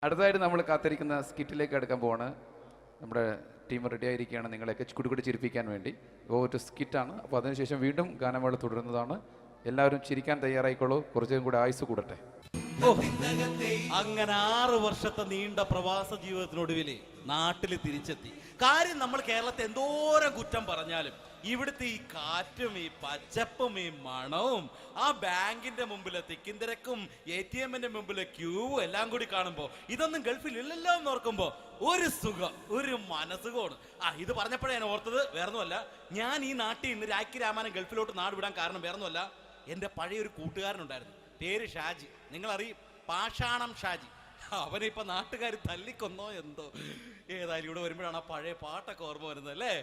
അടുത്തതായിട്ട് നമ്മൾ കാത്തിരിക്കുന്ന സ്കിറ്റിലേക്ക് അടുക്കാൻ പോവാണ്. നമ്മുടെ ടീം റെഡി ആയിരിക്കുകയാണ് നിങ്ങളെയൊക്കെ കുടുകുടി ചിരിപ്പിക്കാൻ വേണ്ടി. ഒരു സ്കിറ്റാണ്. അപ്പോൾ അതിനുശേഷം വീണ്ടും ഗാനമേള തുടരുന്നതാണ്. എല്ലാവരും ചിരിക്കാൻ തയ്യാറായിക്കോളൂ. കുറച്ചും കൂടെ ആയുസ് കൂടട്ടെ. അങ്ങനെ 6 വർഷത്തെ നീണ്ട പ്രവാസ ജീവിതത്തിനൊടുവിൽ നാട്ടിൽ തിരിച്ചെത്തി. കാര്യം നമ്മൾ കേരളത്തെ എന്തോരം കുറ്റം പറഞ്ഞാലും ഇവിടുത്തെ ഈ കാറ്റും ഈ പച്ചപ്പും ഈ മണവും ആ ബാങ്കിന്റെ മുമ്പിലെ തിക്കും തിരക്കും ATM-ന്റെ മുമ്പിലെ ക്യൂവും എല്ലാം കൂടി കാണുമ്പോ ഇതൊന്നും ഗൾഫിൽ ഇല്ലല്ലോ എന്ന് ഓർക്കുമ്പോ ഒരു സുഖം, ഒരു മനസുഖമാണ്. ഇത് പറഞ്ഞപ്പോഴേ ഞാൻ ഓർത്തത് വേറൊന്നുമല്ല, ഞാൻ ഈ നാട്ടിൽ നിന്ന് രാഖി രാമാനം ഗൾഫിലോട്ട് നാട് വിടാൻ കാരണം വേറൊന്നുമല്ല, എൻ്റെ പഴയൊരു കൂട്ടുകാരനുണ്ടായിരുന്നു, പേര് ഷാജി. നിങ്ങൾ അറിയും, പാഷാണം ഷാജി. അവനെ ഇപ്പൊ നാട്ടുകാർ തല്ലിക്കൊന്നോ എന്തോ. ഏതായാലും ഇവിടെ വരുമ്പോഴാണ് ആ പഴയ പാട്ടൊക്കെ ഓർമ്മ വരുന്നത് അല്ലേ.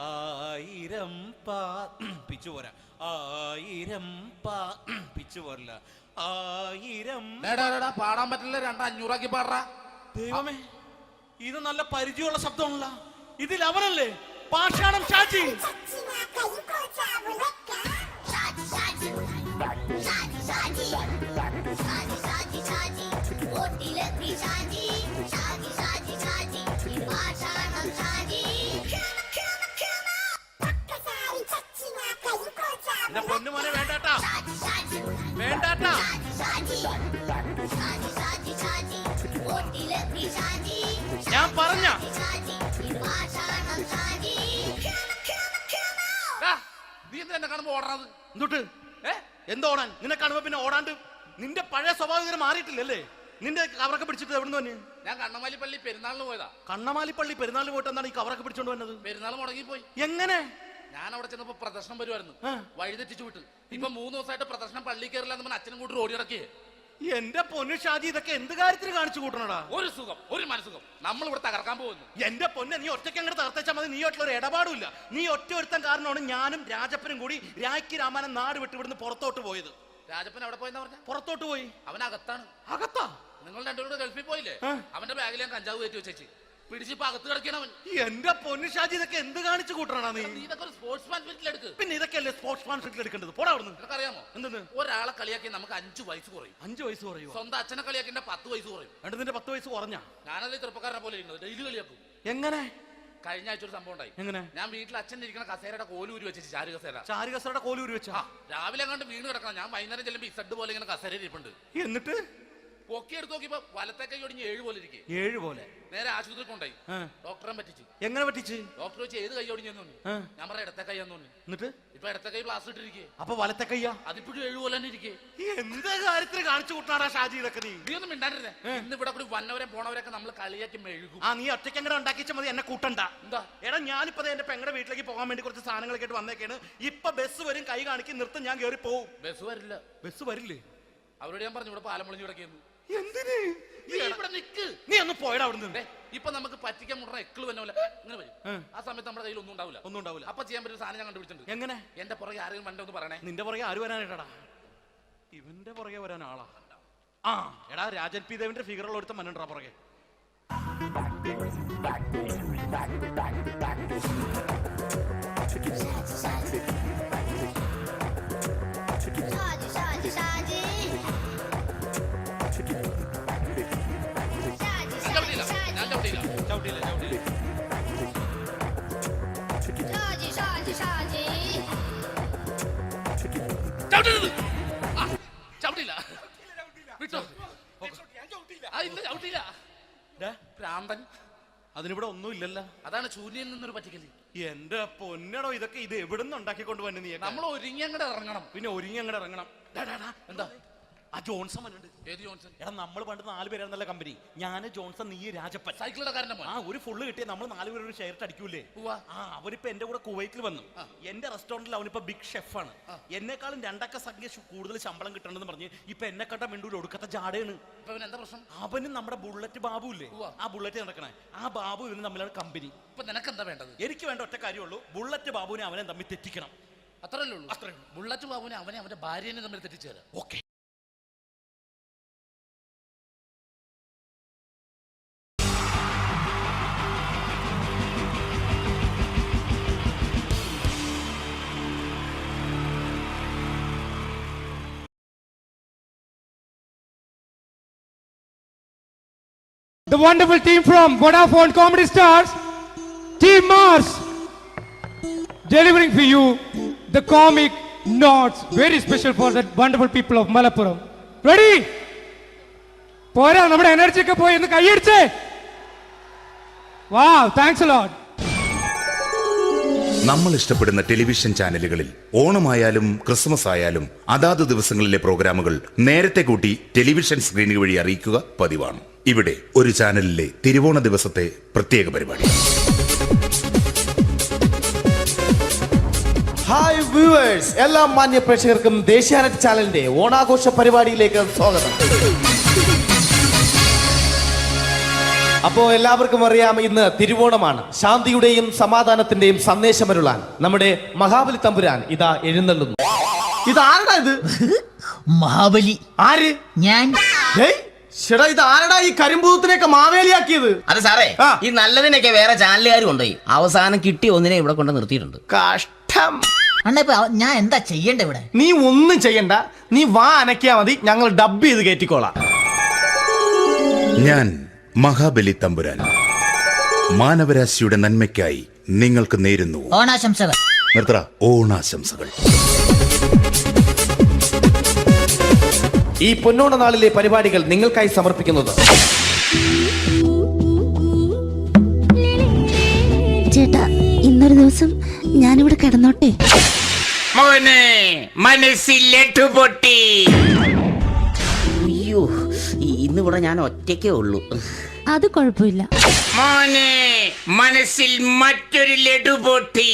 1000 പിച്ചു പോരാ, 1000 പിച്ചു പോരില്ല, 1000 പാടാൻ പറ്റില്ല. 500 പാടാ. ദൈവമേ, ഇത് നല്ല പരിചയമുള്ള ശബ്ദമാണല്ലോ. ഇതിൽ അവനല്ലേ പാഷാണം ഷാജി? പൊന്നുമോനെ വേണ്ടാട്ടാ, വേണ്ടാട്ടാ. ഞാൻ പറഞ്ഞ നീ എന്താ കാണുമ്പോ ഓടാത്? എന്തൊട്ട് എന്തോടാൻ? നിന്നെ കാണുമ്പോ പിന്നെ ഓടാണ്ട് നിന്റെ പഴയ സ്വഭാവം മാറിയിട്ടില്ലല്ലേ? നിന്റെ കവറൊക്കെ പിടിച്ചിട്ട് എവിടെ നിന്ന്? ഞാൻ കണ്ണമാലിപ്പള്ളി പെരുന്നാളിന് പോയതാ. കണ്ണമാലിപ്പള്ളി പെരുന്നാളിന് പോയിട്ട് എന്താണ് ഈ കവറൊക്കെ പിടിച്ചോണ്ട് വന്നത്? പെരുന്നാൾ മുടങ്ങിപ്പോയി. എങ്ങനെ? ഞാൻ അവിടെ ചെന്നപ്പോ പ്രദർശനം വരുമായിരുന്നു, വഴിതെറ്റിച്ചു വിട്ട്. ഇപ്പൊ 3 ദിവസമായിട്ട് പ്രദർശനം പള്ളി കയറില്ല എന്ന് അച്ഛനും കൂട്ടി ഓടി നടക്കിയേ. എന്റെ പൊന്നു ഷാജി, ഇതൊക്കെ എന്ത് കാര്യത്തിന് കാണിച്ചു കൂട്ടണടാ? ഒരു സുഖം, ഒരു മനസുഖം. നമ്മൾ ഇവിടെ തകർക്കാൻ പോകുന്നു. എന്റെ പൊന്നെ, നീ ഒറ്റയ്ക്ക് അങ്ങോട്ട് തകർത്തേച്ചാൽ മതി. നീ ഒറ്റൊരു ഇടപാടില്ല. നീ ഒറ്റ ഒരുത്തൻ കാരണമാണ് ഞാനും രാജപ്പനും കൂടി രാഖി രാമാനം നാട് വിട്ട് ഇവിടുന്ന് പുറത്തോട്ട് പോയത്. രാജപ്പൻ അവിടെ പോയെന്നാ പറഞ്ഞ? പുറത്തോട്ട് പോയി. അവനകത്താണ്. അകത്താ? നിങ്ങൾ രണ്ടുപേരും ഗൾഫിൽ പോയില്ലേ? അവന്റെ ബാഗിൽ ഞാൻ കഞ്ചാവ് കയറ്റി വെച്ചേച്ച് പിടിച്ചിപ്പോ അകത്ത് കിടക്കണം. എന്റെ പൊന്നു ഷാജി, ഇതൊക്കെ എന്ത് കാണിച്ചു കൂട്ടണ നീ? ഇതൊക്കെ ഒരു സ്പോർട്സ്മാൻ സ്പിരിറ്റിൽ എടുക്ക്. പിന്നെ ഇതൊക്കെയല്ലേ സ്പോർട്സ്മാൻ സ്പിരിറ്റിൽ എടുക്കേണ്ടത്? പോടാ അവിടുന്ന്. നിനക്ക് അറിയാമോ എന്തെന്ന്? ഒരാളെ കളിയാക്കി നമുക്ക് 5 വയസ്സ് കുറയും. 5 വയസ്സ് കുറയും? സ്വന്തം അച്ഛനെ കളിയാക്കി 10 വയസ്സ് കുറയും. എന്നിട്ട് നിന്റെ 10 വയസ്സ് കുറഞ്ഞ? ഞാനത് ചെറുപ്പക്കാരനെ പോലെ ഇരിക്കുന്നത്, ഡെയിലി കളിയാക്കും. എങ്ങനെ? കഴിഞ്ഞ ആഴ്ച ഒരു സംഭവം ഉണ്ടായി. എങ്ങനെ? ഞാൻ വീട്ടിൽ അച്ഛൻ ഇരിക്കുന്ന കസേരയുടെ കോലൂരി വെച്ചു. ചാരു കസേരയുടെ കോലൂരി വെച്ചാ? രാവിലെ കണ്ട് വീണ് കിടക്കണം. ഞാൻ വൈകുന്നേരം ചെല്ലുമ്പോ ഇസഡ് പോലെ ഇങ്ങനെ കസേര ഇരിപ്പുണ്ട്. എന്നിട്ട് പൊക്കി എടുത്ത് നോക്കിയപ്പോ വലത്തെ കൈ ഒടിഞ്ഞ് 7 പോലെ ഇരിക്കും. 7 പോലെ? നേരെ ആശുപത്രി കൊണ്ടായി. ഡോക്ടറെ പറ്റിച്ചു. എങ്ങനെ പറ്റിച്ച്? ഡോക്ടർ വെച്ച് ഏത് കൈ ഒടിഞ്ഞെന്ന് തോന്നി. ഞാൻ പറയാം ഇടത്തെ കൈ എന്ന് തോന്നി. എന്നിട്ട് ഇപ്പൊ ഇടത്തെ കൈ പ്ലാസ്റ്റർ ഇട്ടിരിക്കേ. അപ്പൊ വലത്തെ കയ്യാ? അതിപ്പോഴും 7 പോലെ തന്നെ ഇരിക്കേ. എന്ത് കാര്യത്തിന് കാണിച്ചു കൂട്ടാടാ ഷാജി ഇതൊക്കെ? നീ ഒന്നും മിണ്ടാണ്ടിരുന്നേ. ഇന്ന് ഇവിടെ കൂടി വന്നവരെ പോണവരൊക്കെ നമ്മൾ കളിയാക്കി മെഴുകും. നീ ഒറ്റയ്ക്ക് അങ്ങനെ ഉണ്ടാക്കിച്ച മതി, എന്നെ കൂട്ടണ്ട. എന്താ? എടാ, ഞാനിപ്പോ എന്റെ പെങ്ങളുടെ വീട്ടിലേക്ക് പോകാൻ വേണ്ടി കുറച്ച് സാധനങ്ങളൊക്കെ ആയിട്ട് വന്നേക്കാണ്. ഇപ്പൊ ബസ് വരും, കൈ കാണിക്കും, നിർത്തും, ഞാൻ കയറി പോവും. ബസ് വരില്ല. ബസ് വരില്ലേ? അവരോട് ഞാൻ പറഞ്ഞു ഇവിടെ പാലം പൊളിഞ്ഞു കിടക്കുന്നു. എന്തിന്? ഇവിടെ നിക്ക്. നീ ഒന്ന് പോയടാ അവിടുന്ന്. ഇപ്പൊ നമുക്ക് പറ്റിക്കാൻ മുട്ട എക്കള് വന്ന പോലെ ഇങ്ങനെ വരും. ആ സമയത്ത് നമ്മുടെ കയ്യിൽ ഒന്നും ഉണ്ടാവില്ല. അപ്പൊ ചെയ്യാൻ പറ്റുന്ന സാധനം ഞാൻ കണ്ടുപിടിച്ചിട്ടുണ്ട്. എങ്ങനെ? എന്റെ പുറകെ ആരെങ്കിലും വണ്ടി ഒന്ന് പറയണേ. നിന്റെ പുറകെ ആര് വരാനായിട്ടാടാ? ഇവന്റെ പുറകെ വരാൻ ആളാ? എടാ, രാജൻ പി ദേവിന്റെ ഫിഗറുള്ള ഒരുത്ത മനുണ്ടാ പുറകെ. അതിനിവിടെ ഒന്നും ഇല്ലല്ലോ. അതാണ് ശൂന്യയിൽ നിന്നൊരു പറ്റിക്കല്. എന്റെ പൊന്നടോ, ഇതൊക്കെ ഇത് എവിടുന്ന് ഉണ്ടാക്കിക്കൊണ്ട് വന്നു? നീ നമ്മൾ ഒരുങ്ങി അങ്ങോട്ട് ഇറങ്ങണം. പിന്നെ ഒരുങ്ങി അങ്ങോട്ട് ഇറങ്ങണം. എന്താ? ആ ജോൺസൺ ഉണ്ട്. ഏത് ജോൺസൺ? എടാ, നമ്മൾ പണ്ട് 4 പേരായിരുന്നല്ല കമ്പനി. ഞാൻ, ജോൺസൺ, നീ, രാജപ്പൻ. സൈക്കിളുടെ കാരന്റെ മോൻ. ഒരു ഫുള്ള് കിട്ടിയ നമ്മൾ 4 പേര് ഒരു ഷെയർ അടിക്കൂലേ? അവരിപ്പോ എന്റെ കൂടെ കുവൈറ്റിൽ വന്നു. എന്റെ റെസ്റ്റോറന്റിൽ അവനിപ്പോ ബിഗ് ഷെഫാണ്. എന്നെക്കാളും 2 അക്ക സംഖ്യ കൂടുതൽ ശമ്പളം കിട്ടണമെന്ന് പറഞ്ഞ് ഇപ്പൊ എന്നെ കണ്ട മിണ്ടൂര് ഒടുക്കത്തെ ജാടയാണ്. എന്താ പ്രശ്നം? അവന് നമ്മുടെ ബുള്ളറ്റ് ബാബു ഇല്ലേ, ആ ബുള്ളറ്റ് നടക്കണേ, ആ ബാബു ഇവന് തമ്മിലാണ് കമ്പനി. ഇപ്പൊ നിനക്ക് എന്താ വേണ്ടത്? എനിക്ക് വേണ്ട ഒറ്റ കാര്യമുള്ളൂ, ബുള്ളറ്റ് ബാബുവിനെ അവനെ തമ്മിൽ തെറ്റിക്കണം. അത്രയല്ലേ ഉള്ളൂ? ബുള്ളറ്റ് ബാബുവിനെ അവന്റെ ഭാര്യനെ തമ്മിൽ തെറ്റിച്ചു തരാം. Okay. the wonderful team from Vodafone Comedy Stars, Team Mars, delivering for you the comic notes, very special for the wonderful people of Malappuram. Ready? പോരാ, നമ്മുടെ എനർജി ഒക്കെ പോയി ഒന്ന് കൈയടിച്ചേ. Wow, thanks a lot. നമ്മൾ ഇഷ്ടപ്പെടുന്ന ടെലിവിഷൻ ചാനലുകളിൽ ഓണമായാലും Christmas ആയാലും അതാത് ദിവസങ്ങളിലെ പ്രോഗ്രാമുകൾ നേരത്തെ കൂട്ടി ടെലിവിഷൻ സ്ക്രീനുകൾ വഴി അറിയിക്കുക പതിവാണ്. ഇവിടെ ഒരു ചാനലിലെ തിരുവോണ ദിവസത്തെ പ്രത്യേക പരിപാടി. ഹായ് വ്യൂവേഴ്സ്, എല്ലാ മാന്യ പ്രേക്ഷകർക്കും ദേശീയാനെറ്റ് ചാനലിന്റെ ഓണാഘോഷ പരിപാടിയിലേക്ക് സ്വാഗതം. അപ്പോൾ എല്ലാവർക്കും അറിയാം, ഇന്ന് തിരുവോണമാണ്. ശാന്തിയുടെയും സമാധാനത്തിന്റെയും സന്ദേശമരുളാൻ നമ്മുടെ മഹാബലി തമ്പുരാൻ ഇതാ എഴുന്നള്ളുന്നു. ഇതാരടാ ഇത്? മഹാബലി. ആര്? ഞാൻ. ചേട്ടാ, ഇത് ആരടാ ഈ കരിമ്പൂത്തിനെയൊക്കെ മാവേലിയാക്കിയത്? അത് സാറേ, ഈ നല്ലതിനൊക്കെ വേറെ ചാനലുകാർ കൊണ്ടുപോയി അവസാനം കിട്ടി ഒന്നിനെ ഇവിടെ കൊണ്ട് നിർത്തിയിട്ടുണ്ട്. കഷ്ടം. അണ്ണ ഇപ്പൊ ഞാൻ എന്താ ചെയ്യണ്ടേ ഇവിടെ? നീ ഒന്നും ചെയ്യണ്ട, നീ വാ അനക്കിയാ മതി, ഞങ്ങൾ ഡബ് ചെയ്ത് കയറ്റിക്കോളാം. ഞാൻ മഹാബലി തമ്പുരാൻ മാനവരാശിയുടെ നന്മയ്ക്കായി നിങ്ങൾക്ക് നേരുന്നു ഓണാശംസകൾ. നിർത്തറ ഓണാശംസകൾ. ഈ പൊന്നോണ നാളിലെ പരിപാടികൾ നിങ്ങൾക്കായി സമർപ്പിക്കുന്നത് ചേട്ടാ, ഇന്നൊരു ദിവസം ഞാനിവിടെ കിടന്നോട്ടെ. പൊട്ടി. അയ്യോ, ഇന്നിവിടെ ഞാൻ ഒറ്റയ്ക്കേ ഉള്ളൂ. അത് കുഴപ്പമില്ല. മനസ്സിൽ മറ്റൊരു ലഡു പൊട്ടി.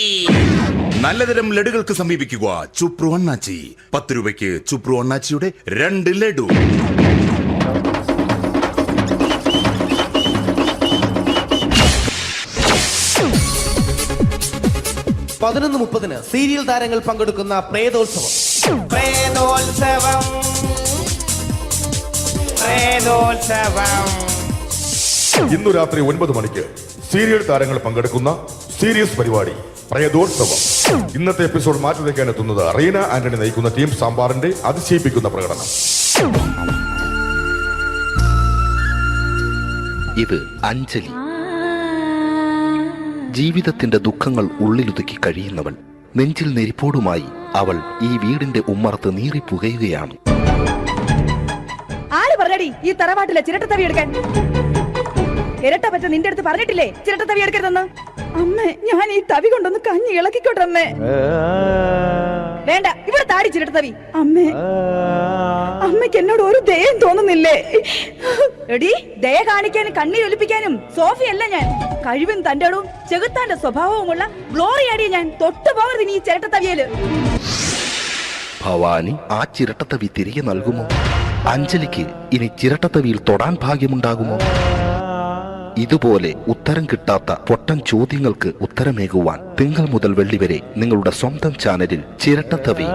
നല്ലതരം ലഡുകൾക്ക് സമീപിക്കുക ചുപ്രു അണ്ണാച്ചി. 10 രൂപയ്ക്ക് ചുപ്രു അണ്ണാച്ചിയുടെ 2 ലഡു. (11:30) സീരിയൽ താരങ്ങൾ പങ്കെടുക്കുന്ന പ്രേതോത്സവം. ഇന്നു രാത്രി 9 മണിക്ക് സീരിയൽ താരങ്ങൾ പങ്കെടുക്കുന്ന സീരിയസ് പരിപാടി പ്രേതോത്സവം. ഇന്നത്തെ എപ്പിസോഡ് മാറ്റി വയ്ക്കാൻ എത്തുന്നത് റീന ആന്റണി നയിക്കുന്ന ടീം സാമ്പാറിന്റെ അതിശയിപ്പിക്കുന്ന പ്രകടനം. ഇത് അഞ്ജലി. ജീവിതത്തിന്റെ ദുഃഖങ്ങൾ ഉള്ളിലൊതുക്കി കഴിയുന്നവൾ. നെഞ്ചിൽ നെരിപ്പോടുമായി അവൾ ഈ വീടിന്റെ ഉമ്മറത്ത് നീറി പുകയുകയാണ്. ആര് പറഞ്ഞടി ഈ തറവാട്ടിലെ ചിരട്ട തവി എടുക്കാൻ? ഇരട്ട പറ്റ നിന്റെ അടുത്ത് പറഞ്ഞിട്ടില്ലേ ചിരട്ട തവി എടുക്കരുതെന്ന്? അമ്മേ, ഞാൻ ഈ തവി കൊണ്ടൊന്ന് കഞ്ഞി ഇളക്കിക്കോട്ടെ അമ്മേ. വേണ്ട, ഇവിടെ താടി ചിരട്ട തവി. അമ്മേ, അമ്മയ്ക്ക് എന്നോട് ഒരു ദയം തോന്നുന്നില്ലേ? എടി, ദയ കാണിക്കാനും കണ്ണീരൊലിപ്പിക്കാനും സോഫിയല്ല ഞാൻ. കഴിവും തന്റെടും ചെകുത്താന്റെ സ്വഭാവവുമുള്ള ഗ്ലോറിയാടിയ ഞാൻ. തൊട്ടു പോകരുത് നീ ചിരട്ട തവിയല്. ഭവാനി ആ ചിരട്ടത്തവി തിരികെ നൽകുമോ? അഞ്ജലിക്ക് ഇനി ചിരട്ടത്തവിയിൽ തൊടാൻ ഭാഗ്യമുണ്ടാകുമോ? ഇതുപോലെ ഉത്തരം കിട്ടാത്ത പൊട്ടൻ ചോദ്യങ്ങൾക്ക് ഉത്തരമേകുവാൻ തിങ്കൾ മുതൽ വെള്ളി വരെ നിങ്ങളുടെ സ്വന്തം ചാനലിൽ ചിരട്ടത്തവി.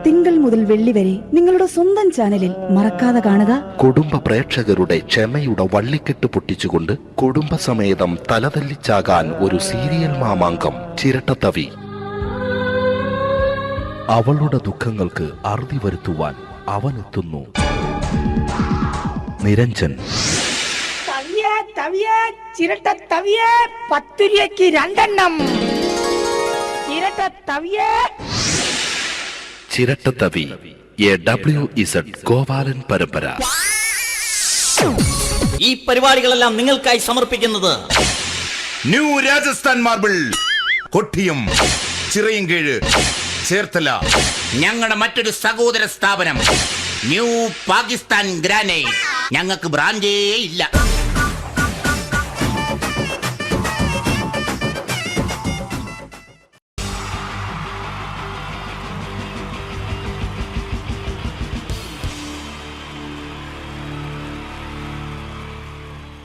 തിങ്കൾ മുതൽ വെള്ളി വരെ നിങ്ങളുടെ സ്വന്തം ചാനലിൽ മറക്കാതെ കാണുക. കുടുംബ പ്രേക്ഷകരുടെ ക്ഷമയുടെ വള്ളിക്കെട്ട് പൊട്ടിച്ചുകൊണ്ട് കുടുംബസമേതം തലതല്ലിച്ചാകാൻ ഒരു സീരിയൽ മാമാങ്കം ചിരട്ടത്തവി. അവളുടെ ദുഃഖങ്ങൾക്ക് അറുതി വരുത്തുവാൻ അവനെത്തുന്നു. നിരഞ്ജൻ. ചിരട്ട തവിയെ 10 രൂപയ്ക്ക് 2 എണ്ണം. ചിരട്ട തവിയെ. ചിരട്ടത്തവി, WZ ഗോപാലൻ പരമ്പര. ഈ പരിപാടികളെല്ലാം നിങ്ങൾക്കായി സമർപ്പിക്കുന്നത് ന്യൂ രാജസ്ഥാൻ മാർബിൾ, കൊട്ടിയം, ചിറയൻകീഴ്, ചേർത്തല. ഞങ്ങളുടെ മറ്റൊരു സഹോദര സ്ഥാപനം ന്യൂ പാകിസ്ഥാൻ ഗ്രാനൈറ്റ്. ഞങ്ങൾക്ക് ബ്രാൻഡേ ഇല്ല.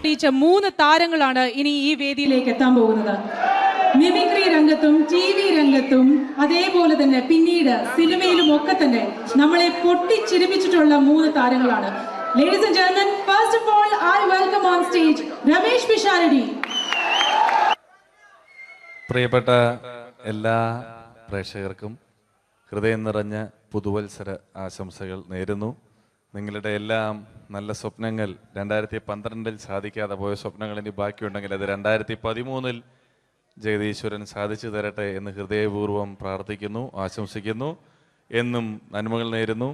ടീച്ചർ 3 താരങ്ങളാണ് ഇനി ഈ വേദിയിലേക്ക് എത്താൻ പോകുന്നത്. മിമിക്രി രംഗത്തും TV രംഗത്തും അതേപോലെ തന്നെ പിന്നീട് സിനിമയിലും ഒക്കെ തന്നെ നമ്മളെ പൊട്ടിച്ചിരിപ്പിച്ചിട്ടുള്ള 3 താരങ്ങളാണ്. Ladies and gentlemen, first of all, I welcome on stage Ramesh Pisharadi. പ്രിയപ്പെട്ട എല്ലാ പ്രേക്ഷകർക്കും ഹൃദയം നിറഞ്ഞ പുതുവത്സര ആശംസകൾ നേരുന്നു. നിങ്ങളുടെ എല്ലാം നല്ല സ്വപ്നങ്ങൾ 2012 സാധിക്കാതെ പോയ സ്വപ്നങ്ങൾ ഇനി ബാക്കിയുണ്ടെങ്കിൽ അത് 2013 ജഗദീശ്വരൻ സാധിച്ചു തരട്ടെ എന്ന് ഹൃദയപൂർവ്വം പ്രാർത്ഥിക്കുന്നു, ആശംസിക്കുന്നു. എന്നും നന്മകൾ നേരുന്നു.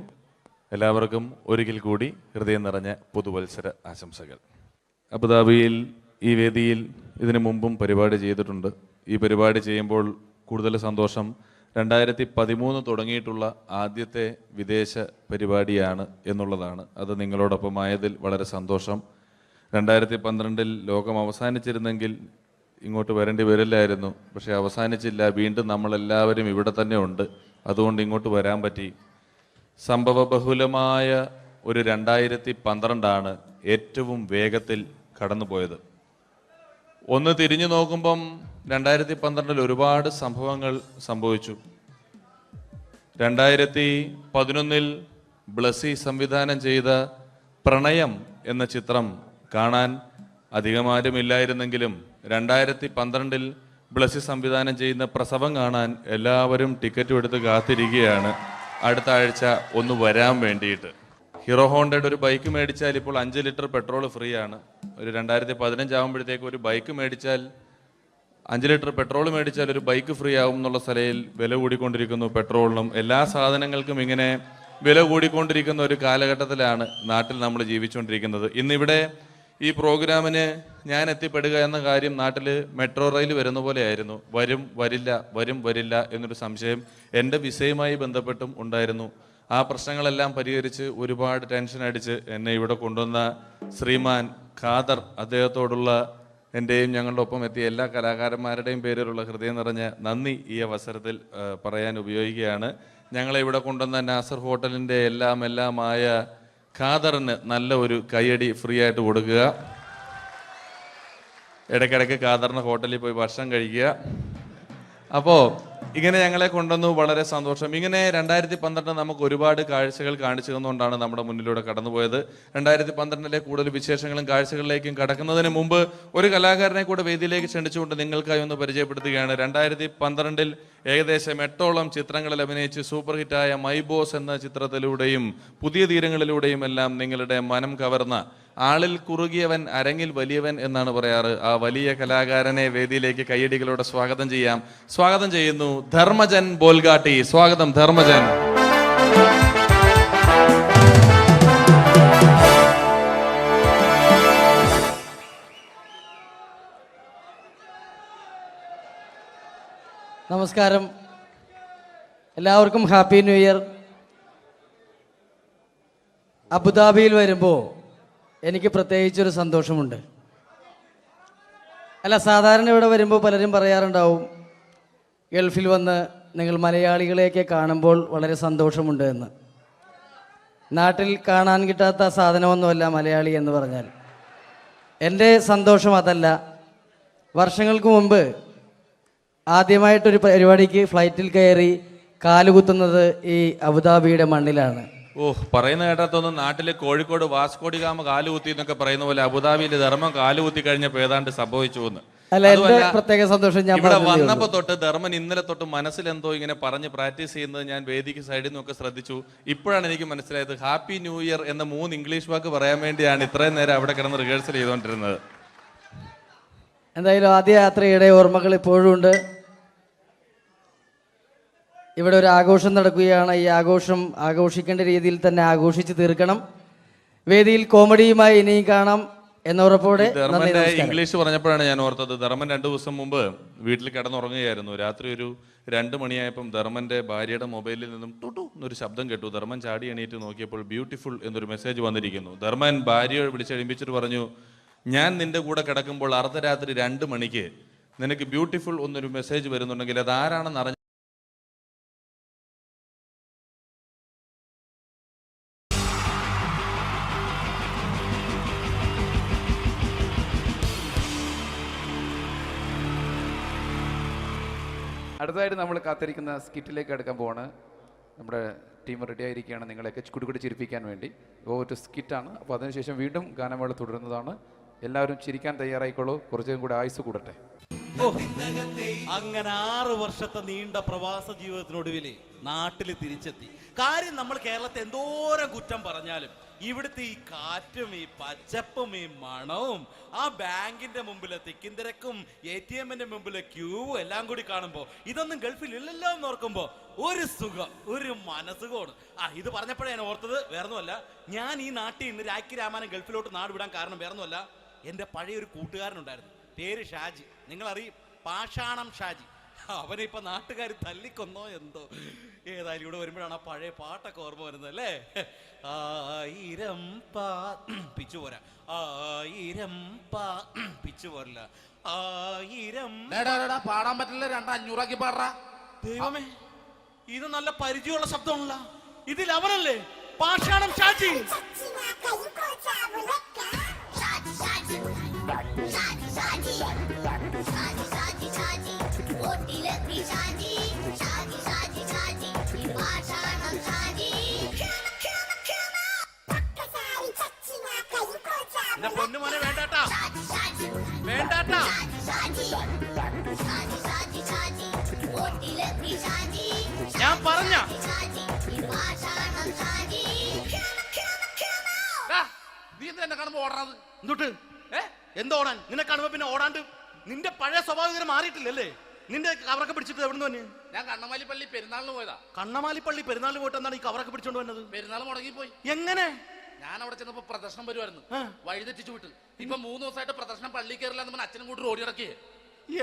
എല്ലാവർക്കും ഒരിക്കൽ കൂടി ഹൃദയം നിറഞ്ഞ പുതുവത്സര ആശംസകൾ. അബുദാബിയിൽ ഈ വേദിയിൽ ഇതിനു മുമ്പും പരിപാടി ചെയ്തിട്ടുണ്ട്. ഈ പരിപാടി ചെയ്യുമ്പോൾ കൂടുതൽ സന്തോഷം 2013 തുടങ്ങിയിട്ടുള്ള ആദ്യത്തെ വിദേശ പരിപാടിയാണ് എന്നുള്ളതാണ്. അത് നിങ്ങളോടൊപ്പമായതിൽ വളരെ സന്തോഷം. 2012 ലോകം അവസാനിച്ചിരുന്നെങ്കിൽ ഇങ്ങോട്ട് വരേണ്ടി വരില്ലായിരുന്നു. പക്ഷേ അവസാനിച്ചില്ല. വീണ്ടും നമ്മളെല്ലാവരും ഇവിടെ തന്നെ ഉണ്ട്. അതുകൊണ്ട് ഇങ്ങോട്ട് വരാൻ പറ്റി. സംഭവബഹുലമായ ഒരു 2012 ഏറ്റവും വേഗത്തിൽ കടന്നുപോയത്. ഒന്ന് തിരിഞ്ഞു നോക്കുമ്പം 2012 ഒരുപാട് സംഭവങ്ങൾ സംഭവിച്ചു. 2011 ബ്ലസി സംവിധാനം ചെയ്ത പ്രണയം എന്ന ചിത്രം കാണാൻ അധികമാരുമില്ലായിരുന്നെങ്കിലും 2012 ബ്ലസി സംവിധാനം ചെയ്യുന്ന പ്രസവം കാണാൻ എല്ലാവരും ടിക്കറ്റും എടുത്ത് കാത്തിരിക്കുകയാണ് അടുത്ത ആഴ്ച ഒന്ന് വരാൻ വേണ്ടിയിട്ട്. ഹീറോ ഹോണ്ടയുടെ ഒരു ബൈക്ക് മേടിച്ചാൽ ഇപ്പോൾ 5 ലിറ്റർ പെട്രോൾ ഫ്രീ ആണ്. ഒരു 2015 ആകുമ്പോഴത്തേക്ക് ഒരു ബൈക്ക് മേടിച്ചാൽ 5 ലിറ്റർ പെട്രോൾ മേടിച്ചാൽ ഒരു ബൈക്ക് ഫ്രീ ആവും എന്നുള്ള സ്ഥലയിൽ വില കൂടിക്കൊണ്ടിരിക്കുന്നു. പെട്രോളിനും എല്ലാ സാധനങ്ങൾക്കും ഇങ്ങനെ വില കൂടിക്കൊണ്ടിരിക്കുന്ന ഒരു കാലഘട്ടത്തിലാണ് നാട്ടിൽ നമ്മൾ ജീവിച്ചുകൊണ്ടിരിക്കുന്നത്. ഇന്നിവിടെ ഈ പ്രോഗ്രാമിന് ഞാൻ എത്തിപ്പെടുക എന്ന കാര്യം നാട്ടിൽ മെട്രോ റെയിൽ വരുന്ന പോലെയായിരുന്നു. വരും വരില്ല എന്നൊരു സംശയം എൻ്റെ വിസയുമായി ബന്ധപ്പെട്ടും ഉണ്ടായിരുന്നു. ആ പ്രശ്നങ്ങളെല്ലാം പരിഹരിച്ച് ഒരുപാട് ടെൻഷൻ അടിച്ച് എന്നെ ഇവിടെ കൊണ്ടുവന്ന ശ്രീമാൻ ഖാദർ, അദ്ദേഹത്തോടുള്ള എൻ്റെയും ഞങ്ങളുടെ ഒപ്പം എത്തിയ എല്ലാ കലാകാരന്മാരുടെയും പേരിലുള്ള ഹൃദയം നിറഞ്ഞ നന്ദി ഈ അവസരത്തിൽ പറയാൻ ഉപയോഗിക്കുകയാണ്. ഞങ്ങളെ ഇവിടെ കൊണ്ടുവന്ന നാസർ ഹോട്ടലിൻ്റെ എല്ലാമായ ഖാദറിന് നല്ല ഒരു കൈയടി ഫ്രീ ആയിട്ട് കൊടുക്കുക. ഇടയ്ക്കിടയ്ക്ക് ഖാദറിന് ഹോട്ടലിൽ പോയി ഭക്ഷണം കഴിക്കുക. അപ്പോൾ ഇങ്ങനെ ഞങ്ങളെ കൊണ്ടുവന്നു, വളരെ സന്തോഷം. ഇങ്ങനെ 2012 നമുക്ക് ഒരുപാട് കാഴ്ചകൾ കാണിച്ചു തന്നുകൊണ്ടാണ് നമ്മുടെ മുന്നിലൂടെ കടന്നുപോയത്. 2012 കൂടുതൽ വിശേഷങ്ങളും കാഴ്ചകളിലേക്കും കടക്കുന്നതിന് മുമ്പ് ഒരു കലാകാരനെ കൂടെ വേദിയിലേക്ക് ക്ഷണിച്ചുകൊണ്ട് നിങ്ങൾക്കായി ഒന്ന് പരിചയപ്പെടുത്തുകയാണ്. 2012 ഏകദേശം 8ഓളം ചിത്രങ്ങളിൽ അഭിനയിച്ച് സൂപ്പർ ഹിറ്റായ മൈ ബോസ് എന്ന ചിത്രത്തിലൂടെയും പുതിയ തീരങ്ങളിലൂടെയും എല്ലാം നിങ്ങളുടെ മനം കവർന്ന, ആളിൽ കുറുകിയവൻ അരങ്ങിൽ വലിയവൻ എന്നാണ് പറയാറ്, ആ വലിയ കലാകാരനെ വേദിയിലേക്ക് കയ്യടികളോടെ സ്വാഗതം ചെയ്യാം. സ്വാഗതം ചെയ്യുന്നു ധർമ്മജൻ ബോൽഗാട്ടി. സ്വാഗതം ധർമ്മജൻ. നമസ്കാരം, എല്ലാവർക്കും ഹാപ്പി ന്യൂ ഇയർ. അബുദാബിയിൽ വരുമ്പോൾ എനിക്ക് പ്രത്യേകിച്ചൊരു സന്തോഷമുണ്ട്. അല്ല, സാധാരണ ഇവിടെ വരുമ്പോൾ പലരും പറയാറുണ്ടാവും, ഗൾഫിൽ വന്ന് നിങ്ങൾ മലയാളികളെയൊക്കെ കാണുമ്പോൾ വളരെ സന്തോഷമുണ്ട് എന്ന്. നാട്ടിൽ കാണാൻ കിട്ടാത്ത സാധനമൊന്നുമല്ല മലയാളി എന്ന് പറഞ്ഞാൽ. എൻ്റെ സന്തോഷം അതല്ല. വർഷങ്ങൾക്ക് മുമ്പ് ആദ്യമായിട്ടൊരു പരിപാടിക്ക് ഫ്ലൈറ്റിൽ കയറി കാലുകുത്തുന്നത് ഈ അബുദാബിയുടെ മണ്ണിലാണ്. പറയുന്ന കേട്ടാത്തൊന്നും നാട്ടിലെ കോഴിക്കോട് വാസ്കോടി ഗാമ കാലുകുത്തി എന്നൊക്കെ പറയുന്ന പോലെ അബുദാബിയിൽ ധർമ്മം കാലുകുത്തി കഴിഞ്ഞപ്പോൾ ഏതാണ്ട് സംഭവിച്ചു എന്ന്. അല്ല, എന്റെ പ്രത്യേക സന്തോഷം ഞാൻ ഇവിടെ വന്നപ്പോ തൊട്ട് ധർമ്മൻ ഇന്നലെ തൊട്ട് മനസ്സിലെന്തോ ഇങ്ങനെ പറഞ്ഞ് പ്രാക്ടീസ് ചെയ്യുന്നത് ഞാൻ വേദിക്ക് സൈഡിൽ നിന്നൊക്കെ ശ്രദ്ധിച്ചു. ഇപ്പോഴാണ് എനിക്ക് മനസ്സിലായത് ഹാപ്പി ന്യൂ ഇയർ എന്ന 3 ഇംഗ്ലീഷ് വാക്ക് പറയാൻ വേണ്ടിയാണ് ഇത്രയും നേരം അവിടെ കിടന്ന് റിഹേഴ്സൽ ചെയ്തുകൊണ്ടിരുന്നത്. എന്തായാലും ആദ്യ യാത്രയുടെ ഓർമ്മകൾ ഇപ്പോഴും ഉണ്ട്. ഇവിടെ ഒരു ആഘോഷം നടക്കുകയാണ്. ഈ ആഘോഷം ആഘോഷിക്കേണ്ട രീതിയിൽ തന്നെ ആഘോഷിച്ച് തീർക്കണം. വേദിയിൽ കോമഡിയുമായി ഇനിയും കാണാം എന്നുറപ്പോടെ. ധർമ്മന്റെ ഇംഗ്ലീഷ് പറഞ്ഞപ്പോഴാണ് ഞാൻ ഓർത്തത്, ധർമ്മൻ 2 ദിവസം മുമ്പ് വീട്ടിൽ കിടന്നുറങ്ങുകയായിരുന്നു. രാത്രി ഒരു 2 മണിയായപ്പം ധർമ്മന്റെ ഭാര്യയുടെ മൊബൈലിൽ നിന്നും ടുട്ടു എന്നൊരു ശബ്ദം കേട്ടു. ധർമ്മൻ ചാടി എണീറ്റ് നോക്കിയപ്പോൾ ബ്യൂട്ടിഫുൾ എന്നൊരു മെസ്സേജ് വന്നിരിക്കുന്നു. ധർമ്മൻ ഭാര്യയെ വിളിച്ചെഴുപ്പിച്ചിട്ട് പറഞ്ഞു, ഞാൻ നിന്റെ കൂടെ കിടക്കുമ്പോൾ അർദ്ധരാത്രി 2 മണിക്ക് നിനക്ക് ബ്യൂട്ടിഫുൾ എന്നൊരു മെസ്സേജ് വരുന്നുണ്ടെങ്കിൽ അത് ആരാണെന്ന് അറിഞ്ഞ അടുത്തതായിട്ട് നമ്മൾ കാത്തിരിക്കുന്ന സ്കിറ്റിലേക്ക് അടുക്കാൻ പോവാണ്. നമ്മുടെ ടീം റെഡി ആയിരിക്കുകയാണ് നിങ്ങളെയൊക്കെ കുടുകുടി ചിരിപ്പിക്കാൻ വേണ്ടി. ഒരു സ്കിറ്റാണ്. അപ്പോൾ അതിനുശേഷം വീണ്ടും ഗാനമേള തുടരുന്നതാണ്. എല്ലാവരും ചിരിക്കാൻ തയ്യാറായിക്കോളൂ. കുറച്ചും കൂടെ ആയുസ് കൂടട്ടെ. അങ്ങനെ 6 വർഷത്തെ നീണ്ട പ്രവാസ ജീവിതത്തിനൊടുവിൽ നാട്ടിൽ തിരിച്ചെത്തി. കാര്യം നമ്മൾ കേരളത്തെ എന്തോരം കുറ്റം പറഞ്ഞാലും ഇവിടുത്തെ ഈ കാറ്റും ഈ പച്ചപ്പും ഈ മണവും ആ ബാങ്കിന്റെ മുമ്പിലെ തിക്കും തിരക്കും ATM-ന്റെ മുമ്പിലെ ക്യൂവും എല്ലാം കൂടി കാണുമ്പോ ഇതൊന്നും ഗൾഫിൽ ഇല്ലല്ലോ എന്ന് ഓർക്കുമ്പോ ഒരു സുഖം, ഒരു മനസുഖമാണ്. ഇത് പറഞ്ഞപ്പോഴേ ഞാൻ ഓർത്തത് വേറൊന്നുമല്ല, ഞാൻ ഈ നാട്ടിൽ നിന്ന് രാഖി രാമായണം ഗൾഫിലോട്ട് നാട് വിടാൻ കാരണം വേറൊന്നുമല്ല, എൻ്റെ പഴയ ഒരു കൂട്ടുകാരനുണ്ടായിരുന്നു, പേര് ഷാജി. നിങ്ങളറിയും, പാഷാണം ഷാജി. അവനെ ഇപ്പൊ നാട്ടുകാർ തല്ലിക്കൊന്നോ എന്തോ. ഏതായാലും ഇവിടെ വരുമ്പോഴാണ് ആ പഴയ പാട്ടൊക്കെ ഓർമ്മ വരുന്നത് അല്ലേ. 1000 പിച്ചു പോരാ, 1000 പിച്ചു പോരില്ല, 1000 പാടാൻ പറ്റില്ല, 200 പാടാ. ദൈവമേ, ഇത് നല്ല പരിചയമുള്ള ശബ്ദമുള്ള, ഇതിൽ അവനല്ലേ പാഷാണം ഷാജി. പൊന്നുമോനെ വേണ്ടാട്ടാ, വേണ്ടാട്ടാ. ഞാൻ പറഞ്ഞ നീ എന്നെ കാണുമ്പോ ഓടാത് എന്തുട്ട്? എന്തോടാൻ? നിന്നെ കാണുമ്പോ പിന്നെ ഓടാണ്ട് നിന്റെ പഴയ സ്വഭാവം മാറിയിട്ടില്ലല്ലേ? നിന്റെ കവറൊക്കെ പിടിച്ചിട്ട് എവിടെ നിന്ന് തന്നെ? ഞാൻ കണ്ണമാലി പള്ളി പെരുന്നാളിന് പോയതാ. കണ്ണമാലി പള്ളി പെരുന്നാളിന് പോയിട്ട് എന്താണ് ഈ കവറൊക്കെ പിടിച്ചോണ്ട് വന്നത്? പെരുന്നാൾ മുടങ്ങിപ്പോയി. എങ്ങനെ? ഞാൻ അവിടെ ചെന്നപ്പോ പ്രദർശനം വരുമായിരുന്നു, വഴിതെറ്റിച്ചു വിട്ടു. ഇപ്പൊ 3 ദിവസമായിട്ട് പ്രദർശനം പള്ളി കയറില്ല എന്ന് അച്ഛനും കൂട്ടി ഓടി ഇറക്കിയേ.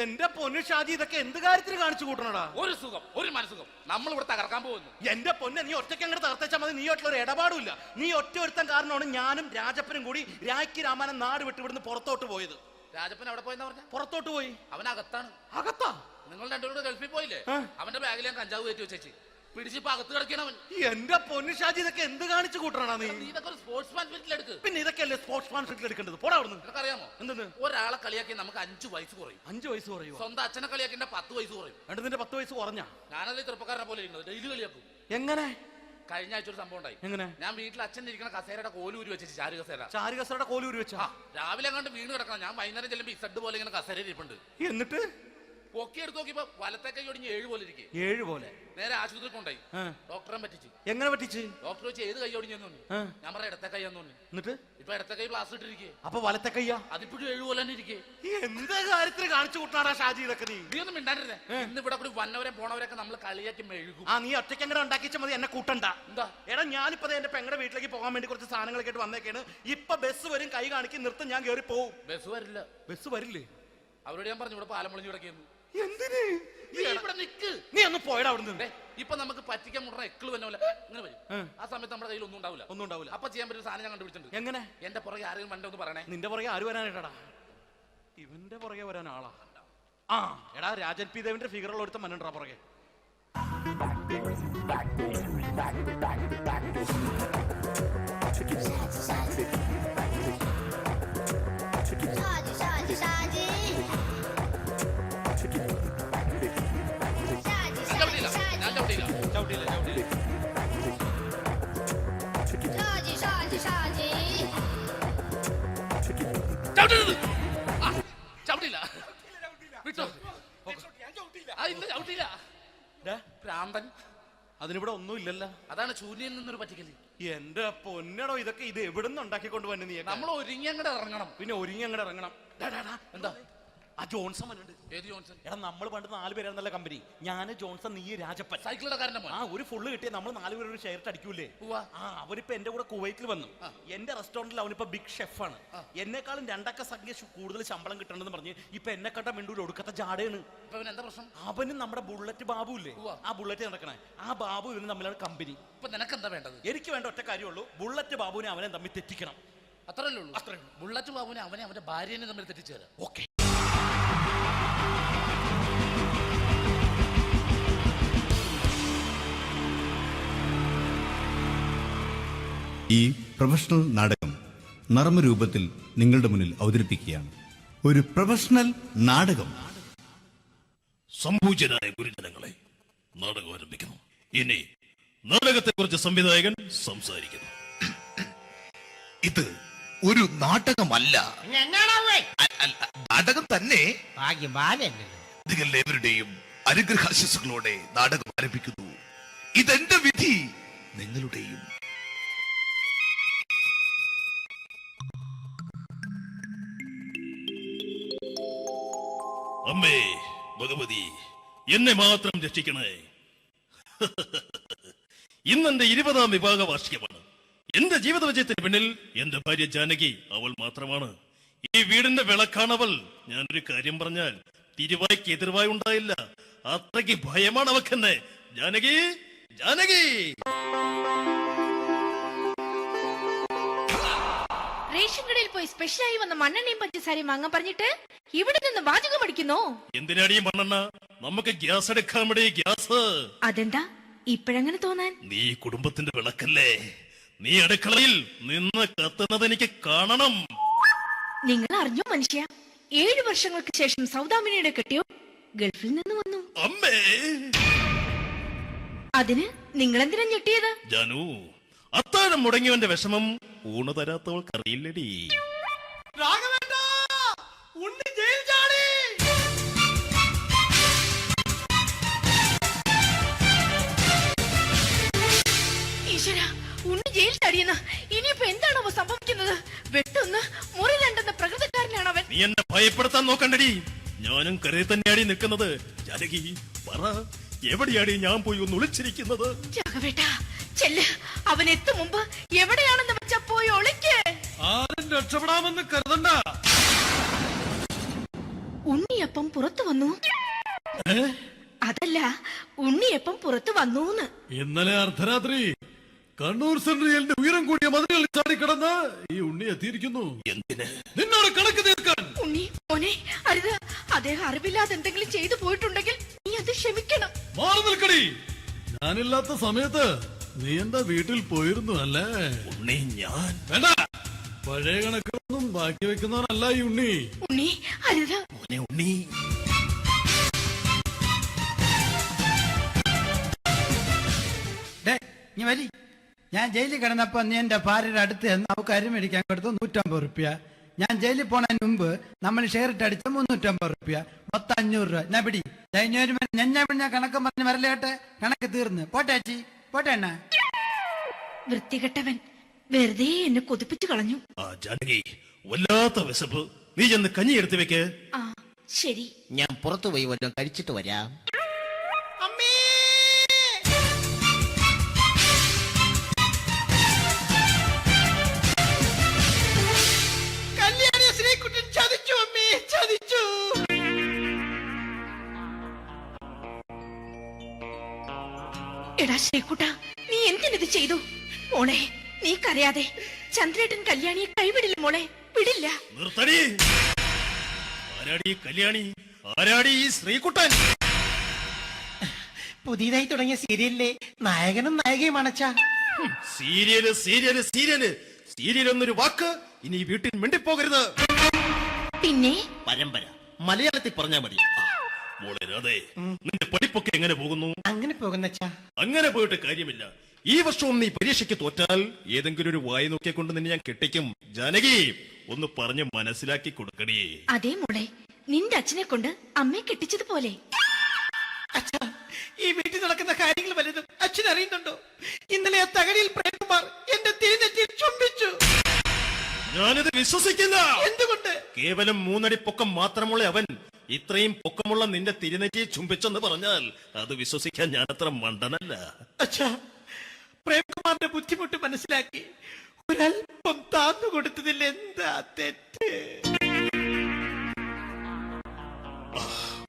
എന്റെ പൊന്നു ഷാജി, ഇതൊക്കെ എന്ത് കാര്യത്തിന് കാണിച്ചു കൂട്ടണടാ? ഒരു സുഖം, ഒരു മനസുഖം. നമ്മൾ ഇവിടെ തകർക്കാൻ പോകുന്നു. എന്റെ പൊന്നെ, നീ ഒറ്റയ്ക്ക് അങ്ങോട്ട് തകർത്തേച്ചാൽ മതി. നീ ഒറ്റ ഒരു ഇടപാടുമില്ല. നീ ഒറ്റ ഒരുത്തൻ കാരണമാണ് ഞാനും രാജപ്പനും കൂടി രാഖി രാമായണം നാട് വിട്ട് ഇവിടുന്ന് പുറത്തോട്ട് പോയത്. രാജപ്പൻ എവിടെ പോയെന്ന് പറഞ്ഞ? പുറത്തോട്ട് പോയി. അവനകത്താണ്. അകത്താ? നിങ്ങൾ രണ്ടുപേരും ഗൾഫിൽ പോയില്ലേ? അവന്റെ ബാഗിൽ ഞാൻ കഞ്ചാവ് കയറ്റി വെച്ചേച്ച് പിടിച്ചിപ്പോ അകത്ത് കിടക്കണവൻ. എന്റെ പൊന്നു ഷാജി, ഇതൊക്കെ എന്ത് കാണിച്ചു കൂട്ടണ നീ? ഇതൊക്കെ ഒരു സ്പോർട്സ്മാൻ ഫീൽഡിൽ എടുക്ക്. പിന്നെ ഇതൊക്കെയല്ലേ സ്പോർട്സ്മാൻ ഫീൽഡിൽ എടുക്കേണ്ടത്? പോടാ അവിടുന്ന്. നിനക്ക് അറിയാമോ എന്തെന്ന്? ഒരാളെ കളിയാക്കി നമുക്ക് 5 വയസ്സ് കുറയും. 5 വയസ്സ് കുറയും? സ്വന്തം അച്ഛനെ കളിയാക്കി 10 വയസ്സ് കുറയും. എന്നിട്ട് നിന്റെ 10 വയസ്സ് കുറഞ്ഞ? ഞാനല്ലേ ചെറുപ്പക്കാരനെ പോലെ ഇരുന്നത്, ഡെയിലി കളിയാക്കും. എങ്ങനെ? കഴിഞ്ഞ ആഴ്ച ഒരു സംഭവം ഉണ്ടായി. എങ്ങനെ? ഞാൻ വീട്ടിൽ അച്ഛൻ ഇരിക്കുന്ന കസേരയുടെ കോലൂരി വെച്ചു. ചാരു കസേരയുടെ കോലൂരി വെച്ചാ? രാവിലെ അങ്ങോട്ട് വീണ് കിടക്കണം. ഞാൻ വൈകുന്നേരം ചെല്ലുമ്പോ ഇസഡ് പോലെ ഇങ്ങനെ കസേര ഇരിപ്പുണ്ട്. എന്നിട്ട് പൊക്കി എടുത്ത് നോക്കിയപ്പോ വലത്തെ കൈ ഒടിഞ്ഞ് 7 പോലെ ഇരിക്കും. 7 പോലെ? നേരെ ആശുപത്രി കൊണ്ടായി. ഡോക്ടറെ പറ്റിച്ച്. എങ്ങനെ പറ്റിച്ച്? ഡോക്ടർ വെച്ച് ഏത് കൈ ഒടിഞ്ഞെന്ന് തോന്നി. ഞാൻ പറഞ്ഞ ഇടത്തെ കൈ എന്ന് തോന്നി. എന്നിട്ട് ഇപ്പൊ ഇടത്തെ കൈ പ്ലാസ്റ്റർ ഇട്ടിരിക്കേ. അപ്പൊ വലത്തെ കയ്യാ? അതിപ്പോഴും 7 പോലെ തന്നെ ഇരിക്കേ. എന്ത് കാര്യത്തിന് കാണിച്ചു കൂട്ടാറാ ഷാജി ഇതൊക്കെ? നീ ഒന്നും മിണ്ടാണ്ടിരുന്നേ. ഇന്ന് ഇവിടെ കൂടി വന്നവരെ പോണവരൊക്കെ നമ്മൾ കളിയാക്കി മെഴുകും. നീ ഒറ്റയ്ക്ക് അങ്ങനെ ഉണ്ടാക്കിച്ചാൽ മതി, എന്നെ കൂട്ടണ്ട. എന്താ? എടാ, ഞാനിപ്പോ എന്റെ പെങ്ങളുടെ വീട്ടിലേക്ക് പോകാൻ വേണ്ടി കുറച്ച് സാധനങ്ങളൊക്കെ ആയിട്ട് വന്നേക്കാണ്. ഇപ്പൊ ബസ് വരും, കൈ കാണിക്കി നിർത്തും, ഞാൻ കയറി പോവും. ബസ് വരില്ല. ബസ് വരില്ലേ? അവരോട് ഞാൻ പറഞ്ഞു ഇവിടെ പാലം പൊളിഞ്ഞു കിടക്കുന്നു. എന്തിന്? ഇവിടെ നിക്ക്. നീ ഒന്ന് പോയടാ അവിടുന്ന്. ഇപ്പൊ നമുക്ക് പറ്റിക്കാൻ മുട എക്കള് തന്നെ ഇങ്ങനെ വരും. ആ സമയത്ത് നമ്മുടെ കയ്യിൽ ഒന്നും ഉണ്ടാവില്ല. അപ്പൊ ചെയ്യാൻ പറ്റുന്ന സാധനം ഞാൻ കണ്ടുപിടിച്ചിട്ടുണ്ട്. എങ്ങനെ? എന്റെ പുറകെ ആരെങ്കിലും വണ്ടി ഒന്ന് പറയണേ. നിന്റെ പുറകെ ആര് വരാനായിട്ടാടാ? ഇവന്റെ പുറകെ വരാൻ ആളാ? എടാ, രാജൻ പി ദേവിന്റെ ഫിഗറുള്ള ഒരുത്ത മനുണ്ടാ പുറകെ. അതിനിവിടെ ഒന്നും ഇല്ലല്ലോ. അതാണ് ശൂന്യയിൽ നിന്നൊരു പറ്റിക്കല്. എന്റെ പൊന്നടോ, ഇതൊക്കെ ഇത് എവിടുന്ന് ഉണ്ടാക്കിക്കൊണ്ട് വന്നു നീ? നമ്മൾ ഒരുങ്ങി അങ്ങോട്ട് ഇറങ്ങണം. പിന്നെ ഒരുങ്ങി അങ്ങോട്ട് ഇറങ്ങണം. എന്താ? ആ ജോൺസൺ വന്നിട്ടുണ്ട്. ഏത് ജോൺസൺ? എടാ, നമ്മൾ പണ്ട് 4 പേരായിരുന്നല്ല കമ്പനി. ഞാന്, ജോൺസൺ, നീ, രാജപ്പൻ. സൈക്കിളുടെ കാരന്റെ മോൻ. ഒരു ഫുള്ള് കിട്ടിയ നമ്മൾ 4 പേര് ഒരു ഷെയർ അടിക്കൂലേ? അവനിപ്പോ എന്റെ കൂടെ കുവൈറ്റിൽ വന്നു. എന്റെ റെസ്റ്റോറന്റിൽ അവനിപ്പോ ബിഗ് ഷെഫാണ്. എന്നെക്കാളും 2 അക്ക സംഖ്യ കൂടുതൽ ശമ്പളം കിട്ടണമെന്ന് പറഞ്ഞ് ഇപ്പൊ എന്നെ കണ്ട മിണ്ടൂര് ഒടുക്കത്തെ ജാടയാണ്. എന്താ പ്രശ്നം? അവന് നമ്മുടെ ബുള്ളറ്റ് ബാബു ഇല്ലേ, ആ ബുള്ളറ്റ് നടക്കണേ, ആ ബാബു ഇവന് തമ്മിലാണ് കമ്പനി. ഇപ്പൊ നിനക്ക് എന്താ വേണ്ടത്? എനിക്ക് വേണ്ട ഒറ്റ കാര്യമുള്ളൂ, ബുള്ളറ്റ് ബാബുവിനെ അവനെ തമ്മിൽ തെറ്റിക്കണം. അത്രയല്ലേ ഉള്ളൂ? ബുള്ളറ്റ് ബാബുവിനെ അവനെ അവന്റെ ഭാര്യനെ തമ്മിൽ തെറ്റിച്ചേരാ. ഓക്കെ. ഈ പ്രൊഫഷണൽ നാടകം നർമ്മരൂപത്തിൽ നിങ്ങളുടെ മുന്നിൽ അവതരിപ്പിക്കുകയാണ്. ഒരു പ്രൊഫഷണൽ നാടകം. സംപൂജ്യരായ ഗുരുജനങ്ങളെ, നാടകം ആരംഭിക്കുന്നു. ഇനി നാടകത്തെ കുറിച്ച് സംവിധായകൻ സംസാരിക്കുന്നു. ഇത് ഒരു നാടകമല്ല, നാടകം തന്നെ. നിങ്ങളെവരുടെയും അനുഗ്രഹാശിസുകളോടെ നാടകം ആരംഭിക്കുന്നു. ഇതെന്റെ വിധി, നിങ്ങളുടെയും. അമ്മേ ഭഗവതി, എന്നെ മാത്രം രക്ഷിക്കണേ. ഇന്നെന്റെ 20ാം വിവാഹ വാർഷികമാണ്. എന്റെ ജീവിത വിജയത്തിന് പിന്നിൽ എന്റെ ഭാര്യ ജാനകി അവൾ മാത്രമാണ്. ഈ വീടിന്റെ വിളക്കാണവൾ. ഞാനൊരു കാര്യം പറഞ്ഞാൽ തിരുവായ്ക്ക് എതിർവായി ഉണ്ടായില്ല. അത്രയ്ക്ക് ഭയമാണ് അവക്കെന്നെ. ജാനകി, ജാനകി. റേഷൻ കടയിൽ പോയി സ്പെഷ്യലായി വന്ന മണ്ണെണ്ണയും പഞ്ചസാരയും വാങ്ങാൻ പറഞ്ഞിട്ട് ഇവിടെ നിന്ന് വാചകം അടിക്കുന്നു. എന്തിനാടി മണ്ണെണ്ണ? നമുക്ക് ഗ്യാസ് എടുക്കാൻ വേണ്ടി ഗ്യാസ്. അതെന്താ ഇപ്പഴങ്ങനെ തോന്നാൻ? നീ കുടുംബത്തിന്റെ വിളക്കല്ലേ. നീ അടുക്കളയിൽ നിന്ന് കത്തുന്നത് എനിക്ക് കാണണം. നിങ്ങൾ അറിഞ്ഞോ മനുഷ്യ, 7 വർഷങ്ങൾക്ക് ശേഷം സൗദാമിനിയുടെ കെട്ടിയോ ഗൾഫിൽ നിന്ന് വന്നു. അമ്മേ, അതിന് നിങ്ങൾ എന്തിനാ ഞെട്ടിയത്? ജാനു, അത്താഴം മുടങ്ങിയവന്റെ വിഷമം ഊണ് തരാത്തവൾക്കറിയില്ലടി. ഈശ്വരാ, ഉണ്ണി ജയിൽ ചാടിയെന്ന്. ഇനിയിപ്പോ എന്താണോ സംഭവിക്കുന്നത്? വെട്ടൊന്ന് മുറി രണ്ടെന്ന പ്രകൃതക്കാരനാണ് അവൻ. നീ എന്നെ ഭയപ്പെടുത്താൻ നോക്കണ്ടടി. ഞാനും കരയിൽ തന്നെയാടി നിൽക്കുന്നത്. ജാനകി, പറ, എവിടെയാടി ഞാൻ പോയി ഒന്ന് ഒളിച്ചിരിക്കുന്നത്? രാഘവേട്ടാ, ചെല്ല്. അവൻ എത്തും മുമ്പ് എവിടെയാണെന്ന് വെച്ചാ പോയി ഒളിക്ക്. ആരും രക്ഷപ്പെടാമെന്ന് കരുതണ്ട. ഉണ്ണിയപ്പം പുറത്തു വന്നു. അതല്ല, ഉണ്ണിയപ്പം പുറത്തു വന്നൂന്ന്. ഇന്നലെ അർദ്ധരാത്രി കണ്ണൂർ സെൻട്രലിന്റെ ഉയരം കൂടിയ മതിലുകളിൽ ചാടിക്കിടന്ന് ഈ ഉണ്ണി എത്തിയിരിക്കുന്നു. എന്തിന്? നിന്നോട് കണക്ക് തീർക്കാൻ. ഉണ്ണി മോനെ, അരുത്. അദ്ദേഹം അറിവില്ലാതെ എന്തെങ്കിലും ചെയ്തു പോയിട്ടുണ്ടെങ്കിൽ നീ അത് ക്ഷമിക്കണം. മാറി നിൽക്കടി. ഞാനില്ലാത്ത സമയത്ത് നീ എന്റെ വീട്ടിൽ പോയിരുന്നു അല്ലേ? ഉണ്ണി, ഞാൻ വേണ്ട. പഴയ കണക്കൊന്നും ബാക്കി വെക്കുന്നവനല്ല ഈ ഉണ്ണി. ഉണ്ണി, അരുത്. ഉണ്ണി, ഞാൻ ജയിലിൽ കിടന്നപ്പോ നീ എന്റെ ഭാര്യയുടെ അടുത്ത് നമുക്ക് അരി മേടിക്കാൻ കൊടുത്തു 150 റുപ്യ. ഞാൻ ജയിലിൽ പോണതിന് മുമ്പ് നമ്മൾ ഷെയർ ഇട്ട് അടിച്ച 350 റുപ്യ, മൊത്തം 500 രൂപ. ഞാൻ പിടി ഞാൻ കണക്ക് പറഞ്ഞ് വരലേട്ടെ. കണക്ക് തീർന്ന് പോട്ടെ ചേച്ചി, പോട്ടെ എണ്ണ. വൃത്തികെട്ടവൻ വെറുതെ എന്നെ കൊതിപ്പിച്ചു കളഞ്ഞു. ജാനകി, വല്ലാത്ത വിശപ്പ്. നീ ചെന്ന് കഞ്ഞി എടുത്തു വെക്ക്. ആ ശരി. ഞാൻ പുറത്തു പോയി വല്ലതും കഴിച്ചിട്ട് വരാം. എടാ ശ്രീകുട്ട, നീ എന്തിനിത് ചെയ്തു? മോളെ, നീ കരയാതെ. ചന്ദ്രേട്ടൻ കല്യാണിയെ കൈവിടില്ല മോളെ, വിടില്ല. നിർത്തടി. ആരാടി കല്യാണി? ആരാടി ഈ ശ്രീകുട്ടൻ? പുതിയതായി തുടങ്ങിയ സീരിയലിലെ നായകനും നായികയും അണച്ചാ. സീരിയല് സീരിയല് സീരിയല് സീരിയൽ എന്നൊരു വാക്ക് ഇനി വീട്ടിൽ മിണ്ടിപ്പോകരുത്. പിന്നെ പരമ്പര മലയാളത്തിൽ പറഞ്ഞാ മതി. മോളെ രാധേ, നിന്റെ പഠിപ്പൊക്കെ എങ്ങനെ പോകുന്നു? അങ്ങനെ പോകുന്നച്ചാ. അങ്ങനെ പോയിട്ട് കാര്യമില്ല. ഈ വർഷവും നീ പരീക്ഷയ്ക്ക് തോറ്റാൽ ഏതെങ്കിലും ഒരു വായി നോക്കിക്കൊണ്ട് നിന്നെ ഞാൻ കെട്ടിക്കും. ജാനകി, ഒന്ന് പറഞ്ഞ് മനസ്സിലാക്കി കൊടുക്കണേ. അതേ മോളെ, നിന്റെ അച്ഛനെ കൊണ്ട് അമ്മയെ കെട്ടിച്ചതുപോലെ. ഈ വീട്ടിൽ നടക്കുന്ന കാര്യങ്ങൾ വലുതും അച്ഛൻ അറിയുന്നുണ്ടോ? ഇന്നലെ ആ തകഴിയിൽ പ്രേംകുമാർ എന്റെ തിരിനെറ്റിയിൽ ചുംബിച്ചു. ഞാനിത് വിശ്വസിക്കില്ല. എന്തുകൊണ്ട്? കേവലം 3 അടി പൊക്കം മാത്രമുള്ള അവൻ ഇത്രയും പൊക്കമുള്ള നിന്റെ തിരുനെറ്റിയെ ചുംബിച്ചെന്ന് പറഞ്ഞാൽ അത് വിശ്വസിക്കാൻ ഞാൻ അത്ര മണ്ടനല്ല. അച്ഛാ, പ്രേംകുമാറിന്റെ ബുദ്ധിമുട്ട് മനസ്സിലാക്കി ഒരല്പം താന്നു കൊടുത്തതിൽ എന്താ തെറ്റ്?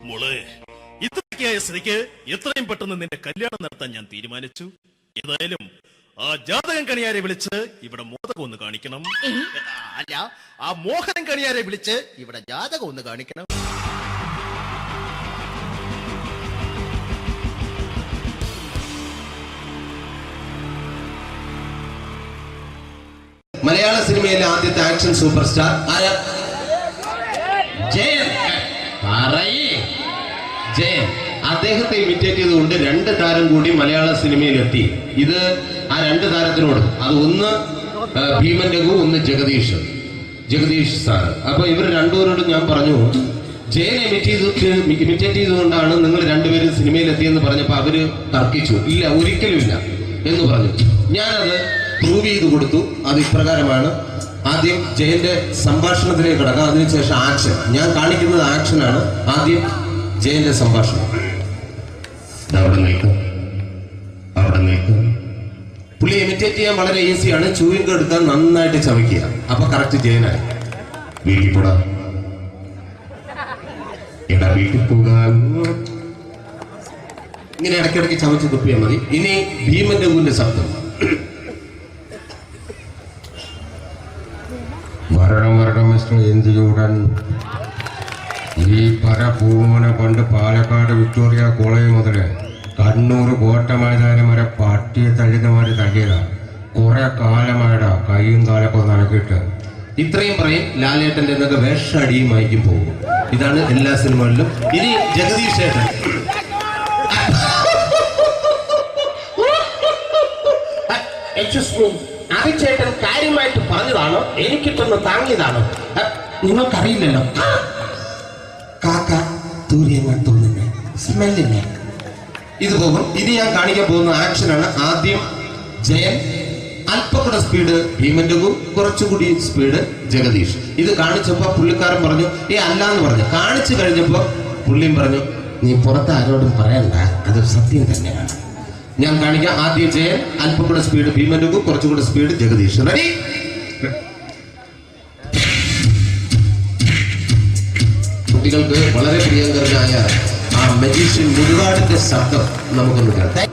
മോളെ, ഇത്രയ്ക്കായ സ്ഥിതിക്ക് എത്രയും പെട്ടെന്ന് നിന്റെ കല്യാണം നടത്താൻ ഞാൻ തീരുമാനിച്ചു. ഏതായാലും ആ ജാതകം കണിയാരെ വിളിച്ച് ഇവിടെ മോദകം ഒന്ന് കാണിക്കണം. അല്ല, ആ മോഹനം കണിയാരെ വിളിച്ച് ഇവിടെ ജാതകം ഒന്ന് കാണിക്കണം. മലയാള സിനിമയിലെ ആദ്യത്തെ ആക്ഷൻ സൂപ്പർ സ്റ്റാർ ആരാ? ജയൻ. ജയൻ. അദ്ദേഹത്തെ ഇമിറ്റേറ്റ് ചെയ്തുകൊണ്ട് 2 താരം കൂടി മലയാള സിനിമയിൽ എത്തി. ഇത് ആ 2 താരത്തിനോട്, അത് ഒന്ന് ഭീമൻ രഘു, ഒന്ന് ജഗദീഷ് സാർ. അപ്പൊ ഇവർ രണ്ടുപേരോടും ഞാൻ പറഞ്ഞു, ജയനെ ഇമിറ്റേറ്റ് ചെയ്തുകൊണ്ടാണ് നിങ്ങൾ 2 പേരും സിനിമയിൽ എത്തിയെന്ന് പറഞ്ഞപ്പോ അവര് തർക്കിച്ചു. ഇല്ല, ഒരിക്കലും ഇല്ല എന്ന് പറഞ്ഞു. ഞാനത് പ്രൂവ് ചെയ്ത് കൊടുത്തു. അത് ഇപ്രകാരമാണ്. ആദ്യം ജയന്റെ സംഭാഷണത്തിലേക്ക് കിടക്കാം, അതിനുശേഷം ആക്ഷൻ. ഞാൻ കാണിക്കുന്നത് ആക്ഷനാണ്. ആദ്യം ജയന്റെ സംഭാഷണം. അവിടെ നിൽക്കും, അവിടെ നിൽക്കും. പുള്ളി ഇമിറ്റേറ്റ് ചെയ്യാൻ വളരെ ഈസിയാണ്. ചൂയിങ് എടുക്കാൻ നന്നായിട്ട് ചവയ്ക്കുക, അപ്പൊ കറക്റ്റ് ജയനായി. വീട്ടിൽ പോടാ, എടാ വീട്ടിൽ പോകാൻ. ഇങ്ങനെ ഇടയ്ക്കിടയ്ക്ക് ചവച്ച് തുപ്പിയാൽ മതി. ഇനി ഭീമന്റെ ഊരിന്റെ ശബ്ദം. വരണം മിസ്റ്റർ എന്തിയൂടൻ. ഈ പരഭൂമനെ പണ്ട് പാലക്കാട് വിക്ടോറിയ കോളേജ് മുതൽ കണ്ണൂർ കോട്ട മൈതാനം വരെ പട്ടിയെ തള്ളിയമാര് തള്ളിയതാ. കുറെ കാലമായടാ കൈയും കാലൊക്കെ നടക്കിയിട്ട്. ഇത്രയും പറയും. ലാലേട്ടന്റെ എന്നൊക്കെ വേഷടിയുമായിരിക്കും പോകും. ഇതാണ് എല്ലാ സിനിമകളിലും. ഇനി ജഗദീഷ് ചേട്ടൻ. ചേട്ടൻ കാര്യമായിട്ട് പറഞ്ഞതാണോ എനിക്കിട്ടൊന്ന് താങ്ങിയതാണോ? നിങ്ങൾക്കറിയില്ലല്ലോ. കാക്ക തൂരിയെന്നാ തോന്നുന്നത്, സ്മെല്ലിനെ. ഇത് പോകും. ഇനി ഞാൻ കാണിക്കാൻ പോകുന്ന ആക്ഷനാണ്. ആദ്യം ജയൻ, അല്പക്കൂടെ സ്പീഡ് ഭീമന്റെ, കുറച്ചുകൂടി സ്പീഡ് ജഗദീഷ്. ഇത് കാണിച്ചപ്പോ പുള്ളിക്കാരൻ പറഞ്ഞു അല്ലാന്ന് പറഞ്ഞു. കാണിച്ചു കഴിഞ്ഞപ്പോ പുള്ളിയും പറഞ്ഞു നീ പുറത്ത് ആരോടും പറയണ്ട, അത് സത്യം തന്നെയാണ്. ഞാൻ കാണിക്കാം. ആദ്യം ജയൻ, അല്പക്കൂടെ സ്പീഡ് ഭീമന്റെ, കുറച്ചുകൂടെ സ്പീഡ് ജഗദീഷ്. റെഡി? കുട്ടികൾക്ക് വളരെ പ്രിയങ്കരനായ ആ മജീഷ്യൻ മുരുകാടിന്റെ ശബ്ദം നമുക്കൊന്ന് കേൾക്കാം.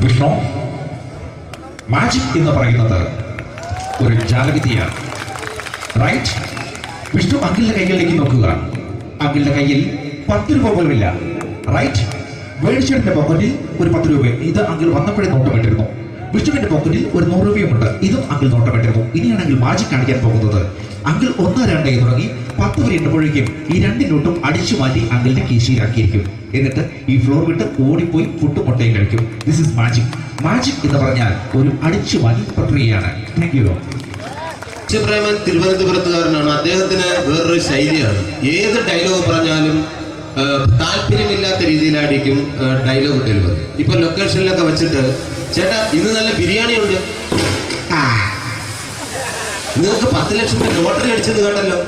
വിഷ്ണു, മാജിക് എന്ന് പറയുന്നത് ഒരു ജാലവിദ്യയാണ്, റൈറ്റ്? വിഷ്ണു അങ്കിളിന്റെ കൈകളിലേക്ക് നോക്കുക. അങ്കിളിന്റെ കയ്യിൽ 10 രൂപ പോലുമില്ല, റൈറ്റ്? വേണിച്ചേട്ടന്റെ പോക്കറ്റിൽ ഒരു 10 രൂപ. ഇത് അങ്കിൾ വന്നപ്പോഴേ നോട്ടമിട്ടിരുന്നു. വിഷ്ണുവിന്റെ പോക്കറ്റിൽ ഒരു 100 രൂപയുമുണ്ട്. ഇതും അങ്കിൾ നോട്ടമിട്ടിരുന്നു. ഇനിയാണെങ്കിൽ മാജിക് കാണിക്കാൻ പോകുന്നത്. അങ്കിൾ 1, 2 തുടങ്ങി 10 വരെ എണ്ണുമ്പോഴേക്കും ഈ 2 നോട്ടും അടിച്ചു മാറ്റി അങ്കിളിന്റെ കീശയിലാക്കിയിരിക്കും. എന്നിട്ട് ഈ ഫ്ലോർ വിട്ട് ഓടിപ്പോയി ഫുഡ് മുട്ടയും കഴിക്കും. This is magic. മാജിക് എന്ന് പറഞ്ഞാൽ ഒരു അടിച്ചു മാറ്റി പ്രക്രിയയാണ്. Thank you. പ്രേമൻ തിരുവനന്തപുരത്തുകാരനാണ്. അദ്ദേഹത്തിന് വേറൊരു ശൈലിയാണ്. ഏത് ഡയലോഗ് പറഞ്ഞാലും താല്പര്യമില്ലാത്ത രീതിയിലായിരിക്കും ഡയലോഗ് ഡെലിവറി. ഇപ്പൊ ലൊക്കേഷനിലൊക്കെ വെച്ചിട്ട് ചേട്ടാ ഇന്ന് നല്ല ബിരിയാണി ഉണ്ട്, നിങ്ങൾക്ക് 10 ലക്ഷം രൂപ ലോട്ടറി അടിച്ചെന്ന് കേട്ടല്ലോ.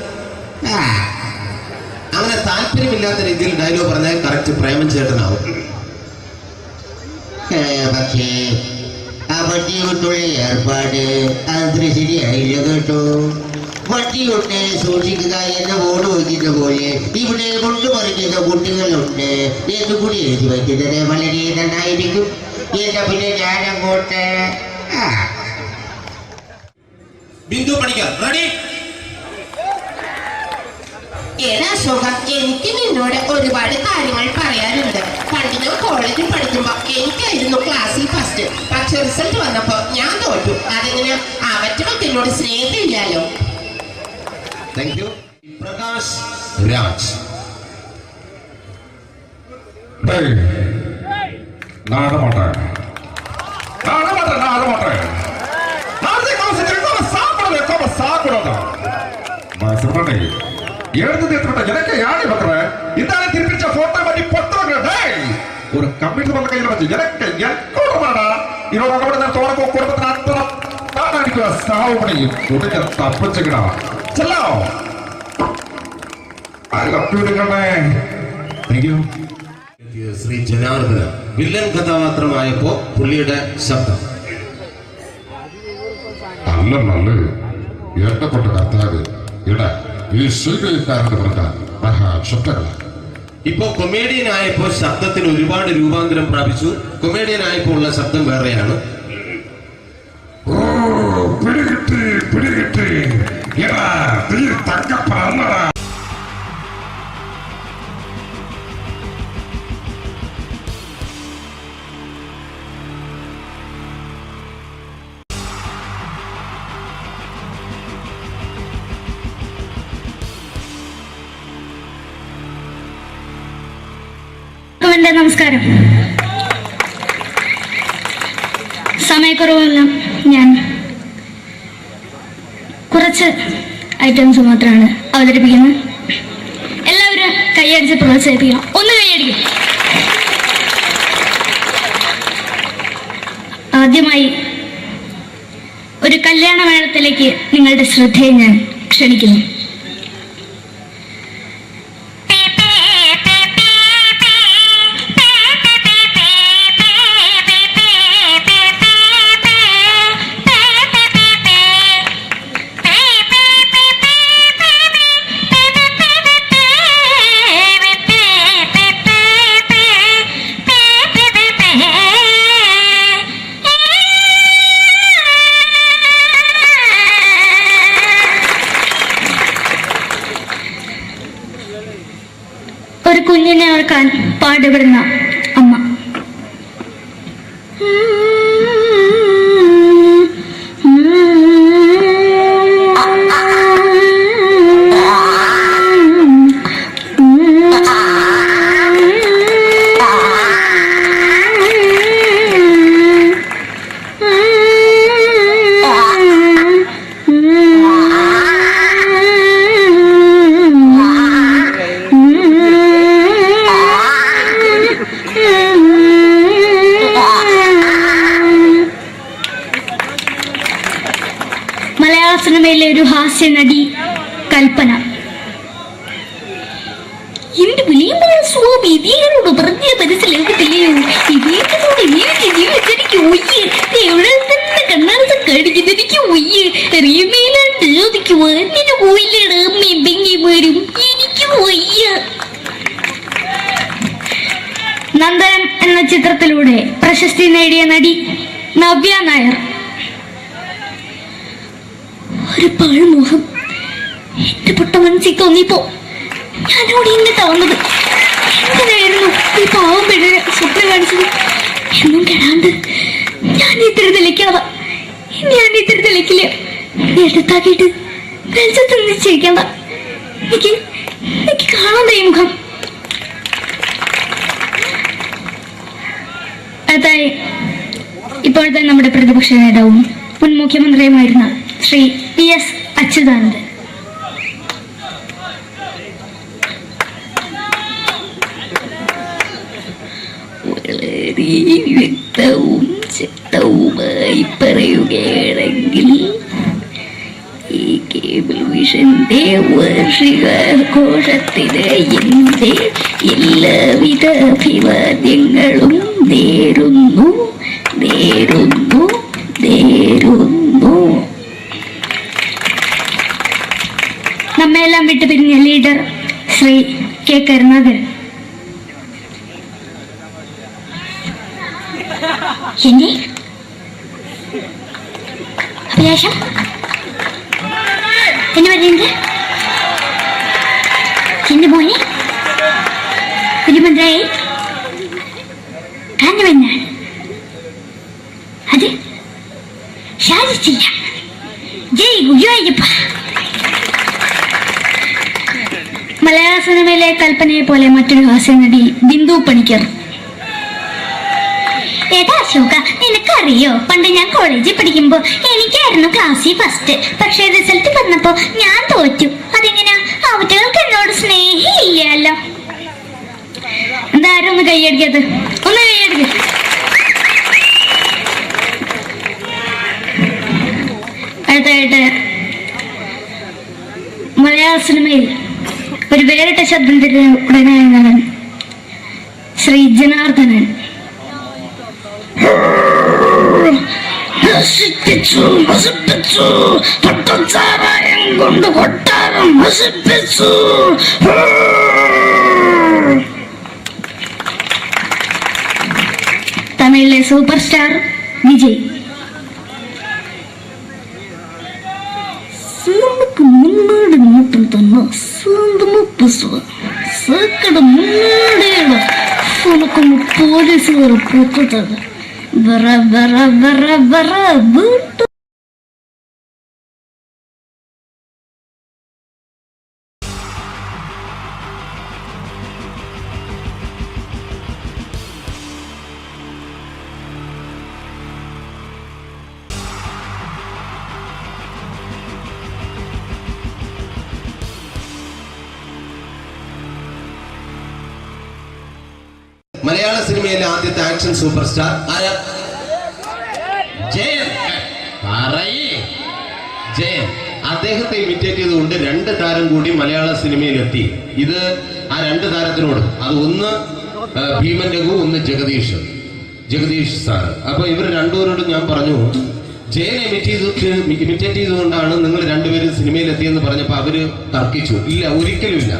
അങ്ങനെ താല്പര്യമില്ലാത്ത രീതിയിൽ ഡയലോഗ് പറഞ്ഞാൽ കറക്റ്റ് പ്രേമൻ ചേട്ടനാവും. പക്ഷേ ആ വട്ടി കൊണ്ടുള്ള ഏർപ്പാട് അത്ര ശരിയായില്ല കേട്ടോ. വട്ടി കൊണ്ട് സൂക്ഷിക്കുക എന്ന ബോർഡ് വയ്ക്കുന്ന പോലെ ഇവിടെ കൊണ്ടുപറിക്കുന്ന കുട്ടികളുണ്ട് എന്ന് കൂടി എഴുതി വയ്ക്കുന്നത് വളരെ നന്നായിരിക്കും. എന്നാ പിന്നെ ഞാനങ്ങോട്ട് ബിന്ദു പണിക്കർ. റെഡി? ഏതാ അശോകം, എനിക്ക് നിന്നോട് ഒരുപാട് കാര്യങ്ങൾ പറയാനുണ്ട്. പണ്ട് ഞാൻ കോളേജിൽ പഠിക്കുമ്പോ എനിക്കായിരുന്നു ക്ലാസ്സിൽ ഫസ്റ്റ്. പക്ഷെ റിസൾട്ട് വന്നപ്പോ ഞാൻ തോറ്റു. അതെങ്ങനെ അവറ്റൊക്കെ എന്നോട് സ്നേഹമില്ലല്ലോ. Thank you. പ്രകാശ് രാജ്. ஒரு கம்ப்யூட்டர் பண்ண கையில வச்சு எனக்கு என்கூடமாடா இதோட நான் தோற குடும்பத்துல அத்தனை தாடிக்கு சாவு பண்ணி உடக்க தப்பிச்சுக்கடா செல்லோ. I love you നിങ്ങളെ. Thank you. Shri Janardhana villain കഥാപാത്രമായപ്പോ പുള്ളിയുടെ ശബ്ദം. നല്ല നല്ല ഏർപ്പെട്ട കർത്താവ് ഇടാ ഈ സ്വീകരിക്കാരുടെ പറഞ്ഞാൽ മഹാശബ്ദങ്ങളാണ്. ഇപ്പോ കൊമേഡിയൻ ആയപ്പോ ശബ്ദത്തിന് ഒരുപാട് രൂപാന്തരം പ്രാപിച്ചു. കൊമേഡിയൻ ആയപ്പോ ഉള്ള ശബ്ദം വേറെയാണ്. ഓ പിടികിട്ടി പിടികിട്ടി എടാ നീ തങ്കപ്പറന്നടാ. നമസ്കാരം. സമയക്കുറവല്ല, ഞാൻ കുറച്ച് ഐറ്റംസ് മാത്രമാണ് അവതരിപ്പിക്കുന്നത്. എല്ലാവരും കൈയടിച്ച് പ്രോത്സാഹിപ്പിക്കണം. ഒന്ന് കൈയടിക്കും. ആദ്യമായി ഒരു കല്യാണമേളത്തിലേക്ക് നിങ്ങളുടെ ശ്രദ്ധയെ ഞാൻ ക്ഷണിക്കുന്നു. ഒരു കുഞ്ഞിനെ ഓർക്കാൻ പാടുപെടുന്ന അമ്മ. മലയാള സിനിമയിലെ ഒരു ഹാസ്യ നടി കൽപ്പന. എന്റെ വിളിയുമ്പോൾ സ്വാമി ഇതിനോട് പറഞ്ഞ മനസ്സിലാകത്തില്ലയോ? ഇതേക്കോട് ജീവിച്ചിരിക്കും ഒയ്യ് എവിടെ തന്നെ കണ്ണാടത്ത് കാണിക്കുന്നത് എനിക്ക് ഒയ്യ് അറിയുമേലാണ്ട് എനിക്ക് വന്നിന് പോയില്ലേടാ മെമ്പെങ്കിമാരും എനിക്ക് ഒയ്യ. നന്ദനം എന്ന ചിത്രത്തിലൂടെ പ്രശസ്തി നേടിയ നടി നവ്യ നായർ. ഒരു പാഴ്മോഹം എന്റെ പൊട്ട മനസ്സിൽ തോന്നിയപ്പോ ഞാനോട് ഇന്നിട്ടാ വന്നത്. എന്തിനായിരുന്നു ഈ പാവം പെണ്ണിനെ സ്വപ്നം കാണിച്ചത്? എന്നും കെടാണ്ട് ഞാൻ ഇത്തിരി തെളിക്കാതെ എടുത്താക്കിയിട്ട് വെളിച്ചത്ത് നിശ്ചയിക്കണ്ട. എനിക്ക് കാണാൻ ഈ മുഖം. അതായി ഇപ്പോഴത്തെ നമ്മുടെ പ്രതിപക്ഷ നേതാവും മുൻ മുഖ്യമന്ത്രിയുമായിരുന്ന ശ്രീ PS അച്യുതാനന്ദൻ. വളരെ വ്യക്തവും ശക്തവുമായി പറയുകയാണെങ്കിൽ ഈ കേബിൾ വിഷന്റെ വാർഷികാഘോഷത്തിന് എന്റെ എല്ലാവിധ അഭിവാദ്യങ്ങളും നേരുന്നു. നമ്മെല്ലാം വിട്ടുപിരിഞ്ഞ ലീഡർ ശ്രീ K. കരുണാകരൻ. എന്റെ അഭിലാഷം എന്ന് പറയുന്നത് എന്റെ മോനെ കുഞ്ഞുമന്ത്രായി കാണുമെന്നാണ്. അത് സാധിച്ചില്ല. ജയ് ഗുരുവായൂരപ്പ. മലയാള സിനിമയിലെ കൽപ്പനയെ പോലെ മറ്റൊരു ഹാസ്യ നടി ബിന്ദു പണിക്കർ. ഏതാ അശോക, നിനക്കറിയോ പണ്ട് ഞാൻ കോളേജിൽ പഠിക്കുമ്പോ എനിക്കായിരുന്നു ക്ലാസ്സിൽ ഫസ്റ്റ്. പക്ഷെ റിസൾട്ട് വന്നപ്പോ ഞാൻ തോറ്റു. അതെങ്ങനെയാ? അവറ്റകൾക്ക് എന്നോട് സ്നേഹമില്ലല്ലോ. എന്തായാലും ഒന്ന് കൈയടിക്കത്, ഒന്ന് കൈയടിക്ക. അടുത്തായിട്ട് മലയാള സിനിമയിൽ ഒരു വേറിട്ട ശബ്ദത്തിന്റെ ഉടനെയാണ് ശ്രീ ജനാർദ്ദനൻ. കൊണ്ട് കൊട്ടാരം നശിപ്പിച്ചു. തമിഴിലെ സൂപ്പർ സ്റ്റാർ വിജയ്. നമുക്ക് മുന്നോട്ട് നോട്ടം തന്നെ മുന്നോടിയാണ് പോലീസുകാർ പൂത്തത് വറ വറ വറ വറ വീട്ടു. മലയാള സിനിമയിലെ ആദ്യത്തെ ആക്ഷൻ സൂപ്പർ സ്റ്റാർ ആരാ? ജയൻ. പറയേ. അദ്ദേഹത്തെ ഇമിറ്റേറ്റ് ചെയ്തുകൊണ്ട് 2 താരം കൂടി മലയാള സിനിമയിലെത്തി. ഇത് ആ 2 താരത്തിനോട്, അത് ഒന്ന് ഭീമൻ രഘു, ഒന്ന് ജഗദീഷ് സാറ്. അപ്പൊ ഇവർ രണ്ടുപേരോടും ഞാൻ പറഞ്ഞു, ജയനെ ഇമിറ്റേറ്റ് ചെയ്തുകൊണ്ടാണ് നിങ്ങൾ രണ്ടുപേരും സിനിമയിലെത്തിയെന്ന് പറഞ്ഞപ്പോൾ അവര് തർക്കിച്ചു. ഇല്ല, ഒരിക്കലും ഇല്ല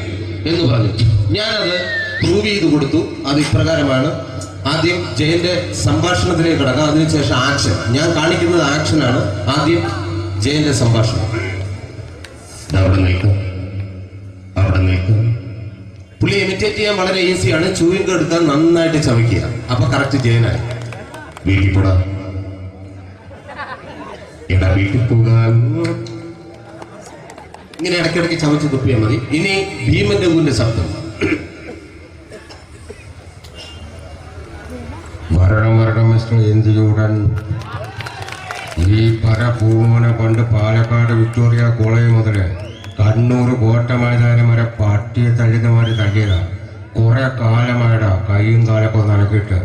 എന്ന് പറഞ്ഞു. ഞാനത് പ്രൂവ് ചെയ്ത് കൊടുത്തു. അത് ഇപ്രകാരമാണ്. ആദ്യം ജയന്റെ സംഭാഷണത്തിലേക്ക് കിടക്കാം, അതിനുശേഷം ആക്ഷൻ. ഞാൻ കാണിക്കുന്നത് ആക്ഷനാണ്. ആദ്യം ജയന്റെ സംഭാഷണം. അവിടെ നിൽക്കും. പുള്ളി ഇമിറ്റേറ്റ് ചെയ്യാൻ വളരെ ഈസിയാണ്. ചൂയിങ് എടുക്കാൻ നന്നായിട്ട് ചവയ്ക്കുക. അപ്പൊ കറക്റ്റ് ജയനായി. വീട്ടിൽ പോടാ, എടാ വീട്ടിൽ പോകാൻ. ഇങ്ങനെ ഇടയ്ക്കിടയ്ക്ക് ചവച്ച് തുപ്പിയാൽ മതി. ഇനി ഭീമൻ രഘുവിന്റെ ശബ്ദം. വരണം മിസ്റ്റർ എന്തിയൂടൻ. ഈ പരപൂമനെ കൊണ്ട് പാലക്കാട് വിക്ടോറിയ കോളേജ് മുതല് കണ്ണൂർ കോട്ട മൈതാനം വരെ പട്ടിയെ തള്ളിയമാര് തള്ളിയതാ. കുറെ കാലമായിടാ കൈയും കാലൊക്കെ നനക്കിട്ട്.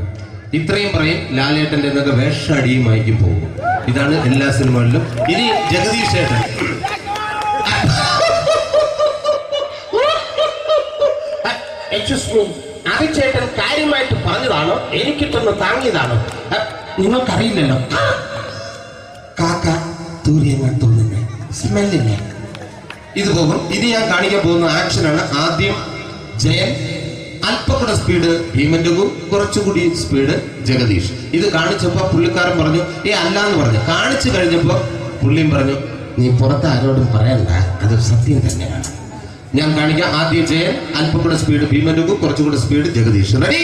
ഇത്രയും പറയും. ലാലേട്ടന്റെ എന്നൊക്കെ വേഷടിയുമായിരിക്കും പോകും. ഇതാണ് എല്ലാ സിനിമകളിലും. ഇനി ജഗദീഷ് ഏട്ടൻ. ചേട്ടൻ കാര്യമായിട്ട് പറഞ്ഞതാണോ എനിക്കിട്ടൊന്ന് താങ്ങിയതാണോ നിങ്ങൾക്കറിയില്ലല്ലോ. കാക്ക തൂരിയങ്ങാൻ തോന്നുന്നേ, സ്മെല്ലില്ലേ? ഇത് പോകും. ഇത് ഞാൻ കാണിക്കാൻ പോകുന്ന ആക്ഷനാണ്. ആദ്യം ജയൻ, അല്പം കൂടെ സ്പീഡ് ഭീമൻ രഘു, കുറച്ചുകൂടി സ്പീഡ് ജഗദീഷ്. ഇത് കാണിച്ചപ്പോ പുള്ളിക്കാരൻ പറഞ്ഞു അല്ലാന്ന് പറഞ്ഞു. കാണിച്ചു കഴിഞ്ഞപ്പോ പുള്ളിയും പറഞ്ഞു നീ പുറത്ത് ആരോടും പറയണ്ട, അത് സത്യം തന്നെയാണ്. ഞാൻ കാണിക്കാം. ആദ്യം ജയൻ, അല്പം കൂടെ സ്പീഡ് ഭീമൻ രഘു, കുറച്ചുകൂടെ സ്പീഡ് ജഗദീഷ്. റെഡി?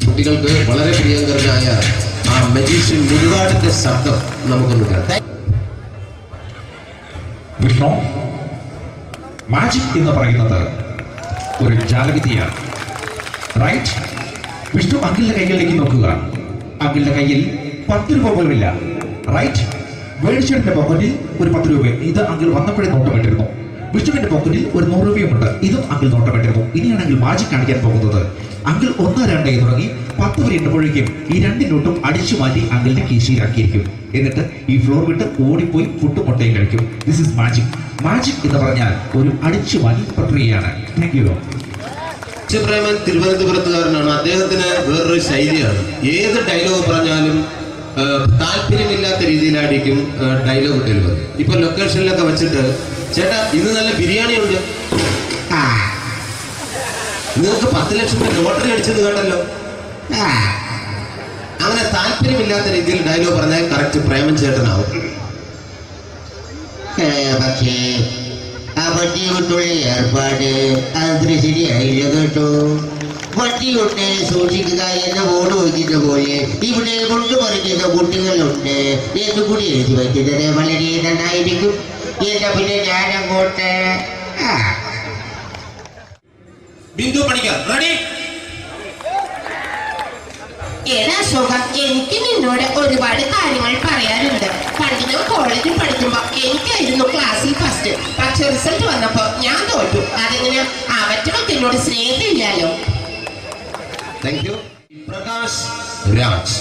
കുട്ടികൾക്ക് വളരെ പ്രിയങ്കരനായ ആ മജീഷ്യൻ മുരുകാടിന്റെ ശബ്ദം നമുക്കൊന്ന് കേൾക്കാം. വിഷ്ണു, മാജിക് എന്ന് പറയുന്നത് ഒരു ജാലവിദ്യയാണ്. റൈറ്റ്? വിഷ്ണു അങ്കിളിന്റെ കൈകളിലേക്ക് നോക്കുക. അങ്കിളിന്റെ കയ്യിൽ 10 രൂപ പോലുമില്ല. റൈറ്റ്? വേണിച്ചേട്ടന്റെ പോക്കറ്റിൽ ഒരു 10 രൂപ. ഇത് അങ്കിൾ വന്നപ്പോഴേ നോട്ടമിട്ടിരുന്നു. വിഷ്ണുവിന്റെ പോക്കറ്റിൽ ഒരു 100 രൂപയുമുണ്ട്. ഇതും അങ്കിൾ നോട്ടമിട്ടിരുന്നു. ഇനിയാണെങ്കിൽ മാജിക് കാണിക്കാൻ പോകുന്നത്. അങ്കിൾ 1, 2 തുടങ്ങി 10 വരെ ഇടുമ്പോഴേക്കും ഈ 2 നോട്ടും അടിച്ചു മാറ്റി അങ്കിളിന്റെ കീശയിലാക്കിയിരിക്കും. എന്നിട്ട് ഈ ഫ്ലോർ വിട്ട് ഓടിപ്പോയി പുട്ടും മുട്ടയും കഴിക്കും. This is magic. മാജിക് എന്ന് പറഞ്ഞാൽ ഒരു അടിച്ചു മാറ്റി പ്രക്രിയയാണ്. Thank you. പ്രേമൻ തിരുവനന്തപുരത്തുകാരനാണ്. അദ്ദേഹത്തിന് വേറൊരു ശൈലിയാണ്. ഏത് ഡയലോഗ് പറഞ്ഞാലും താല്പര്യമില്ലാത്ത രീതിയിലായിരിക്കും ഡയലോഗ് ഡെലിവറി. ഇപ്പൊ ലൊക്കേഷനിലൊക്കെ വെച്ചിട്ട് ചേട്ടാ ഇന്ന് നല്ല ബിരിയാണി ഉണ്ട്, നിങ്ങൾക്ക് 10 ലക്ഷം ലോട്ടറി അടിച്ചത് കേട്ടല്ലോ. അങ്ങനെ താല്പര്യമില്ലാത്ത രീതിയിൽ ഡയലോഗ് പറഞ്ഞാൽ കറക്റ്റ് പ്രേമൻ ചേട്ടനാവും. പക്ഷേ ആ വട്ടിയോട്ടുള്ള ഏർപ്പാട് അത്ര ശരിയായില്ല കേട്ടോ. വട്ടിയോട്ടെ സൂക്ഷിക്കുക എന്ന ബോർഡ് വയ്ക്കുന്ന പോലെ ഇവിടെ കൊണ്ടുമറിക്കുന്ന കുട്ടികളുണ്ട് എന്ന് കൂടി എഴുതി വയ്ക്കുന്നത് വളരെ നന്നായിരിക്കും. എന്നാ പിന്നെ ഞാൻ അങ്ങോട്ട് ബിന്ദു പണിക്കർ. റെഡി? എടാ അശോക, എനിക്ക് നിന്നോട് ഒരുപാട് കാര്യങ്ങൾ പറയാനുണ്ട്. പണ്ട് ഞാൻ കോളേജിൽ പഠിക്കുമ്പോ എനിക്കായിരുന്നു ക്ലാസ്സിൽ ഫസ്റ്റ്. പക്ഷെ റിസൾട്ട് വന്നപ്പോ ഞാൻ തോറ്റു. അതെങ്ങനെ അവറ്റൊക്കെ എന്നോട് സ്നേഹമില്ലല്ലോ. Thank you. പ്രകാശ് രാജ്.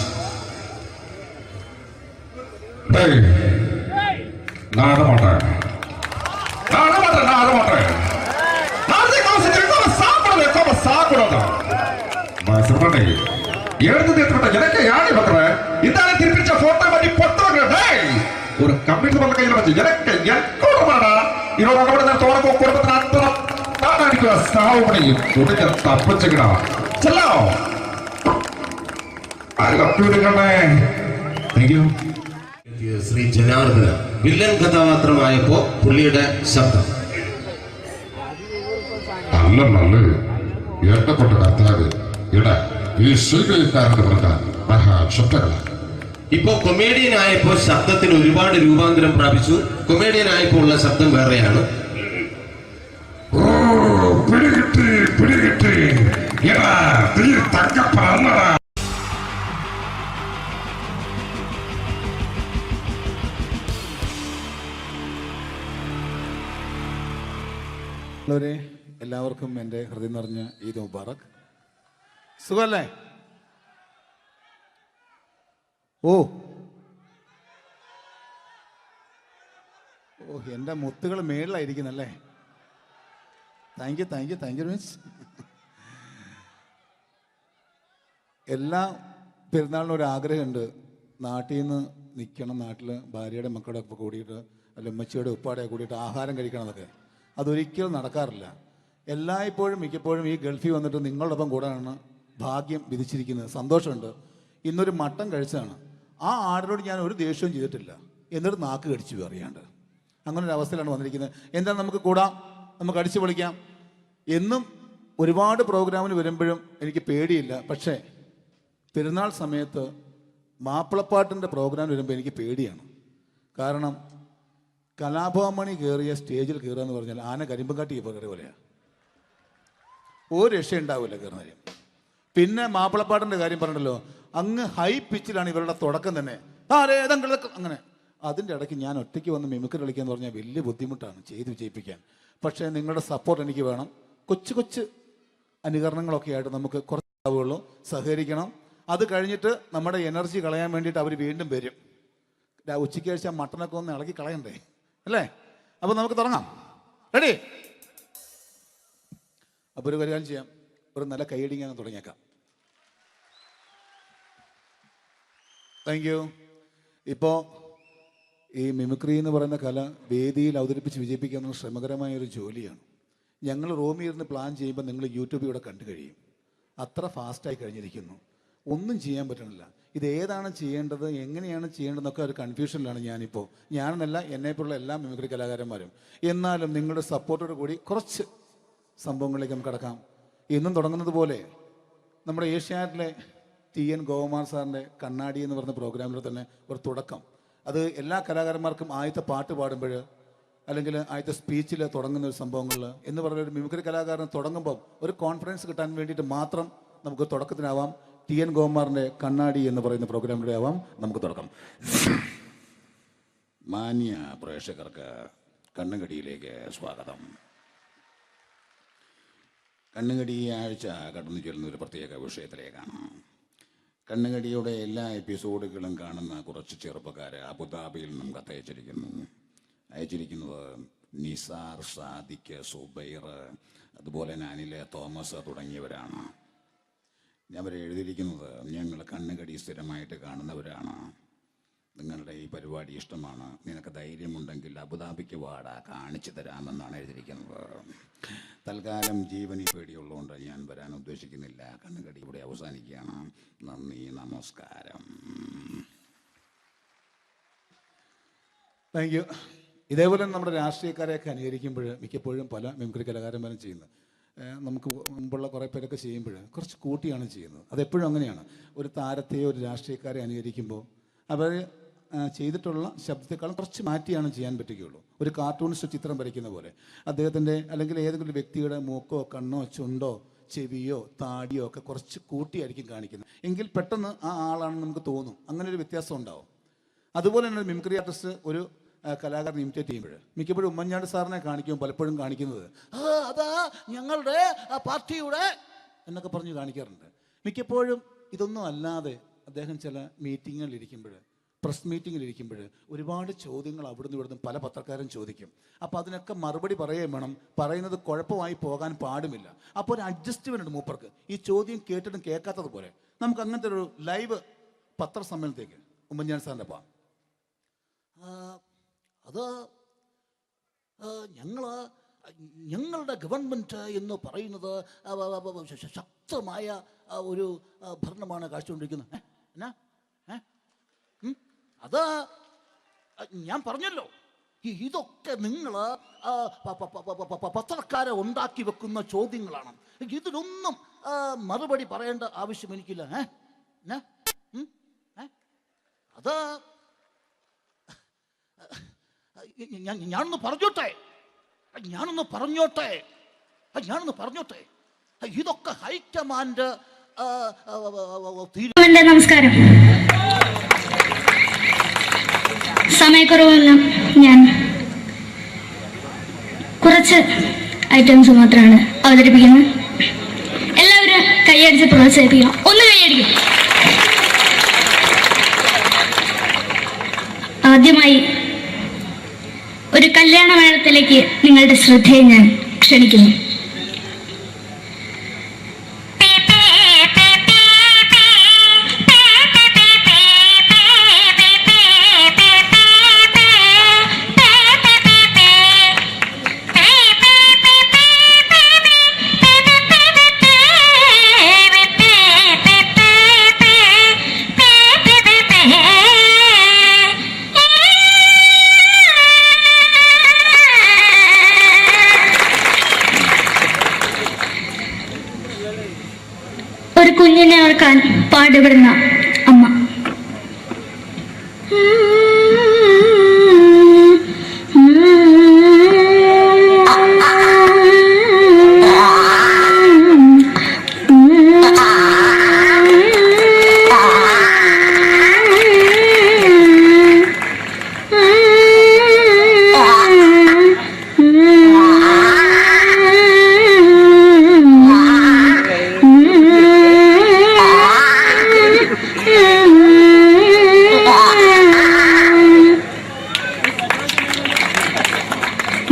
ஒரு கம்ப்யூட்டர் பண்ண கையில் வச்சு எனக்கு என்கூடமாடா இதோட கூட தோறப்போ குடும்பത്തിന് അത്ര താനായിരിക്കും സാവ് പണിയും തുടങ്ങി തപ്പിച്ചുകിടാ ചെല്ലോ ശ്രീ ജനാർദ്ദന വില്ലൻ കഥാപാത്രമായപ്പോ പുള്ളിയുടെ ശബ്ദം. നല്ല നല്ല ഏട്ടപ്പെട്ട കർത്താവ് ഇട ഈ സ്വീകരിക്കാരെന്ന് പറഞ്ഞാൽ മഹാശബ്ദങ്ങളാണ്. ഇപ്പോ കൊമേഡിയൻ ആയപ്പോ ശബ്ദത്തിന് ഒരുപാട് രൂപാന്തരം പ്രാപിച്ചു. കൊമേഡിയൻ ആയപ്പോ ഉള്ള ശബ്ദം വേറെയാണ്. ഓ പിടികിട്ടി പിടികിട്ടി എടാ തീ തക്കപ്പറന്നടാ. എല്ലാവർക്കും എൻ്റെ ഹൃദയം നിറഞ്ഞ ഈദ് മുബാറക്. സുഖല്ലേ? ഓ ഓ, എൻ്റെ മുത്തുകൾ മേളിലായിരിക്കുന്നല്ലേ. Thank you very much. എല്ലാ പെരുന്നാളിനും ഒരു ആഗ്രഹമുണ്ട്, നാട്ടിൽ നിന്ന് നിൽക്കണം, നാട്ടിൽ ഭാര്യയുടെ മക്കളുടെ ഒക്കെ കൂടിയിട്ട് അല്ല ഉമ്മച്ചിയുടെ ഉപ്പാടെ കൂടിയിട്ട് ആഹാരം കഴിക്കണം എന്നൊക്കെ. അതൊരിക്കലും നടക്കാറില്ല. എല്ലായ്പ്പോഴും മിക്കപ്പോഴും ഈ ഗൾഫിൽ വന്നിട്ട് നിങ്ങളോടൊപ്പം കൂടാനാണ് ഭാഗ്യം വിധിച്ചിരിക്കുന്നത്. സന്തോഷമുണ്ട്. ഇന്നൊരു മട്ടൻ കഴിച്ചതാണ്. ആ ആടിനോട് ഞാൻ ഒരു ദേഷ്യവും ചെയ്തിട്ടില്ല, എന്നിട്ട് നാക്ക് കടിച്ചു അറിയാണ്ട്. അങ്ങനെ ഒരു അവസ്ഥയിലാണ് വന്നിരിക്കുന്നത്. എന്താണ്, നമുക്ക് കൂടാം, നമുക്ക് അടിച്ചു പൊളിക്കാം. എന്നും ഒരുപാട് പ്രോഗ്രാമിന് വരുമ്പോഴും എനിക്ക് പേടിയില്ല. പക്ഷേ പെരുന്നാൾ സമയത്ത് മാപ്പിളപ്പാട്ടിൻ്റെ പ്രോഗ്രാം വരുമ്പോൾ എനിക്ക് പേടിയാണ്. കാരണം കലാഭവമണി കയറിയ സ്റ്റേജിൽ കയറുക എന്ന് പറഞ്ഞാൽ ആന കരിമ്പങ്കാട്ടി ഇപ്പോൾ കയറിയ പോലെയാണ്. ഒരു രക്ഷയുണ്ടാവില്ല കയറുന്ന കാര്യം. പിന്നെ മാപ്പിളപ്പാട്ടിൻ്റെ കാര്യം പറഞ്ഞല്ലോ, അങ്ങ് ഹൈ പിച്ചിലാണ് ഇവരുടെ തുടക്കം തന്നെ. അങ്ങനെ അതിൻ്റെ ഇടയ്ക്ക് ഞാൻ ഒറ്റയ്ക്ക് വന്ന് മിമിക്രി കളിക്കുക എന്ന് പറഞ്ഞാൽ വലിയ ബുദ്ധിമുട്ടാണ് ചെയ്ത് വിജയിപ്പിക്കാൻ. പക്ഷേ നിങ്ങളുടെ സപ്പോർട്ട് എനിക്ക് വേണം. കൊച്ചു കൊച്ചു അനുകരണങ്ങളൊക്കെ ആയിട്ട് നമുക്ക് കുറച്ചാവുള്ളൂ, സഹകരിക്കണം. അത് കഴിഞ്ഞിട്ട് നമ്മുടെ എനർജി കളയാൻ വേണ്ടിയിട്ട് അവർ വീണ്ടും വരും. ഉച്ചയ്ക്ക് കഴിച്ചാൽ മട്ടനൊക്കെ ഒന്ന് ഇളക്കി കളയണ്ടേ അല്ലേ? അപ്പോൾ നമുക്ക് തുടങ്ങാം. റെഡി? അപ്പോൾ ഒരു കാര്യം ചെയ്യാം, ഒരു നല്ല കൈയടിങ്ങാൻ തുടങ്ങിയേക്കാം. Thank you. ഇപ്പോൾ ഈ മിമിക്രി എന്ന് പറയുന്ന കല വേദിയിൽ അവതരിപ്പിച്ച് വിജയിപ്പിക്കുന്ന ശ്രമകരമായൊരു ജോലിയാണ്. ഞങ്ങൾ റൂമിൽ ഇരുന്ന് പ്ലാൻ ചെയ്യുമ്പോൾ നിങ്ങൾ യൂട്യൂബിൽ ഇവിടെ കണ്ടു കഴിയും. അത്ര ഫാസ്റ്റായി കഴിഞ്ഞിരിക്കുന്നു, ഒന്നും ചെയ്യാൻ പറ്റണില്ല. ഇത് ഏതാണ് ചെയ്യേണ്ടത്, എങ്ങനെയാണ് ചെയ്യേണ്ടതെന്നൊക്കെ ഒരു കൺഫ്യൂഷനിലാണ് ഞാനിപ്പോൾ. ഞാനെന്നല്ല, എന്നെപ്പോലുള്ള എല്ലാ മിമിക്രി കലാകാരന്മാരും. എന്നാലും നിങ്ങളുടെ സപ്പോർട്ടോട് കൂടി കുറച്ച് സംഭവങ്ങളിലേക്ക് നമുക്ക് കടക്കാം. ഇന്നും തുടങ്ങുന്നത് പോലെ നമ്മുടെ ഏഷ്യാനെറ്റിലെ TN ഗോകുമാർ സാറിൻ്റെ കണ്ണാടി എന്ന് പറഞ്ഞ പ്രോഗ്രാമിൽ തന്നെ ഒരു തുടക്കം. അത് എല്ലാ കലാകാരന്മാർക്കും ആദ്യത്തെ പാട്ട് പാടുമ്പോൾ അല്ലെങ്കിൽ ആദ്യത്തെ സ്പീച്ചിൽ തുടങ്ങുന്ന ഒരു സംഭവങ്ങളിൽ എന്ന് പറഞ്ഞ ഒരു മിമിക്രി കലാകാരൻ തുടങ്ങുമ്പം ഒരു കോൺഫിഡൻസ് കിട്ടാൻ വേണ്ടിയിട്ട് മാത്രം നമുക്ക് തുടക്കത്തിനാവാം. TN ഗോകുമാറിൻ്റെ കണ്ണാടി എന്ന് പറയുന്ന പ്രോഗ്രാമിലൂടെ ആവാം നമുക്ക് തുടക്കം. മാന്യ പ്രേക്ഷകർക്ക് കണ്ണുകടിയിലേക്ക് സ്വാഗതം. കണ്ണുകടി ഈ ആഴ്ച കടന്നു ചെല്ലുന്ന ഒരു പ്രത്യേക വിഷയത്തിലേക്കാണ്. കണ്ണുകടിയുടെ എല്ലാ എപ്പിസോഡുകളും കാണുന്ന കുറച്ച് ചെറുപ്പക്കാർ അബുദാബിയിൽ നിന്നും അയച്ചിരിക്കുന്നത് നിസാർ, സാദിഖ്, സുബൈർ, അതുപോലെ അനിലെ, തോമസ് തുടങ്ങിയവരാണ്. അവർ എഴുതിയിരിക്കുന്നത്, ഞങ്ങൾ കണ്ണുകടി സ്ഥിരമായിട്ട് കാണുന്നവരാണ്, നിങ്ങളുടെ ഈ പരിപാടി ഇഷ്ടമാണ്, നിനക്ക് ധൈര്യമുണ്ടെങ്കിൽ അബുദാബിക്ക് വാടാ, കാണിച്ചു തരാമെന്നാണ് എഴുതിയിരിക്കുന്നത്. തൽക്കാലം ജീവനി പേടിയുള്ളതുകൊണ്ട് ഞാൻ വരാൻ ഉദ്ദേശിക്കുന്നില്ല. കണ്ണുകടി ഇവിടെ അവസാനിക്കുകയാണ്. നന്ദി, നമസ്കാരം. Thank you. ഇതേപോലെ നമ്മുടെ രാഷ്ട്രീയക്കാരെയൊക്കെ അനുകരിക്കുമ്പോൾ മിക്കപ്പോഴും പല മിമിക്രി കലാകാരന്മാരും ചെയ്യുന്നത്, നമുക്ക് മുമ്പുള്ള കുറേ പേരൊക്കെ ചെയ്യുമ്പോൾ കുറച്ച് കൂട്ടിയാണ് ചെയ്യുന്നത്. അതെപ്പോഴും അങ്ങനെയാണ്. ഒരു താരത്തെയോ ഒരു രാഷ്ട്രീയക്കാരെ അനുകരിക്കുമ്പോൾ അവർ ചെയ്തിട്ടുള്ള ശബ്ദത്തെക്കാളും കുറച്ച് മാറ്റിയാണ് ചെയ്യാൻ പറ്റുകയുള്ളൂ. ഒരു കാർട്ടൂണിസ്റ്റ് ചിത്രം വരയ്ക്കുന്ന പോലെ അദ്ദേഹത്തിൻ്റെ അല്ലെങ്കിൽ ഏതെങ്കിലും വ്യക്തിയുടെ മൂക്കോ കണ്ണോ ചുണ്ടോ ചെവിയോ താടിയോ ഒക്കെ കുറച്ച് കൂട്ടിയായിരിക്കും കാണിക്കുന്നത്. എങ്കിൽ പെട്ടെന്ന് ആ ആളാണെന്ന് നമുക്ക് തോന്നും. അങ്ങനെ ഒരു വ്യത്യാസം ഉണ്ടാവും. അതുപോലെ തന്നെ മിമിക്രി ആർട്ടിസ്റ്റ് ഒരു കലാകാരൻ ഇമിറ്റേറ്റ് ചെയ്യുമ്പോൾ മിക്കപ്പോഴും ഉമ്മൻചാണ്ടി സാറിനെ കാണിക്കുമ്പോൾ പലപ്പോഴും കാണിക്കുന്നത് അതാ ഞങ്ങളുടെ പാർട്ടിയുടെ എന്നൊക്കെ പറഞ്ഞ് കാണിക്കാറുണ്ട്. മിക്കപ്പോഴും ഇതൊന്നും അല്ലാതെ അദ്ദേഹം ചില മീറ്റിങ്ങുകളിലിരിക്കുമ്പോൾ, പ്രസ് മീറ്റിങ്ങിലിരിക്കുമ്പോൾ ഒരുപാട് ചോദ്യങ്ങൾ അവിടുന്ന് ഇവിടുന്ന് പല പത്രക്കാരും ചോദിക്കും. അപ്പോൾ അതിനൊക്കെ മറുപടി പറയുകയും വേണം. പറയുന്നത് കുഴപ്പമായി പോകാൻ പാടുമില്ല. അപ്പോൾ ഒരു അഡ്ജസ്റ്റ്മെൻ്റ് ഉണ്ട് മൂപ്പർക്ക്. ഈ ചോദ്യം കേട്ടിട്ടും കേൾക്കാത്തതുപോലെ നമുക്ക് അങ്ങനത്തെ ഒരു ലൈവ് പത്രസമ്മേളനത്തേക്ക് ഉമ്മൻചാണ്ടി സാറിൻ്റെ പോകാം. അത് ഞങ്ങളുടെ ഗവൺമെൻറ് എന്ന് പറയുന്നത് ശക്തമായ ഒരു ഭരണമാണ് കാഴ്ചകൊണ്ടിരിക്കുന്നത്. അത് ഞാൻ പറഞ്ഞല്ലോ, ഇതൊക്കെ നിങ്ങൾ പത്രക്കാരെ ഉണ്ടാക്കി വെക്കുന്ന ചോദ്യങ്ങളാണ്. ഇതിനൊന്നും മറുപടി പറയേണ്ട ആവശ്യം എനിക്കില്ല. അത് ഞാനൊന്ന് പറഞ്ഞോട്ടെ. ഇതൊക്കെ ഹൈക്കമാൻഡ്. നമസ്കാരം. സമയക്കുറവെല്ലാം ഞാൻ കുറച്ച് ഐറ്റംസ് മാത്രമാണ് അവതരിപ്പിക്കുന്നത്. എല്ലാവരും കൈയടിച്ച് പ്രോത്സാഹിപ്പിക്കണം. ഒന്ന് കൈയടിക്കും. ആദ്യമായി ഒരു കല്യാണമേളത്തിലേക്ക് നിങ്ങളുടെ ശ്രദ്ധയെ ഞാൻ ക്ഷണിക്കുന്നു. ഒരു കുഞ്ഞിനെ ഓർക്കാൻ പാടുപെടുന്ന അമ്മ.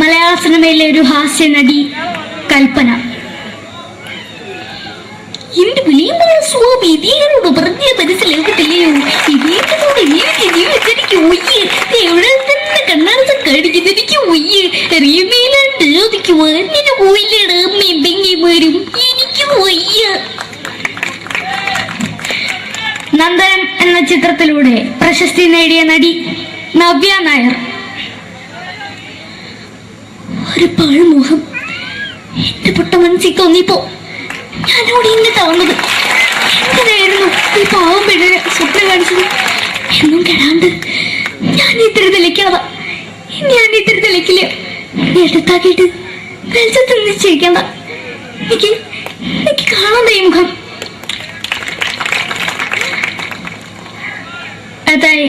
മലയാള സിനിമയിലെ ഒരു ഹാസ്യ നടി കൽപ്പന. എന്റെ വിളിയുമ്പോൾ സ്വാമി ഇതിനോട് പറഞ്ഞ മനസ്സിലാക്കത്തില്ലയോ? ഇതിനോട് ജീവിച്ചെനിക്ക് ഒയ്യ്, എവിടെ തന്നെ കണ്ണാടത്ത് കടിക്കുന്നത് എനിക്ക് ഒയ്യ്, അറിയുമേലാണ്ട് എനിക്ക് വന്നിട്ട് പോയില്ലേടാ അമ്മയും പെങ്ങിമാരും, എനിക്ക് ഒയ്യ. നന്ദനം എന്ന ചിത്രത്തിലൂടെ പ്രശസ്തി നേടിയ നടി നവ്യ നായർ. ഒരു പാഴ്മോഹം എന്റെ പൊട്ട മനസ്സിൽ തോന്നിയപ്പോ ഞാനോട് ഇങ്ങോട്ടാ വന്നത്. എന്തിനായിരുന്നു ഈ പാവം പെണ്ണിനെ സ്വപ്നം കാണിച്ചത്? എന്നും കെടാണ്ട് ഞാൻ ഇത്തിരി തെളിക്കാതെ ഞാൻ ഇത്തിരി തെളിക്കില്ല. എടുത്താക്കിയിട്ട് വെളിച്ചത്ത് നിശ്ചയിക്കണ്ട. എനിക്ക് കാണാൻ ഈ മുഖം. അതായി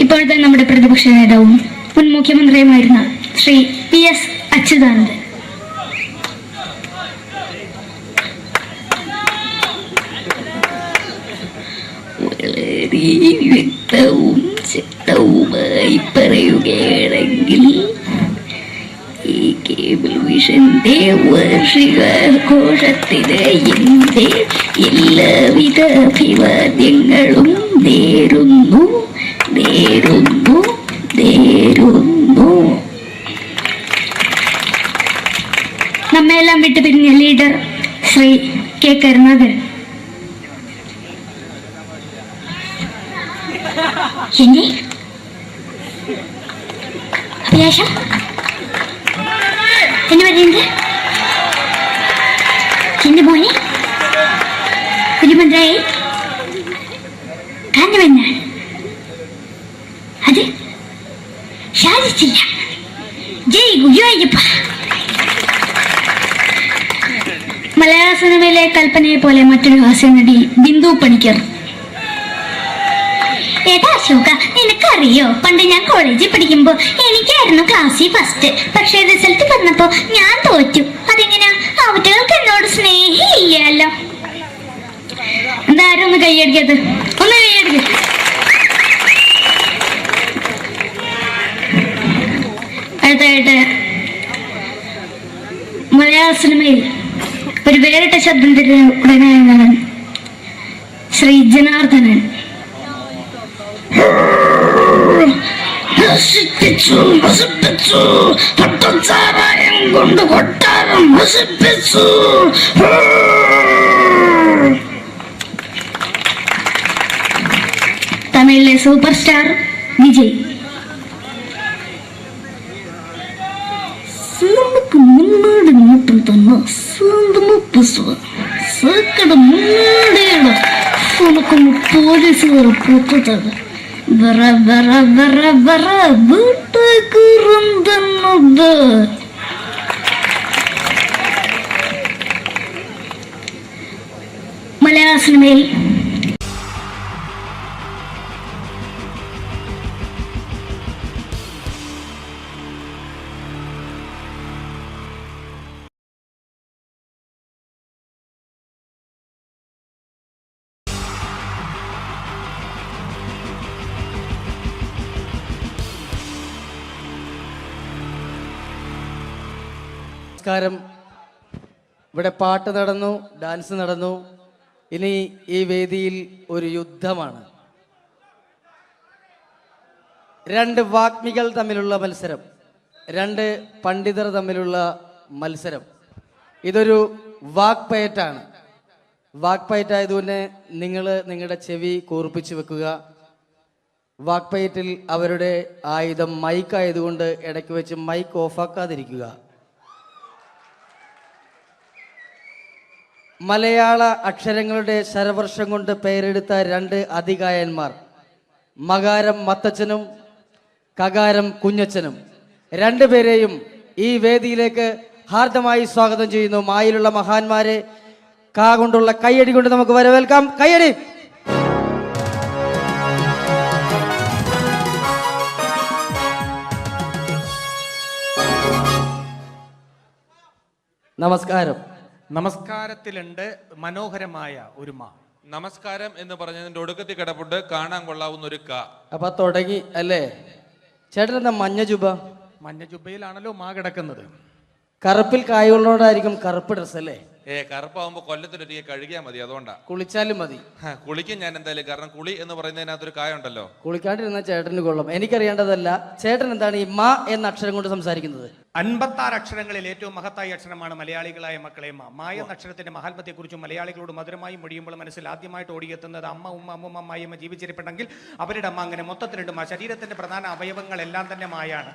ഇപ്പോഴത്തെ നമ്മുടെ പ്രതിപക്ഷ നേതാവും മുൻ മുഖ്യമന്ത്രിയുമായിരുന്ന ശ്രീ PS അച്യുതാനന്ദൻ. വളരെ വ്യക്തവും ശക്തവുമായി പറയുകയാണെങ്കിൽ ഈ കേബിൾ വിഷന്റെ വാർഷികാഘോഷത്തിന് എന്റെ എല്ലാവിധ അഭിവാദ്യങ്ങളും നേരുന്നു. നമ്മയെല്ലാം വിട്ടുപിരിഞ്ഞ ലീഡർ ശ്രീ K. കരുണാകരൻ. എന്നെ അഭിലാഷം എന്ന് പറയുന്നത് എന്റെ മോനെ കുഞ്ഞുമന്ത്രായി കാണുമെന്നാണ്. അത് സാധിച്ചില്ല. ജയ് ഗുരുവായൂരപ്പ. മലയാള സിനിമയിലെ കൽപ്പനയെ പോലെ മറ്റൊരു ഹാസ്യ നടി ബിന്ദു പണിക്കർ. ഏട്ടാ അശോക, നിനക്കറിയോ, പണ്ട് ഞാൻ കോളേജിൽ പഠിക്കുമ്പോ എനിക്കായിരുന്നു ക്ലാസ്സിൽ ഫസ്റ്റ്. പക്ഷെ റിസൾട്ട് വന്നപ്പോ ഞാൻ തോറ്റു. അതെങ്ങനെയാ? അവറ്റകൾക്ക് എന്നോട് സ്നേഹമില്ലല്ലോ. എന്താരും ഒന്ന് കൈയടിക്കത്, ഒന്ന് കൈയടിക്ക. അടുത്തായിട്ട് മലയാള സിനിമയിൽ ഒരു വേറിട്ട ശബ്ദത്തിന്റെ ഉടനെയാണ് ശ്രീ ജനാർദ്ദനൻ. കൊണ്ട് കൊട്ടാരം നശിപ്പിച്ചു. തമിഴിലെ സൂപ്പർ സ്റ്റാർ വിജയ്. നമുക്ക് മുന്നോടി നോട്ടം തന്നെ സ്വന്തമോ പുസ്തകം സക്കട മുന്നോടിയാണ്. നമുക്ക് പോലീസുകാർ പുറത്തത് വറ വറ വറ വറ വീട്ടുകുറുന്നത്. മലയാള സിനിമയിൽ നമസ്കാരം. ഇവിടെ പാട്ട് നടന്നു, ഡാൻസ് നടന്നു. ഇനി ഈ വേദിയിൽ ഒരു യുദ്ധമാണ്. രണ്ട് വാഗ്മികൾ തമ്മിലുള്ള മത്സരം, രണ്ട് പണ്ഡിതർ തമ്മിലുള്ള മത്സരം. ഇതൊരു വാക്പയറ്റാണ്. വാക്പയറ്റായതുകൊണ്ട് നിങ്ങൾ നിങ്ങളുടെ ചെവി കൂർപ്പിച്ച് വെക്കുക. വാക്പയറ്റിൽ അവരുടെ ആയുധം മൈക്കായതുകൊണ്ട് ഇടയ്ക്ക് വെച്ച് മൈക്ക് ഓഫാക്കാതിരിക്കുക. മലയാള അക്ഷരങ്ങളുടെ ശരവർഷം കൊണ്ട് പേരെടുത്ത രണ്ട് അതികായന്മാർ, മകാരം മത്തച്ഛനും കകാരം കുഞ്ഞച്ഛനും, രണ്ടുപേരെയും ഈ വേദിയിലേക്ക് ഹാർദമായി സ്വാഗതം ചെയ്യുന്നു. മായിലുള്ള മഹാന്മാരെ കാ കൊണ്ടുള്ള കയ്യടി കൊണ്ട് നമുക്ക് വരവേൽക്കാം. കയ്യടി. നമസ്കാരം. നമസ്കാരത്തിലുണ്ട് മനോഹരമായ ഒരു മാ. നമസ്കാരം എന്ന് പറഞ്ഞതിന്റെ ഒടുക്കത്തിൽ കിടപ്പുണ്ട് കാണാൻ കൊള്ളാവുന്ന ഒരു കാ. അപ്പൊ തുടങ്ങി അല്ലേ? ചേട്ടൻ എന്താ മഞ്ഞ ജുബ? മഞ്ഞ ജുബയിലാണല്ലോ മാ കിടക്കുന്നത്. കറുപ്പിൽ കായുള്ളോടായിരിക്കും കറുപ്പ് ഡ്രസ് അല്ലേ? കറുപ്പാവുമ്പോ കൊല്ലത്തിലൊരിക്കൽ കഴുകിയാൽ മതി, അതുകൊണ്ടാ. കുളിച്ചാലും മതി. കുളിക്കും ഞാൻ എന്തായാലും, കാരണം കുളി എന്ന് പറയുന്നതിനകത്തൊരു കായുണ്ടല്ലോ. കുളിക്കാണ്ടിരുന്ന ചേട്ടന് കൊള്ളും. എനിക്കറിയേണ്ടതല്ല, ചേട്ടൻ എന്താണ് ഈ മാ എന്ന അക്ഷരം കൊണ്ട് സംസാരിക്കുന്നത്? 56 അക്ഷരങ്ങളിൽ ഏറ്റവും മഹത്തായ അക്ഷരമാണ് മലയാളികളായ മക്കളെ മാ. മായ എന്ന അക്ഷരത്തിന്റെ മഹാത്മത്തെക്കുറിച്ചും മലയാളികളോട് മധുരമായി മൊഴിയുമ്പോൾ മനസ്സിൽ ആദ്യമായിട്ട് ഓടിയെത്തുന്നത് അമ്മ, ഉമ്മ, അമ്മൂമ്മ, അമ്മായിയമ്മ ജീവിച്ചിരിപ്പുണ്ടെങ്കിൽ അവരുടെ അമ്മ. അങ്ങനെ മൊത്തത്തിലുണ്ട് മാ. ശരീരത്തിന്റെ പ്രധാന അവയവങ്ങളെല്ലാം തന്നെ മായാണ്.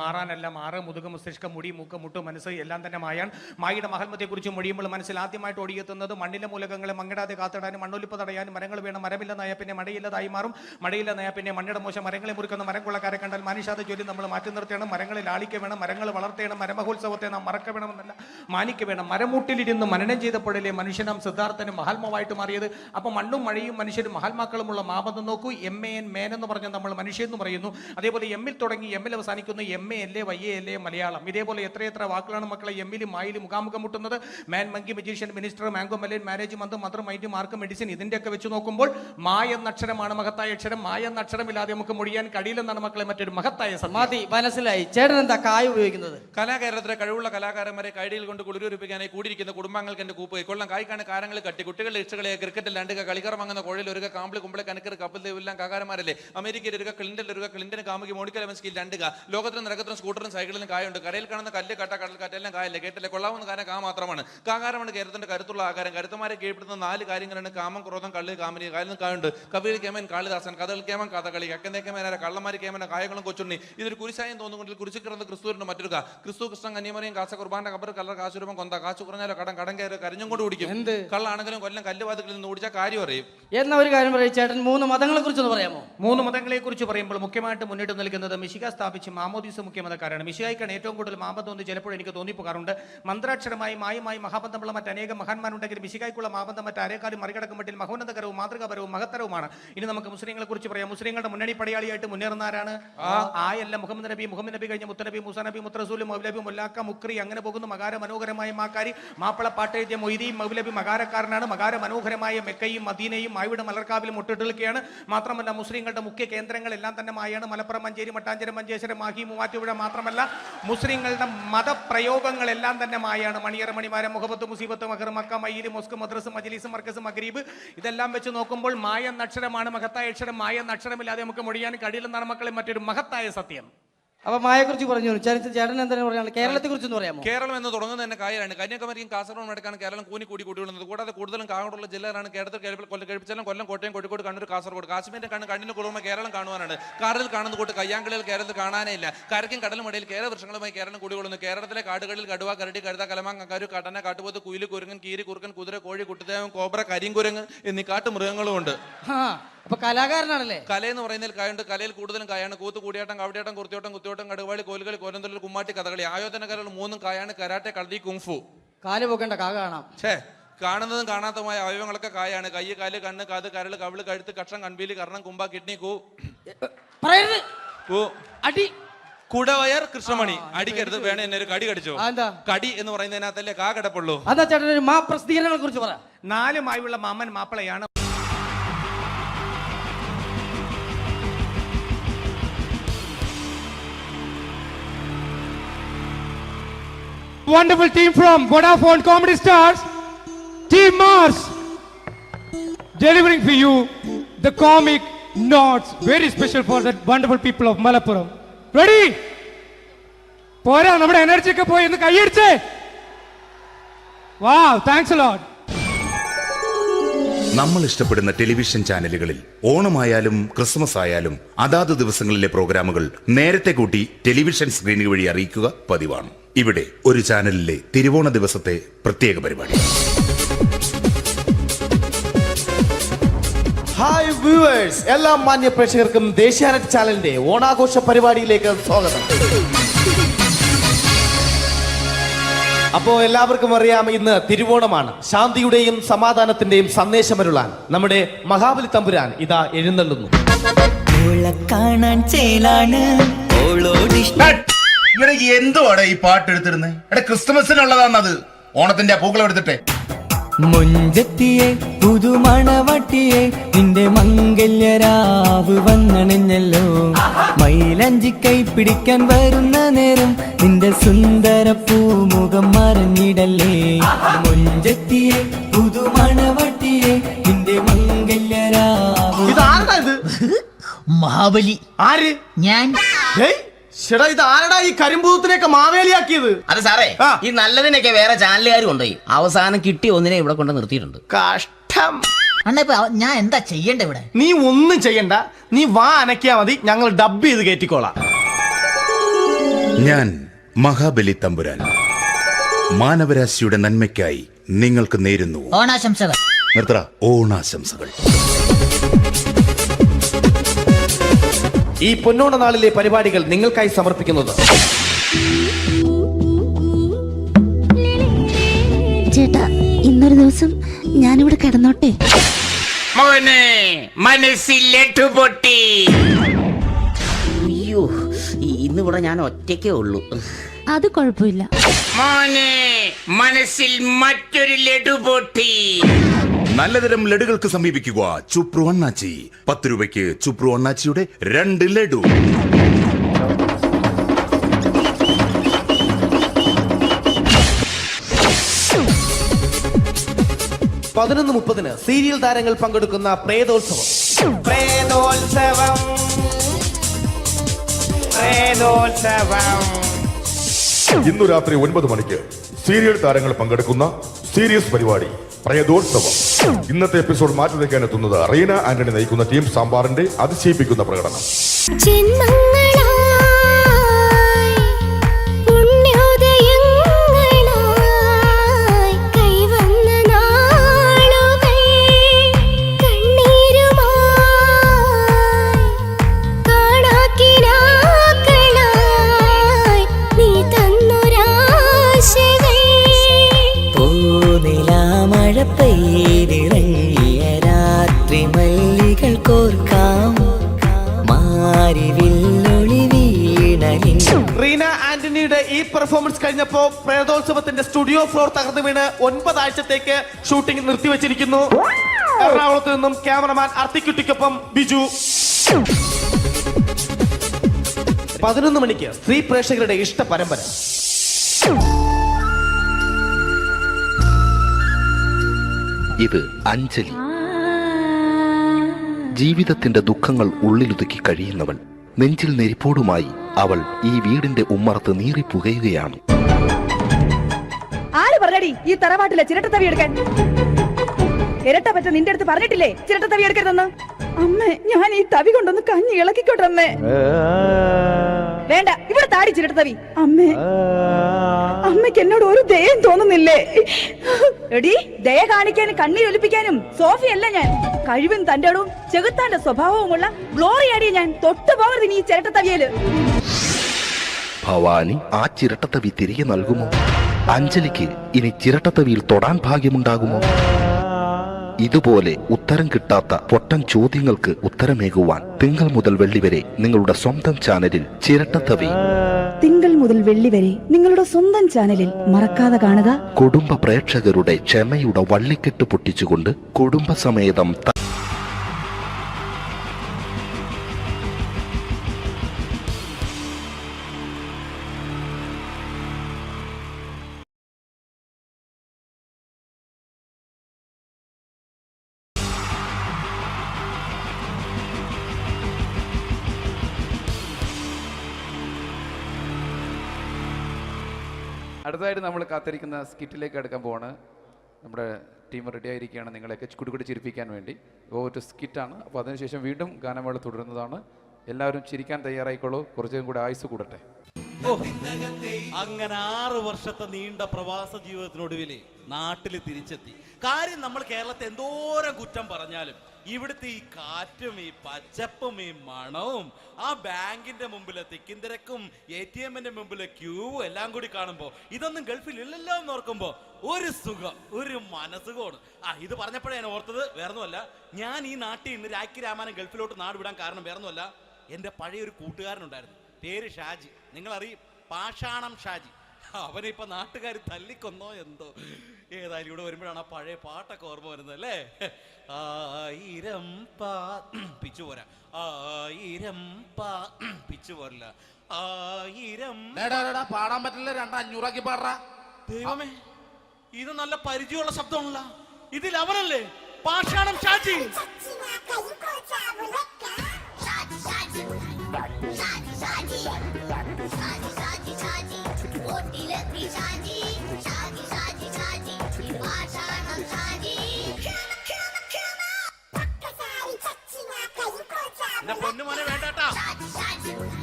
മാറാനല്ല, മാറ്, മുതുക, മസ്തിഷ്കം, മുടി, മൂക്ക്, മുട്ടു, മനസ്സ് എല്ലാം തന്നെ മായാണ്. മായയുടെ മഹാത്മത്തെക്കുറിച്ച് മൊഴിയുമ്പോൾ മനസ്സിൽ ആദ്യമായിട്ട് ഓടിയെത്തുന്നത് മണ്ണിലെ മൂലകങ്ങളെ മങ്ങിടാതെ കാത്തിടാനും മണ്ണൊലിപ്പ് തടയാനും മരങ്ങൾ വേണം. മരമില്ലെന്നായ പിന്നെ മഴയില്ലതായി മാറും. മഴയില്ലെന്നായ പിന്നെ മണ്ണിയുടെ മോശം. മരങ്ങളെ മുറിക്കുന്ന മരം കൊള്ളക്കാരെ കണ്ടാൽ മനുഷ്യാത ജോലി നമ്മൾ മാറ്റി നിർത്തിയാണ്. മരങ്ങളിൽ ആളിക്ക വേണം, മരങ്ങൾ വളർത്തേണം. മരമഹോത്സവത്തെ നാം മറക്ക വേണമെന്നല്ല, മാനിക്ക വേണം. മരമൂട്ടിലിരുന്ന് മനനം ചെയ്തപ്പോഴല്ലേ മനുഷ്യനാം സിദ്ധാർത്ഥനും മഹാത്മാവായിട്ട് മാറിയത്. അപ്പൊ മണ്ണും മഴയും മനുഷ്യരും മഹാത്മാക്കളുമുള്ള മാബന്ധം നോക്കൂ. MAN മേൻ എന്ന് പറഞ്ഞാൽ നമ്മൾ മനുഷ്യൻ എന്ന് പറയുന്നു. അതേപോലെ എമ്മിൽ തുടങ്ങി എമ്മിൽ അവസാനിക്കുന്നു. MA YA Malayalam. ഇതേപോലെ എത്രയെത്ര വാക്കുകളാണ് മക്കളെ എമ്മിലും മായിലും മുഖാമുഖം മുട്ടുന്നത്. Man, monkey, magician, minister, mango melon, marriage, മന്ത്രം, മൈൻഡ്, മാർക്ക്, മെഡിസിൻ, ഇതിന്റെയൊക്കെ വെച്ച് നോക്കുമ്പോൾ മായ എന്ന അക്ഷരമാണ് മഹത്തായ അക്ഷരം. മായ എന്ന അക്ഷരമില്ലാതെ നമുക്ക് മൊഴിയാൻ കഴിയില്ലെന്നാണ് മക്കളെ മറ്റൊരു മഹത്തായ സമാധി. മനസ്സിലായി. ചേട്ടൻ എന്താ കായ ഉപയോഗിക്കുന്നത്? കലാകാരത്തിലെ കഴിവുള്ള കലാകാരന്മാരെ കൈഡിയിൽ കൊണ്ട് കുളിരൂരിപ്പിക്കാനായി കൂടിയിരിക്കുന്ന കുടുംബാംഗങ്ങൾക്ക് എന്റെ കൂപ്പ് കൊല്ലം കായ്ക്കാണ് കാരങ്ങൾ കട്ടി കുട്ടികളുടെ ഇഷ്ടകളെ ക്രിക്കറ്റിൽ രണ്ടുക കളിക്കർ വാങ്ങുന്ന കോഴിൽ ഒരു കാമ്പിളി കുമ്പളെ കനക്കർ കപ്പിൽ ദേവെല്ലാം കാകാരന്മാരല്ലേ. അമേരിക്കയിൽ ഒരു ക്ലിന്റൽ ഒരു ക്ലിന്റന് കാമുകി മോണിക്ക ലെവൻസ്കിൽ രണ്ടുക. ലോകത്തിലും നരകത്തിലും സ്കൂട്ടറും സൈക്കിളിലും കായുണ്ട്. കരയിൽ കാണുന്ന കല്ല് കട്ട കടൽക്കാറ്റെല്ലാം കായല്ലേ. കേട്ടല്ലേ കൊള്ളാവുന്ന കാര്യം കാ മാത്രമാണ്. കാകാരമാണ് കേരളത്തിന്റെ കരുത്തുള്ള ആകാരം. കരുത്തമാരെ കീഴ്പ്പെടുത്തുന്ന 4 കാര്യങ്ങളാണ് കാമം, ക്രോധം, കള്ളി, കാമിനി. കായലിൽ കായുണ്ട്. കവിയിൽ കേമൻ കാളിദാസൻ, കഥകൾ കേമൻ കഥകളി, കക്കന്തേ കേമനാര, കള്ളന്മാരി കേമന, കായങ്ങളും കൊച്ചുണ്ണി. ഇതൊരു കുരിശായം തോന്നുകൊണ്ടിൽ കുരിശു കിടന്ന് ക്രിസ്തുവിന്റെ മറ്റൊരു കാ. ക്രിസ്തു, കൃഷ്ണൻ, കന്യമറിയും, കാസ കുർബാന, കബർ, കല്ലർ, കാശുരൂപം, കൊന്ത. കാശു കുറഞ്ഞാലോ കടം കയറി കരഞ്ഞും കൊണ്ട് കുടിക്കും. എന്ത് കള്ളാണെങ്കിലും കൊല്ലം കല്ലുവാതികളിൽ നിന്ന് ഓടിച്ചാൽ കാര്യം അറിയും. എന്ന ഒരു കാര്യം പറയും ചേട്ടൻ. 3 മതങ്ങളെ കുറിച്ചൊന്ന് പറയാമോ? 3 മതങ്ങളെ കുറിച്ച് പറയുമ്പോൾ മുഖ്യമായിട്ട് മുന്നിട്ട് നിൽക്കുന്നത് മിശിക സ്ഥാപിച്ച് മാമോദീസ മുഖ്യമതക്കാരാണ്. മിശികായിക്കാണ് ഏറ്റവും കൂടുതൽ മാബന്ധം എന്ന് ചിലപ്പോൾ എനിക്ക് തോന്നിപ്പോകാറുണ്ട്. മന്ത്രാക്ഷരമായി മായുമായി മഹാബന്ധമുള്ള മറ്റനേകം മഹാന്മാരുണ്ടെങ്കിൽ മിശികായ്ക്കുള്ള മാബന്ധം മറ്റാരേക്കാളും മറികടക്കും മട്ടിൽ മഹോന്നതകരവും മാതൃകാപരവും മഹത്തരവുമാണ്. ഇനി നമുക്ക് മുസ്ലിങ്ങളെ കുറിച്ച് പറയാം. മുസ്ലിങ്ങളുടെ മുന്നണി പടയാളിയായിട്ട് മുന്നേറുന്ന ആരാണ്? ആയല്ല, മുഹമ്മദ് നബി കഴിഞ്ഞ മുത്തനബി, മൂസ നബി, മുത്തറസൂൽ, മൗലബി, മുല്ലാക്ക, മുക്രി, അങ്ങനെ പോകുന്നു. മകാര മനോഹരമായ മാക്കാരി, മാപ്പിള പാട്ടെഴുതിയ മൊയ്തീൻ മൗലബി മകാരക്കാരനാണ്. മകാര മനോഹരമായ മെക്കയും മദീനയും മായുടെ മലർക്കാവിലും മുട്ടിട്ട് നിൽക്കുകയാണ്. മാത്രമല്ല മുസ്ലിങ്ങളുടെ മുഖ്യ കേന്ദ്രങ്ങളെല്ലാം തന്നെ മായാണ്. മലപ്പുറം, മഞ്ചേരി, മട്ടാഞ്ചേരി, മഞ്ചേശ്വരം, മാഹി, മൂവാറ്റുപുഴ. മാത്രമല്ല മുസ്ലിങ്ങളുടെ മതപ്രയോഗങ്ങളെല്ലാം തന്നെ മായാണ്. മണിയറ, മണിമാരം, മുഹബത്ത്, മുസീബത്ത്, മഹർ, മക്ക, മയ്യില്, മൊസ്ക്, മദ്രസ്, മജ്ലിസ്, മർക്കസ്, മഗ്രീബ്, ഇതെല്ലാം വെച്ച് നോക്കുമ്പോൾ മായ എന്ന അക്ഷരമാണ് മഹത്തായ അക്ഷരം. മായ എന്ന അക്ഷരമില്ലാതെ നമുക്ക് മൊഴിയാൻ കഴിയില്ലെന്നാണ് മക്കളെ മറ്റൊരു മഹത്തായ സത്യം. അപ്പൊ മായയെ കുറിച്ച് പറഞ്ഞു. ചേട്ടൻ എന്താണ് പറയുന്നത്? കേരളത്തെ കുറിച്ച് പറയാമോ? കേരളം എന്ന് തുടങ്ങുന്നത് തന്നെ കായാണ്. കന്യാകുമാരിയും കാസർഗോഡ് അടക്കാണ് കേരളം കൂടി കൂടിവിടുന്നത്. കൂടാതെ കൂടുതലും കാസർഗോഡുള്ള ജില്ലകളാണ് കേരളത്തിൽ കഴിപ്പിച്ചാലും കൊല്ലം, കോട്ടയം, കോഴിക്കോട്, കണ്ണൂർ, കാസർഗോഡ്. കാശ്മീരിന്റെ കണ്ണിന് കുളിർമ കേരളം കാണുവാനാണ്. കാറിൽ കാണുന്ന കൂട്ട് കയ്യാങ്കളികൾ കേരളത്തിൽ കാണാനേ ഇല്ല. കരയ്ക്കും കടലും ഇടയിൽ കേരള വൃക്ഷങ്ങളുമായി കേരളം കൂടികൊള്ളുന്നു. കേരളത്തിലെ കാടുകളിൽ കടുവ, കരടി, കഴുത, കലമാങ്ങ, കരു, കട്ടന, കാട്ടുപോത്ത്, കുയില്, കുരങ്ങൻ, കീരി, കുറുക്കൻ, കുതിര, കോഴി, കുട്ടിദേവൻ, കോബ്ര, കരിങ്കുരങ്ങ് എന്നീ കാട്ടുമൃഗങ്ങളും ഉണ്ട്. അപ്പൊ കലാകാരനാണല്ലേ? കലയെന്ന് പറയുന്നതിൽ കായുണ്ട്. കലയിൽ കൂടുതലും കായാണ്. കൂത്ത്, കൂടിയാട്ടം, കവടിയാട്ടം, കുർത്തിയോട്ടം, കുത്തിയോട്ടം, കടുവാളി, കോലുകളി, കോലന്തള്ളൽ, കുമ്മാട്ടി, കഥകളി. ആയോധന കലകൾ 3 കായാണ്. കരാട്ടെ, കളരി, കുങ്ഫു. കാല് പോകേണ്ട കാ കാണാം. കാണുന്നതും കാണാത്തതുമായ അവയവങ്ങളൊക്കെ കായാണ്. കൈ, കാല്, കണ്ണ്, കാത്, കരള്, കവിള്, കഴുത്ത്, കക്ഷം, കൺപീലി, കർണം, കുമ്പ, കിഡ്നി, അടി, കുടവയർ, കൃഷ്ണമണി. അടിക്കരുത്, വേണേ എന്നെ ഒരു കടി കടിച്ചോ. കടി എന്ന് പറയുന്നതിനകത്തല്ലേ കാ കിടപ്പുള്ളൂ. അതാ ചേട്ടൻ ഒരു മാ പ്രസിദ്ധീകരണങ്ങളെ കുറിച്ച് പറ. 4 മായുള്ള മാമൻ മാപ്പിളയാണ്. Wonderful team from Vodafone Comedy Stars, Team Mars, delivering for you the comic notes, very special for the wonderful people of Malappuram. Ready? പോരാ, നമ്മുടെ എനർജി ഒക്കെ പോയി ഒന്ന് കൈയടിച്ചേ. Wow, thanks a lot. നമ്മൾ ഇഷ്ടപ്പെടുന്ന ടെലിവിഷൻ ചാനലുകളിൽ ഓണമായാലും ക്രിസ്മസ് ആയാലും അതാത് ദിവസങ്ങളിലെ പ്രോഗ്രാമുകൾ നേരത്തെ കൂട്ടി ടെലിവിഷൻ സ്ക്രീനുകൾ വഴി അറിയിക്കുക പതിവാണ്. ഇവിടെ ഒരു ചാനലിലെ തിരുവോണ ദിവസത്തെ പ്രത്യേക പരിപാടി. ഹായ് വ്യൂവേഴ്സ്, എല്ലാ മാന്യ പ്രേക്ഷകർക്കും ദേശീയാനെറ്റ് ചാനലിന്റെ ഓണാഘോഷ പരിപാടിയിലേക്ക് സ്വാഗതം. അപ്പോ എല്ലാവർക്കും അറിയാം, ഇന്ന് തിരുവോണമാണ്. ശാന്തിയുടെയും സമാധാനത്തിന്റെയും സന്ദേശമരുളാൻ നമ്മുടെ മഹാബലി തമ്പുരാൻ ഇതാ എഴുന്നള്ളുന്നു. എന്തുവാടാ ഈ പാട്ട് എടുത്തിരുന്നത്? എടാ, ക്രിസ്തുമസിനുള്ളതാണത്. ഓണത്തിന്റെ പൂക്കളം എടുത്തിട്ടെ. മുഞ്ചത്തിയെ പുതുമണവട്ടിയെ നിന്റെ മംഗല്യരാവ് വന്നണിഞ്ഞല്ലോ. മൈലഞ്ചി കൈ പിടിക്കാൻ വരുന്ന നേരം നിന്റെ സുന്ദര പൂമുഖം മറഞ്ഞിടല്ലേ. മുഞ്ചത്തിയെ പുതുമണവട്ടിയെ നിന്റെ മംഗല്യരാവ്. മഹാബലി ആര്? ഞാൻ. ഇത് ആരടാ ഈ കരിമ്പൂത്തിനെയൊക്കെ മാവേലിയാക്കിയത്? അത് സാറേ, ഈ നല്ലതിനൊക്കെ വേറെ ചാനലുകാർ കൊണ്ടുപോയി അവസാനം കിട്ടി ഒന്നിനെ ഇവിടെ കൊണ്ട് നിർത്തിയിട്ടുണ്ട്. കഷ്ടം. ഞാൻ എന്താ ചെയ്യണ്ട ഇവിടെ? നീ ഒന്നും ചെയ്യണ്ട, നീ വാ അനക്കിയാ മതി, ഞങ്ങൾ ഡബ് ചെയ്ത് കയറ്റിക്കോളാം. ഞാൻ മഹാബലി തമ്പുരാൻ മാനവരാശിയുടെ നന്മയ്ക്കായി നിങ്ങൾക്ക് നേരുന്നു ഓണാശംസകൾ. നിർത്തറ, ഓണാശംസകൾ. ഈ പൊന്നോണ നാളിലെ പരിപാടികൾ നിങ്ങൾക്കായി സമർപ്പിക്കുന്നത് ചേട്ടാ, ഇന്നൊരു ദിവസം ഞാനിവിടെ കിടന്നോട്ടെ. മോനെ മനസ്സിലെട്ടു പൊട്ടി. അയ്യോ, ഇന്നിവിടെ ഞാൻ ഒറ്റയ്ക്കേ ഉള്ളൂ. അത് കുഴപ്പമില്ല. മോനെ മനസ്സിൽ മറ്റൊരു ലഡു പൊട്ടി. നല്ലതരം ലഡുകൾക്ക് സമീപിക്കുക ചുപ്രു അണ്ണാച്ചി. 10 രൂപയ്ക്ക് ചുപ്രു അണ്ണാച്ചിയുടെ 2 ലഡു. (11:30) സീരിയൽ താരങ്ങൾ പങ്കെടുക്കുന്ന പ്രേതോത്സവം. ഇന്നു രാത്രി 9 മണിക്ക് സീരിയൽ താരങ്ങൾ പങ്കെടുക്കുന്ന സീരിയസ് പരിപാടി പ്രേതോത്സവം. ഇന്നത്തെ എപ്പിസോഡ് മാറ്റി വയ്ക്കാൻ എത്തുന്നത് റീന ആന്റണി നയിക്കുന്ന ടീം സാമ്പാറിന്റെ അതിശയിപ്പിക്കുന്ന പ്രകടനം. രാത്രി മല്ലികൾ കോർക്കാം റീന ആന്റണിയുടെ ഈ പെർഫോമൻസ് കഴിഞ്ഞപ്പോ പ്രേതോത്സവത്തിന്റെ സ്റ്റുഡിയോ ഫ്ലോർ തകർന്നു വീണ് 9 ആഴ്ചത്തേക്ക് ഷൂട്ടിംഗ് നിർത്തിവെച്ചിരിക്കുന്നു. എറണാകുളത്ത് നിന്നും ക്യാമറമാൻ അർത്തിക്കുട്ടിക്കൊപ്പം ബിജു. 11 മണിക്ക് സ്ത്രീ പ്രേക്ഷകരുടെ ഇഷ്ട പരമ്പര. ഇത് അഞ്ജലി. ജീവിതത്തിന്റെ ദുഃഖങ്ങൾ ഉള്ളിലൊതുക്കി കഴിയുന്നവൾ. നെഞ്ചിൽ നെരിപ്പോടുമായി അവൾ ഈ വീടിന്റെ ഉമ്മറത്ത് നീറിപ്പുകയുകയാണ്. ആര് പറഞ്ഞടി ഈ തറവാട്ടിലെ ചിരട്ടത്തവി എടുക്കാൻ? ഇരട്ട പറ്റ നിന്റെ അടുത്ത് പറഞ്ഞിട്ടില്ലേ ചിരട്ടത്തവി എടുക്കരുതെന്ന്? അമ്മേ, ഞാൻ ഈ തവി കൊണ്ടൊന്ന് കഞ്ഞി ഇളക്കിക്കോട്ടെ അമ്മേ. വേണ്ട, ഇവിടെ താടി ചിരട്ടത്തവി. അമ്മേ, അമ്മയ്ക്ക് എന്നോട് ഒരു ദയം തോന്നുന്നില്ലേ? എടി, ദയ കാണിക്കാനും കണ്ണീരൊലിപ്പിക്കാനും സോഫിയല്ല ഞാൻ. കഴിവും തന്റെ ഇടവും ചെകുത്താന്റെ സ്വഭാവവുമുള്ള ഗ്ലോറി ആടിയ ഞാൻ. തൊട്ടു പോകരുത് നീ ചിരട്ടത്തവിയല്. ഭവാനി ആ ചിരട്ടത്തവി തിരികെ നൽകുമോ? അഞ്ജലിക്ക് ഇനി ചിരട്ടത്തവിയിൽ തൊടാൻ ഭാഗ്യമുണ്ടാകുമോ? ഇതുപോലെ ഉത്തരം കിട്ടാത്ത പൊട്ടൻ ചോദ്യങ്ങൾക്ക് ഉത്തരമേകുവാൻ തിങ്കൾ മുതൽ വെള്ളി വരെ നിങ്ങളുടെ സ്വന്തം ചാനലിൽ ചിരട്ടത്തവി. തിങ്കൾ മുതൽ വെള്ളി വരെ നിങ്ങളുടെ സ്വന്തം ചാനലിൽ മറക്കാതെ കാണുക. കുടുംബ പ്രേക്ഷകരുടെ ക്ഷമയുടെ വള്ളിക്കെട്ട് പൊട്ടിച്ചുകൊണ്ട് കുടുംബസമേതം അടുത്തതായിട്ട് നമ്മൾ കാത്തിരിക്കുന്ന സ്കിറ്റിലേക്ക് അടുക്കാൻ പോവാണ്. നമ്മുടെ ടീം റെഡി ആയിരിക്കുകയാണ് നിങ്ങളെയൊക്കെ കുടുകുടി ചിരിപ്പിക്കാൻ വേണ്ടി. ഒരു സ്കിറ്റാണ്. അപ്പോൾ അതിനുശേഷം വീണ്ടും ഗാനമേള തുടരുന്നതാണ്. എല്ലാവരും ചിരിക്കാൻ തയ്യാറായിക്കോളൂ. കുറച്ചും കൂടെ ആയുസ് കൂടട്ടെ. അങ്ങനെ 6 വർഷത്തെ നീണ്ട പ്രവാസ ജീവിതത്തിനൊടുവിൽ നാട്ടിൽ തിരിച്ചെത്തി. കാര്യം നമ്മൾ കേരളത്തെ എന്തോരം കുറ്റം പറഞ്ഞാലും ഇവിടുത്തെ ഈ കാറ്റും ഈ പച്ചപ്പും ഈ മണവും ആ ബാങ്കിന്റെ മുമ്പിലെ തിക്കും തിരക്കും ATM-ന്റെ മുമ്പിലെ ക്യൂവും എല്ലാം കൂടി കാണുമ്പോൾ ഇതൊന്നും ഗൾഫിൽ ഇല്ലല്ലോ എന്ന് ഓർക്കുമ്പോൾ ഒരു സുഖം, ഒരു മനസുഖമാണ്. ഇത് പറഞ്ഞപ്പോഴേ ഞാൻ ഓർത്തത് വേറൊന്നുമല്ല, ഞാൻ ഈ നാട്ടിൽ നിന്ന് രാഖി രാമാനം ഗൾഫിലോട്ട് നാട് വിടാൻ കാരണം വേറൊന്നുമല്ല, എൻ്റെ പഴയൊരു കൂട്ടുകാരനുണ്ടായിരുന്നു, പേര് ഷാജി. നിങ്ങളറിയും, പാഷാണം ഷാജി. അവനിപ്പോ നാട്ടുകാർ തല്ലിക്കൊന്നോ എന്തോ. ഏതായാലും ഇവിടെ വരുമ്പോഴാണ് ആ പഴയ പാട്ടൊക്കെ ഓർമ്മ വരുന്നത് അല്ലേ. 1000 പിച്ചു പോരാ, 1000 പിച്ചു പോരില്ല, 1000 പാടാൻ പറ്റില്ല, 200 പാടാ. ദൈവമേ, ഇത് നല്ല പരിചയമുള്ള ശബ്ദമാണല്ലോ. ഇതിൽ അവനല്ലേ പാഷാണം ഷാജി? പൊന്നുമോനെ വേണ്ടാട്ടാ,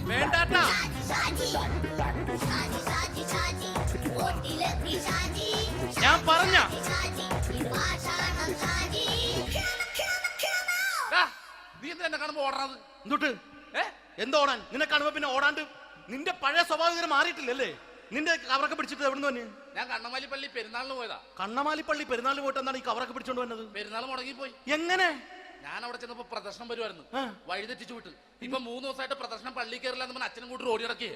വേണ്ടാട്ടാ. ഞാൻ പറഞ്ഞ നീ എന്നെ കാണുമ്പോ ഓടാത് എന്തുട്ട്? എന്തോടാൻ? നിന്നെ കാണുമ്പോ പിന്നെ ഓടാണ്ട് നിന്റെ പഴയ സ്വഭാവം മാറിയിട്ടില്ലല്ലേ? നിന്റെ കവറൊക്കെ പിടിച്ചിട്ട് എവിടുന്ന് തന്നെ? ഞാൻ കണ്ണമാലിപ്പള്ളി പെരുന്നാളിന് പോയതാ. കണ്ണമാലിപ്പള്ളി പെരുന്നാളിന് പോയിട്ട് എന്താണ് ഈ കവറൊക്കെ പിടിച്ചോണ്ട് വന്നത്? പെരുന്നാൾ മുടങ്ങിപ്പോയി. എങ്ങനെ? ഞാൻ അവിടെ ചെന്നപ്പോ പ്രദർശനം വരുമായിരുന്നു, വഴിതെറ്റിച്ചു വിട്ട്. ഇപ്പൊ 3 ദിവസമായിട്ട് പ്രദർശനം പള്ളി കയറില്ല എന്ന് അച്ഛനും കൂട്ടി ഓടി ഇറക്കിയേ.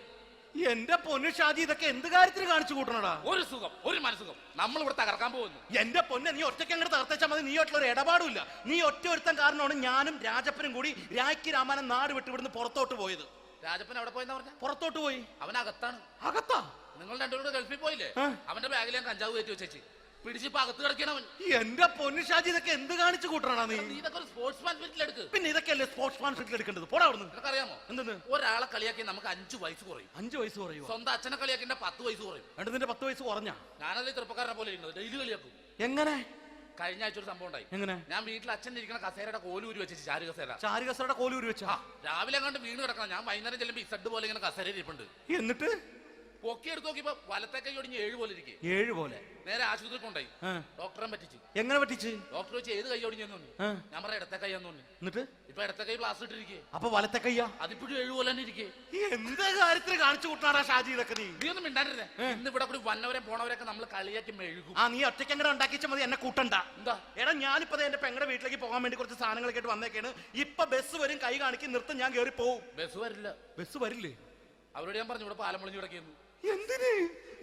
എന്റെ പൊന്നു ഷാജി, ഇതൊക്കെ എന്ത് കാര്യത്തിന് കാണിച്ചു കൂട്ടണടാ? ഒരു സുഖം, ഒരു മനസുഖം. നമ്മൾ ഇവിടെ തകർക്കാൻ പോകുന്നു. എന്റെ പൊന്നെ, നീ ഒറ്റയ്ക്ക് അങ്ങോട്ട് തകർത്തേച്ചാൽ മതി. നീ ഒറ്റൊരു ഇടപാടില്ല. നീ ഒറ്റ ഒരുത്തൻ കാരണമാണ് ഞാനും രാജപ്പനും കൂടി രാഖി രാമാനം നാട് വിട്ട് ഇവിടുന്ന് പുറത്തോട്ട് പോയത്. രാജപ്പൻ എവിടെ പോയെന്നാ പറഞ്ഞ? പുറത്തോട്ട് പോയി. അവനകത്താണ്. അകത്താ? നിങ്ങൾ രണ്ടുപേരും ഗൾഫിൽ പോയില്ലേ? അവന്റെ ബാഗിൽ ഞാൻ കഞ്ചാവ് കയറ്റി വെച്ചേച്ച് പിടിച്ചിപ്പോ അകത്ത് കിടക്കണവൻ. എന്റെ പൊന്നു ഷാജി, ഇതൊക്കെ എന്ത് കാണിച്ചു കൂട്ടണ നീ? ഇതൊക്കെ ഒരു സ്പോർട്സ്മാൻ സ്പിരിറ്റിൽ എടുക്ക്. പിന്നെ ഇതൊക്കെയല്ലേ സ്പോർട്സ്മാൻ സ്പിരിറ്റിൽ എടുക്കേണ്ടത്? പോടാ അവിടുന്ന്. നിനക്കറിയാമോ എന്തെന്ന്? ഒരാളെ കളിയാക്കി നമുക്ക് 5 വയസ്സ് കുറയും. 5 വയസ്സ് കുറയും? സ്വന്തം അച്ഛനെ കളിയാക്കി 10 വയസ്സ് കുറയും. എന്നിട്ട് നിന്റെ 10 വയസ്സ് കുറഞ്ഞ? ഞാനത് ചെറുപ്പക്കാരനെ പോലെ ഇരുന്നത് ഡെയിലി കളിയാക്കും. എങ്ങനെ? കഴിഞ്ഞ ആഴ്ച ഒരു സംഭവം ഉണ്ടായി. എങ്ങനെ? ഞാൻ വീട്ടിൽ അച്ഛൻ ഇരിക്കുന്ന കസേരയുടെ കോലൂരി വെച്ചു. ചാരു കസേരയുടെ കോലൂരി വെച്ചാ? രാവിലെ അങ്ങോട്ട് വീണ് കിടക്കണം. ഞാൻ വൈകുന്നേരം ചെല്ലുമ്പോ ഇസഡ് പോലെ ഇങ്ങനെ കസേര ഇരിപ്പുണ്ട്. എന്നിട്ട് പൊക്കി എടുത്ത് നോക്കിയപ്പോ വലത്തെ കൈ ഒടിഞ്ഞ് 7 പോലെ ഇരിക്കും. 7 പോലെ? നേരെ ആശുപത്രി കൊണ്ടായി. ഡോക്ടറെ പറ്റിച്ചു. എങ്ങനെ പറ്റിച്ച്? ഡോക്ടർ വെച്ച് ഏത് കൈ ഒടിഞ്ഞെന്ന് തോന്നി. ഞാൻ പറയാം ഇടത്തെ കൈ തോന്നി. എന്നിട്ട് ഇപ്പൊ ഇടത്തെ കൈ പ്ലാസ്റ്റർ ഇട്ടിരിക്കേ. അപ്പൊ വലത്തെ കയ്യാ? അതിപ്പോഴും 7 പോലെ തന്നെ ഇരിക്കേ. എന്താ കാര്യത്തിന് കാണിച്ചു കൂട്ടാറാ ഷാജി ഇതൊക്കെ? നീ ഒന്നും മിണ്ടാണ്ടിരുന്നേ. ഇന്ന് ഇവിടെ കൂടി വന്നവരെ പോണവരൊക്കെ നമ്മൾ കളിയാക്കി മെഴുകും. നീ ഒറ്റയ്ക്ക് അങ്ങനെ ഉണ്ടാക്കിച്ചാൽ മതി, എന്നെ കൂട്ടണ്ട. എന്താ? എടാ, ഞാനിപ്പോ എന്റെ പെങ്ങളുടെ വീട്ടിലേക്ക് പോകാൻ വേണ്ടി കുറച്ച് സാധനങ്ങളൊക്കെ ആയിട്ട് വന്നേക്കാണ്. ഇപ്പൊ ബസ് വരും, കൈ കാണിക്കും, നിർത്തും, ഞാൻ കയറി പോവും. ബസ് വരില്ല. ബസ് വരില്ലേ? അവരോട് ഞാൻ പറഞ്ഞു ഇവിടെ പാലം പൊളിഞ്ഞു കിടക്കുന്നു. എന്തിന്?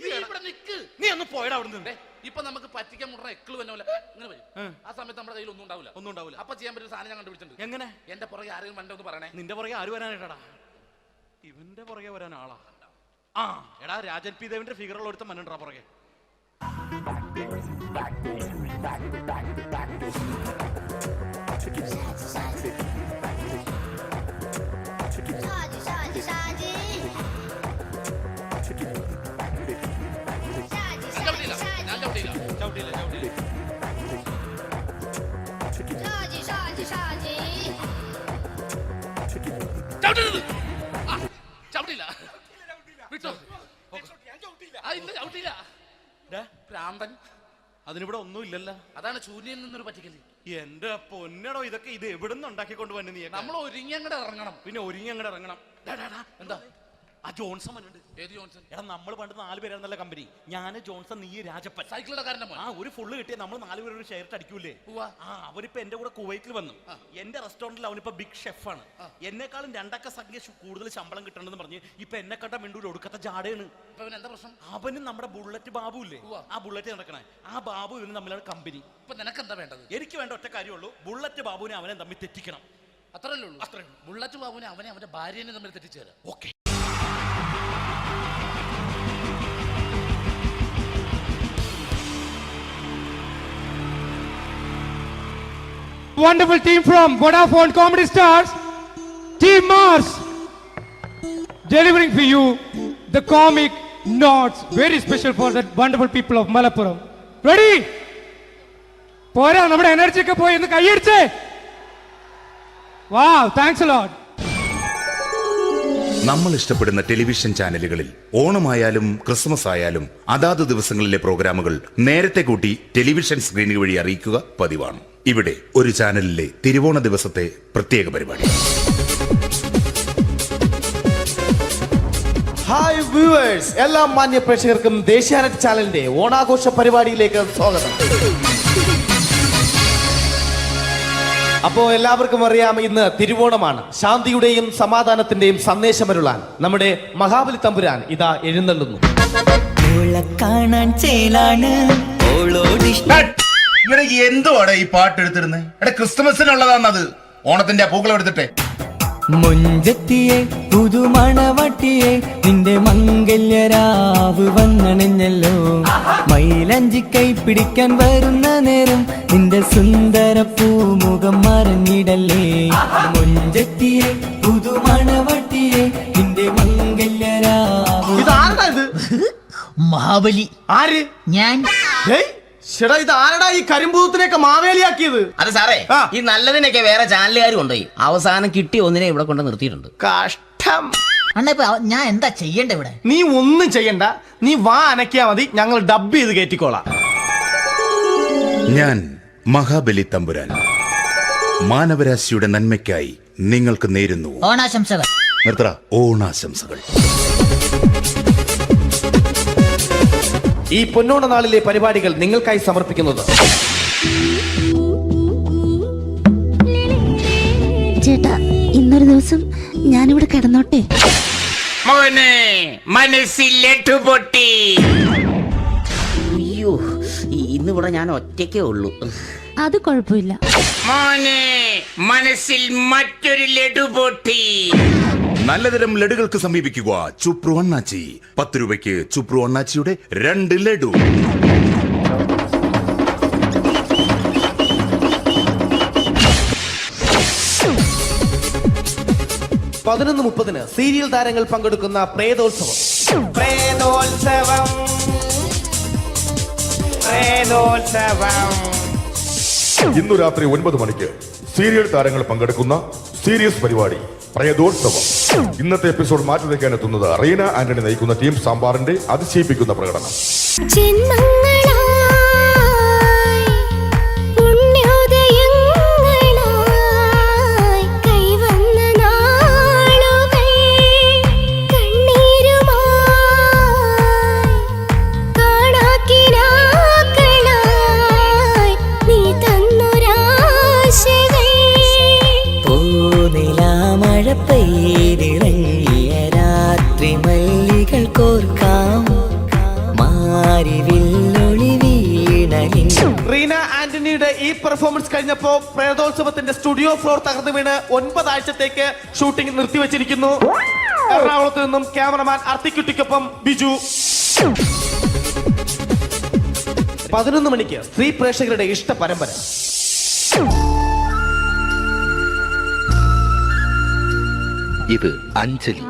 ഇവിടെ നിക്ക്. നീ ഒന്ന് പോയടാ അവിടുന്ന്. ഇപ്പൊ നമുക്ക് പറ്റിക്കാൻ മുട എക്കിള് വന്ന പോലെ ഇങ്ങനെ വരും. ആ സമയത്ത് നമ്മുടെ കയ്യിൽ ഒന്നും ഉണ്ടാവില്ല. അപ്പൊ ചെയ്യാൻ പറ്റുന്ന സാധനം ഞാൻ കണ്ടുപിടിച്ചിട്ടുണ്ട്. എങ്ങനെ? എന്റെ പുറകെ ആരെങ്കിലും വണ്ടി ഒന്ന് പറയണേ. നിന്റെ പുറകെ ആര് വരാനായിട്ടാടാ? ഇവന്റെ പുറകെ വരാൻ ആളാ? എടാ, രാജൻ പി ദേവിന്റെ ഫിഗറുള്ള ഒരുത്തം മനുണ്ടാ പുറകെ. അതിനിവിടെ ഒന്നും ഇല്ലല്ലോ. അതാണ് ശൂന്യൻ നിന്നൊരു പറ്റിക്കല്. എന്റെ പൊന്നടോ, ഇതൊക്കെ ഇത് എവിടുന്ന് ഉണ്ടാക്കിക്കൊണ്ട് വന്നു നീ? നമ്മൾ ഒരുങ്ങി അങ്ങോട്ട് ഇറങ്ങണം. പിന്നെ ഒരുങ്ങി അങ്ങോട്ട് ഇറങ്ങണം. എന്താ? ആ ജോൺസൺ വന്നുണ്ട്. ഏത് ജോൺസൺ? എടാ, നമ്മൾ പണ്ട് 4 പേരായിരുന്നല്ല കമ്പനി. ഞാന്, ജോൺസൺ, നീ, രാജപ്പൻ. സൈക്കിളുടെ കാരന്റെ മോൻ. ഒരു ഫുള്ള് കിട്ടിയ നമ്മൾ 4 പേര് ഒരു ഷെയർ അടിക്കൂലേ? അവനിപ്പോ എന്റെ കൂടെ കുവൈറ്റിൽ വന്നു. എന്റെ റെസ്റ്റോറന്റിൽ അവനിപ്പോ ബിഗ് ഷെഫാണ്. എന്നെക്കാളും 2 അക്ക സംഖ്യ കൂടുതൽ ശമ്പളം കിട്ടണമെന്ന് പറഞ്ഞ് ഇപ്പൊ എന്നെ കണ്ട മിണ്ടൂര് ഒടുക്കത്തെ ജാടയാണ്. എന്താ പ്രശ്നം? അവന് നമ്മുടെ ബുള്ളറ്റ് ബാബു ഇല്ലേ, ആ ബുള്ളറ്റ് നടക്കണേ, ആ ബാബു ഇവന് തമ്മിലാണ് കമ്പനി. ഇപ്പൊ നിനക്ക് എന്താ വേണ്ടത്? എനിക്ക് വേണ്ട ഒറ്റ കാര്യമുള്ളൂ, ബുള്ളറ്റ് ബാബുവിനെ അവനെ തമ്മിൽ തെറ്റിക്കണം. അത്രയല്ലേ ഉള്ളൂ? അത്രേ. ബുള്ളറ്റ് ബാബുവിനെ അവനെ അവന്റെ ഭാര്യനെ തമ്മിൽ തെറ്റിച്ചു തരാം. Okay. Wonderful team from Vodafone Comedy Stars, Team Mars, delivering for you the comic notes very special for that wonderful people of Malappuram. Ready? പോരാ, നമ്മുടെ എനർജി ഒക്കെ പോയി ഒന്ന് കൈയടിച്ചേ. Wow, thanks a lot. നമ്മൾ ഇഷ്ടപ്പെടുന്ന ടെലിവിഷൻ ചാനലുകളിൽ ഓണമായാലും ക്രിസ്മസ് ആയാലും അതാത് ദിവസങ്ങളിലെ പ്രോഗ്രാമുകൾ നേരത്തെ കൂട്ടി ടെലിവിഷൻ സ്ക്രീനുകൾ വഴി അറിയിക്കുക പതിവാണ്. ഇവിടെ ഒരു ചാനലിലെ തിരുവോണ ദിവസത്തെ പ്രത്യേക പരിപാടി. ഹായ് വ്യൂവേഴ്സ്, എല്ലാ മാന്യ പ്രേക്ഷകർക്കും ദേശീയാനെറ്റ് ചാനലിന്റെ ഓണാഘോഷ പരിപാടിയിലേക്ക് സ്വാഗതം. അപ്പോ എല്ലാവർക്കും അറിയാം, ഇന്ന് തിരുവോണമാണ്. ശാന്തിയുടെയും സമാധാനത്തിന്റെയും സന്ദേശമരുളാൻ നമ്മുടെ മഹാബലി തമ്പുരാൻ ഇതാ എഴുന്നള്ളുന്നു. കാണാൻ ചേലാണ് എന്തുവാടാ ഈ പാട്ട് എടുത്തിരുന്നത്? എടാ, ക്രിസ്മസിനുള്ളതാണത്. ഓണത്തിന്റെ പൂക്കളം എടുത്തിട്ടെ. മുഞ്ചത്തിയെ പുതുമണവട്ടിയെ നിന്റെ മംഗല്യരാവ് വന്നണഞ്ഞല്ലോ. മൈലഞ്ചി കൈ പിടിക്കാൻ വരുന്ന നേരം നിന്റെ സുന്ദര പൂമുഖം മറഞ്ഞിടല്ലേ. മുഞ്ചത്തിയെ പുതുമണവട്ടിയെ നിന്റെ മംഗല്യരാവ്. മഹാബലി. ആര്? ഞാൻ. ചേട്ടാ, ഇത് ആരടാ ഈ കരിമ്പൂത്തിനെയൊക്കെ മാവേലിയാക്കിയത്? അത് സാറേ, ഈ നല്ലതിനൊക്കെ വേറെ ചാനലുകാർ കൊണ്ടുപോയി അവസാനം കിട്ടി ഒന്നിനെ ഇവിടെ കൊണ്ട് നിർത്തിയിട്ടുണ്ട്. കഷ്ടം. അണ്ണ ഇപ്പൊ ഞാൻ എന്താ ചെയ്യണ്ട ഇവിടെ? നീ ഒന്നും ചെയ്യണ്ട, നീ വാ അനക്കിയാ മതി, ഞങ്ങൾ ഡബ് ചെയ്ത് കയറ്റിക്കോളാം. ഞാൻ മഹാബലി തമ്പുരാൻ മാനവരാശിയുടെ നന്മയ്ക്കായി നിങ്ങൾക്ക് നേരുന്നു ഓണാശംസകൾ. നിർത്തറ. ഓണാശംസകൾ. ഈ പൊന്നോണ നാളിലെ പരിപാടികൾ നിങ്ങൾക്കായി സമർപ്പിക്കുന്നത് ചേട്ടാ, ഇന്നൊരു ദിവസം ഞാനിവിടെ കിടന്നോട്ടെ. മോനെ മനസ്സിലെട്ടു പൊട്ടി. അയ്യോ, ഇന്നിവിടെ ഞാൻ ഒറ്റയ്ക്കേ ഉള്ളൂ. അത് കുഴപ്പമില്ല. മോനെ മനസ്സിൽ മറ്റൊരു ലഡു പൊട്ടി. നല്ലതരം ലഡുകൾക്ക് സമീപിക്കുക ചുപ്രു അണ്ണാച്ചി. 10 രൂപയ്ക്ക് ചുപ്രു അണ്ണാച്ചിയുടെ 2 ലഡു. പതിനൊന്ന് 30 സീരിയൽ താരങ്ങൾ പങ്കെടുക്കുന്ന പ്രേതോത്സവം. പ്രേതോത്സവം, പ്രേതോത്സവം. ഇന്നു രാത്രി 9 മണിക്ക് സീരിയൽ താരങ്ങൾ പങ്കെടുക്കുന്ന സീരിയസ് പരിപാടി പ്രേതോത്സവം. ഇന്നത്തെ എപ്പിസോഡ് മാറ്റി വയ്ക്കാൻ എത്തുന്നത് റീന ആന്റണി നയിക്കുന്ന ടീം സാമ്പാറിന്റെ അതിശയിപ്പിക്കുന്ന പ്രകടനം. രാത്രി മല്ലികൾ കോർക്കാം മാരിവില്ലൊളി വീണലിൻ. റീന ആന്റണിയുടെ ഈ പെർഫോമൻസ് കഴിഞ്ഞപ്പോ പ്രേതോത്സവത്തിന്റെ സ്റ്റുഡിയോ ഫ്ലോർ തകർന്നു വീണ് 9 ആഴ്ചത്തേക്ക് ഷൂട്ടിംഗ് നിർത്തിവെച്ചിരിക്കുന്നു. എറണാകുളത്ത് നിന്നും ക്യാമറമാൻ അർത്തിക്കുട്ടിക്കൊപ്പം ബിജു. 11 മണിക്ക് സ്ത്രീ പ്രേക്ഷകരുടെ ഇഷ്ട പരമ്പര. ഇത് അഞ്ജലി.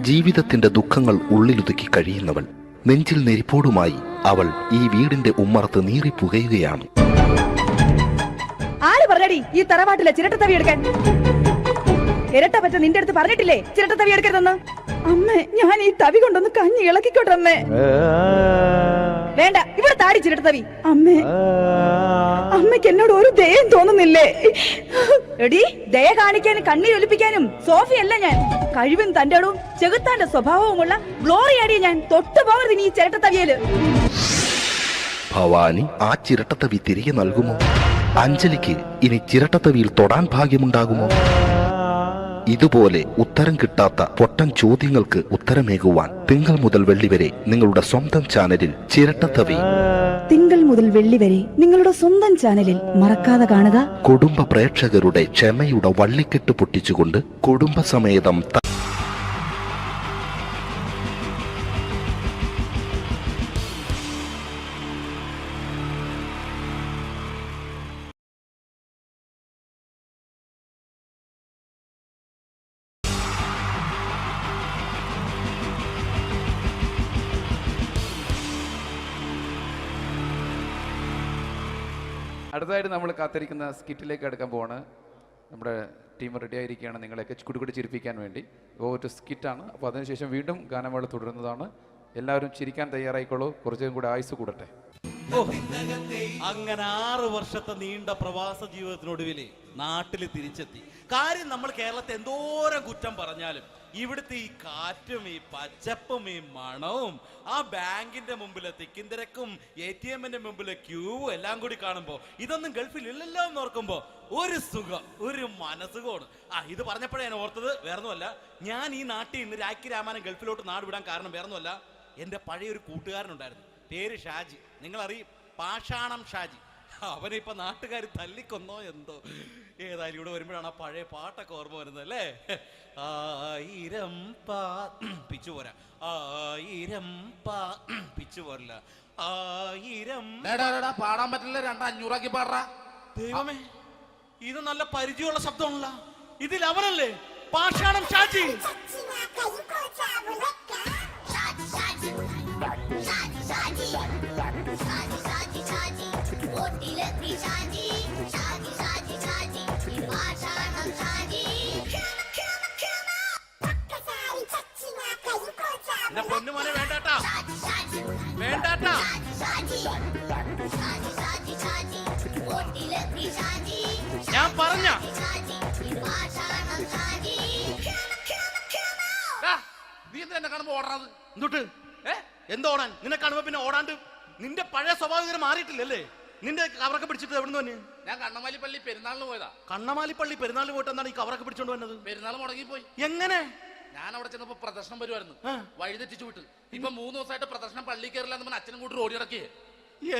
ജീവിതത്തിന്റെ ദുഃഖങ്ങൾ ഉള്ളിലൊതുക്കി കഴിയുന്നവൾ. നെഞ്ചിൽ നെരിപ്പോടുമായി അവൾ ഈ വീടിന്റെ ഉമ്മറത്ത് നീറിപ്പുകയുകയാണ്. ആര് പറഞ്ഞടി ഈ തറവാട്ടിലെ ചിരട്ടത്തവി എടുക്കാൻ? ഇരട്ട പറ്റ നിന്റെ അടുത്ത് പറഞ്ഞിട്ടില്ലേ ചിരട്ടത്തവി എടുക്കരുതെന്ന്? അമ്മേ, ഞാൻ ഈ തവി കൊണ്ടൊന്ന് കഞ്ഞി ഇളക്കിക്കോട്ടെ അമ്മേ. വേണ്ട, ഇവിടെ താടി ചിരട്ടത്തവി. അമ്മേ, അമ്മയ്ക്ക് എന്നോട് ഒരു ദയം തോന്നുന്നില്ലേ? എടി, ദയ കാണിക്കാനും കണ്ണീരൊലിപ്പിക്കാനും സോഫിയല്ല ഞാൻ. കഴിവും തന്റെ അടവും ചെകുത്താന്റെ സ്വഭാവവുമുള്ള ഗ്ലോറിയാടിയ ഞാൻ. തൊട്ടുപോകരുത് നീ ചിരട്ടത്തവിയല്. ഭവാനി ആ ചിരട്ടത്തവി തിരികെ നൽകുമോ? അഞ്ജലിക്ക് ഇനി ചിരട്ടത്തവിയിൽ തൊടാൻ ഭാഗ്യമുണ്ടാകുമോ? ഇതുപോലെ ഉത്തരം കിട്ടാത്ത പൊട്ടൻ ചോദ്യങ്ങൾക്ക് ഉത്തരമേകുവാൻ തിങ്കൾ മുതൽ വെള്ളി വരെ നിങ്ങളുടെ സ്വന്തം ചാനലിൽ ചിരട്ടത്തവി. തിങ്കൾ മുതൽ വെള്ളി വരെ നിങ്ങളുടെ സ്വന്തം ചാനലിൽ മറക്കാതെ കാണുക. കുടുംബ പ്രേക്ഷകരുടെ ക്ഷമയുടെ വള്ളിക്കെട്ട് പൊട്ടിച്ചുകൊണ്ട് കുടുംബസമേതം അടുത്തതായിട്ട് നമ്മൾ കാത്തിരിക്കുന്ന സ്കിറ്റിലേക്ക് അടുക്കാൻ പോവാണ്. നമ്മുടെ ടീം റെഡി ആയിരിക്കുകയാണ് നിങ്ങളെയൊക്കെ കുടുകുടി ചിരിപ്പിക്കാൻ വേണ്ടി. ഒരു സ്കിറ്റാണ്. അപ്പോൾ അതിനുശേഷം വീണ്ടും ഗാനമേള തുടരുന്നതാണ്. എല്ലാവരും ചിരിക്കാൻ തയ്യാറായിക്കോളൂ. കുറച്ചും കൂടെ ആയുസ് കൂടട്ടെ. അങ്ങനെ 6 വർഷത്തെ നീണ്ട പ്രവാസ ജീവിതത്തിനൊടുവിൽ നാട്ടിൽ തിരിച്ചെത്തി. കാര്യം നമ്മൾ കേരളത്തെ എന്തോരം കുറ്റം പറഞ്ഞാലും ഇവിടുത്തെ ഈ കാറ്റും ഈ പച്ചപ്പും ഈ മണവും ആ ബാങ്കിന്റെ മുമ്പിലെ തിക്കും തിരക്കും ATM-ന്റെ മുമ്പിലെ ക്യൂവും എല്ലാം കൂടി കാണുമ്പോൾ ഇതൊന്നും ഗൾഫിൽ ഇല്ലല്ലോ എന്ന് ഓർക്കുമ്പോൾ ഒരു സുഖം, ഒരു മനസുഖമാണ്. ഇത് പറഞ്ഞപ്പോഴേ ഞാൻ ഓർത്തത് വേറൊന്നുമല്ല, ഞാൻ ഈ നാട്ടിൽ നിന്ന് രാഖി രാമാനം ഗൾഫിലോട്ട് നാട് വിടാൻ കാരണം വേറൊന്നുമല്ല, എൻ്റെ പഴയൊരു കൂട്ടുകാരനുണ്ടായിരുന്നു, പേര് ഷാജി. നിങ്ങളറിയും, പാഷാണം ഷാജി. അവനെ ഇപ്പൊ നാട്ടുകാർ തല്ലിക്കൊന്നോ എന്തോ. ഏതായാലും ഇവിടെ വരുമ്പോഴാണ് ആ പഴയ പാട്ടൊക്കെ ഓർമ്മ വരുന്നത് അല്ലേ. 1000 പിച്ചു പോരാ, 1000 പിച്ചു പോരില്ല, 1000 പാടാൻ പറ്റില്ല, 200 പാടാ. ദൈവമേ, ഇത് നല്ല പരിചയമുള്ള ശബ്ദമാണല്ലോ. ഇതിൽ അവനല്ലേ പാഷാണം ഷാജി? പൊന്നുമോനെ വേണ്ടാട്ടാ, വേണ്ടാട്ടാ. ഞാൻ പറഞ്ഞ നീ എന്താ എന്നെ കാണുമ്പോ ഓടാത്? എന്തൊട്ട് എന്തോടാൻ? നിന്നെ കാണുമ്പോ പിന്നെ ഓടാണ്ട് നിന്റെ പഴയ സ്വഭാവം മാറിയിട്ടില്ലല്ലേ? നിന്റെ കവറൊക്കെ പിടിച്ചിട്ട് എവിടെ നിന്ന്? ഞാൻ കണ്ണമാലിപ്പള്ളി പെരുന്നാളിന് പോയതാ. കണ്ണമാലിപ്പള്ളി പെരുന്നാളിന് പോയിട്ട് എന്താണ് ഈ കവറൊക്കെ പിടിച്ചോണ്ട് വന്നത്? പെരുന്നാൾ മുടങ്ങിപ്പോയി. എങ്ങനെ? ഞാൻ അവിടെ ചെന്നപ്പോ പ്രദർശനം വരുമായിരുന്നു, വഴിതെറ്റിച്ചു വിട്ട്. ഇപ്പൊ 3 ദിവസമായിട്ട് പ്രദർശനം പള്ളി കയറില്ല എന്ന് അച്ഛനും കൂട്ടി ഓടി ഇറക്കിയേ.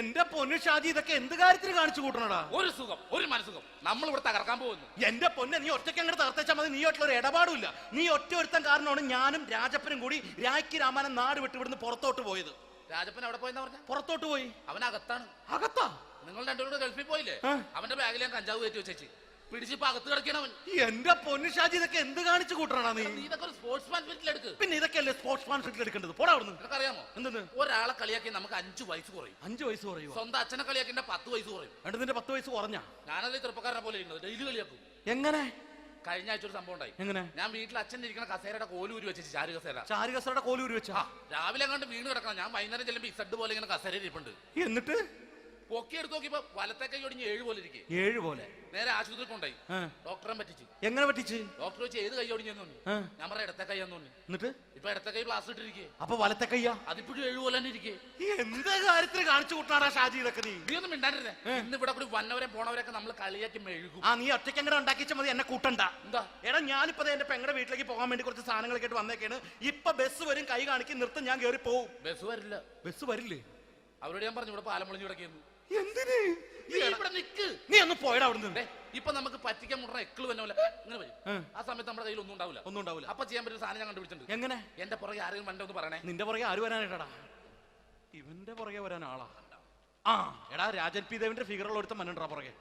എന്റെ പൊന്നു ഷാജി, ഇതൊക്കെ എന്ത് കാര്യത്തിന് കാണിച്ചു കൂട്ടണടാ? ഒരു സുഖം, ഒരു മനസുഖം. നമ്മൾ ഇവിടെ തകർക്കാൻ പോകുന്നു. എന്റെ പൊന്നെ, നീ ഒറ്റയ്ക്ക് അങ്ങോട്ട് തകർത്തേച്ചാൽ മതി. നീ ആയിട്ടുള്ള ഒരു ഇടപാടില്ല. നീ ഒറ്റ ഒരുത്തൻ കാരണമാണ് ഞാനും രാജപ്പനും കൂടി രാഖി രാമാനം നാട് വിട്ട് ഇവിടുന്ന് പുറത്തോട്ട് പോയത്. രാജപ്പൻ എവിടെ പോയെന്നാ പറഞ്ഞ? പുറത്തോട്ട് പോയി. അവനകത്താണ്. അകത്താ? നിങ്ങൾ രണ്ടുപേരും ഗൾഫിൽ പോയില്ലേ? അവന്റെ ബാഗിൽ ഞാൻ കഞ്ചാവ് കയറ്റി വെച്ചേച്ച് പിടിച്ചിപ്പോ അകത്ത് കിടക്കണവൻ. എന്റെ പൊന്നു ഷാജി, ഇതൊക്കെ എന്ത് കാണിച്ചു കൂട്ടണ നീ? ഇതൊക്കെ ഒരു സ്പോർട്സ്മാൻ സ്പിരിറ്റിൽ എടുക്ക്. പിന്നെ ഇതൊക്കെയല്ലേ സ്പോർട്സ്മാൻ സ്പിരിറ്റിൽ എടുക്കേണ്ടത്? പോടാ അവിടുന്ന്. നിനക്ക് അറിയാമോ എന്തെന്ന്? ഒരാളെ കളിയാക്കി നമുക്ക് 5 വയസ്സ് കുറയും. 5 വയസ്സ് കുറയും? സ്വന്തം അച്ഛനെ കളിയാക്കി 10 വയസ്സ് കുറയും. എന്നിട്ട് നിന്റെ 10 വയസ്സ് കുറഞ്ഞ? ഞാനത് ചെറുപ്പക്കാരനെ പോലെ ഇരുന്നത്, ഡെയിലി കളിയാക്കും. എങ്ങനെ? കഴിഞ്ഞ ആഴ്ച ഒരു സംഭവം ഉണ്ടായി. എങ്ങനെ? ഞാൻ വീട്ടിൽ അച്ഛൻ ഇരിക്കുന്ന കസേരയുടെ കോലൂരി വെച്ചു. ചാരു കസേരയുടെ കോലൂരി വെച്ചാ? രാവിലെ കണ്ട് വീണ് കിടക്കണം. ഞാൻ വൈകുന്നേരം ചെല്ലുമ്പോ ഇസഡ് പോലെ ഇങ്ങനെ കസേര ഇരിപ്പുണ്ട്. എന്നിട്ട് പൊക്കി എടുത്ത് നോക്കിയപ്പോ വലത്തെ കൈ ഒടിഞ്ഞ് 7 പോലെ ഇരിക്കും. 7 പോലെ? നേരെ ആശുപത്രി കൊണ്ടായി. ഡോക്ടറെ പറ്റിച്ചു. എങ്ങനെ പറ്റിച്ച്? ഡോക്ടർ വെച്ച് ഏത് കൈ ഒടിഞ്ഞെന്ന് പറഞ്ഞു. ഞാൻ പറയാം ഇടത്തെ കൈ എന്ന് പറഞ്ഞു. എന്നിട്ട് ഇപ്പൊ ഇടത്തെ കൈ പ്ലാസ്റ്റർ ഇട്ടിരിക്കേ. അപ്പൊ വലത്തെ കൈയാ? അതിപ്പോഴും 7 പോലെ തന്നെ ഇരിക്കേ. എന്ത് കാര്യത്തിന് കാണിച്ചു കൂട്ടാടാ ഷാജി ഇതൊക്കെ? നീ ഒന്നും മിണ്ടാണ്ടിരുന്നേ. ഇന്ന് ഇവിടെ കൂടി വന്നവരെ പോണവരൊക്കെ നമ്മൾ കളിയാക്കി മെഴുകും. നീ ഒറ്റയ്ക്ക് അങ്ങനെ ഉണ്ടാക്കിച്ച മതി, എന്നെ കൂട്ടണ്ട. എന്താ? എടാ, ഞാനിപ്പോ എന്റെ പെങ്ങളുടെ വീട്ടിലേക്ക് പോകാൻ വേണ്ടി കുറച്ച് സാധനങ്ങളൊക്കെ ആയിട്ട് വന്നേക്കാണ്. ഇപ്പൊ ബസ് വരും, കൈ കാണിക്കും, നിർത്തും, ഞാൻ കയറി പോവും. ബസ് വരില്ല. ബസ് വരില്ലേ? അവരോട് ഞാൻ പറഞ്ഞു ഇവിടെ പാലം പൊളിഞ്ഞു കിടക്കുന്നു. എന്തിന്? ഇവിടെ നിക്ക്. നീ ഒന്ന് പോയടാ അവിടുന്ന്. ഇപ്പൊ നമുക്ക് പറ്റിക്കാൻ മുടണ എക്കിള് തന്നെ പോലെ ഇങ്ങനെ വരും. ആ സമയത്ത് നമ്മുടെ കയ്യിൽ ഒന്നും ഉണ്ടാവില്ല. അപ്പൊ ചെയ്യാൻ പറ്റുന്ന സാധനം ഞാൻ കണ്ടുപിടിച്ചിട്ടുണ്ട്. എങ്ങനെ? എന്റെ പുറകെ ആരെങ്കിലും വണ്ടി ഒന്ന് പറയണേ. നിന്റെ പുറകെ ആര് വരാനായിട്ടാ? ഇവന്റെ പുറകെ വരാൻ ആളാ? എടാ, രാജൻ പി ദേവിന്റെ ഫിഗറുള്ള ഒരുത്ത മനുണ്ടാ പുറകെ.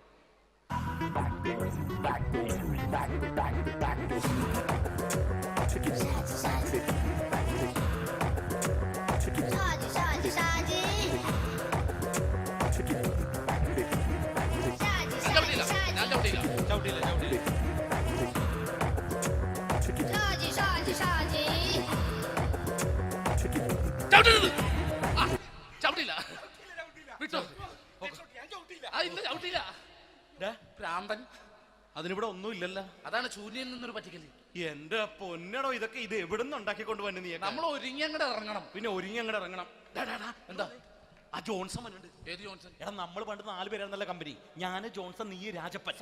അതിനിവിടെ ഒന്നും ഇല്ലല്ലോ. അതാണ് ശൂന്യയിൽ നിന്നൊരു പറ്റിക്കല്. എന്റെ പൊന്നടോ, ഇതൊക്കെ ഇത് എവിടുന്ന് ഉണ്ടാക്കിക്കൊണ്ട് വന്നു നീ? നമ്മൾ ഒരുങ്ങി അങ്ങോട്ട് ഇറങ്ങണം. പിന്നെ ഒരുങ്ങി അങ്ങോട്ട് ഇറങ്ങണം. എന്താ? ആ ജോൺസൺ വന്നുണ്ട്. ഏത് ജോൺസൺ? എടാ, നമ്മൾ പണ്ട് 4 പേരായിരുന്നല്ലോ കമ്പനി. ഞാൻ, ജോൺസൺ, നീ, രാജപ്പൻ.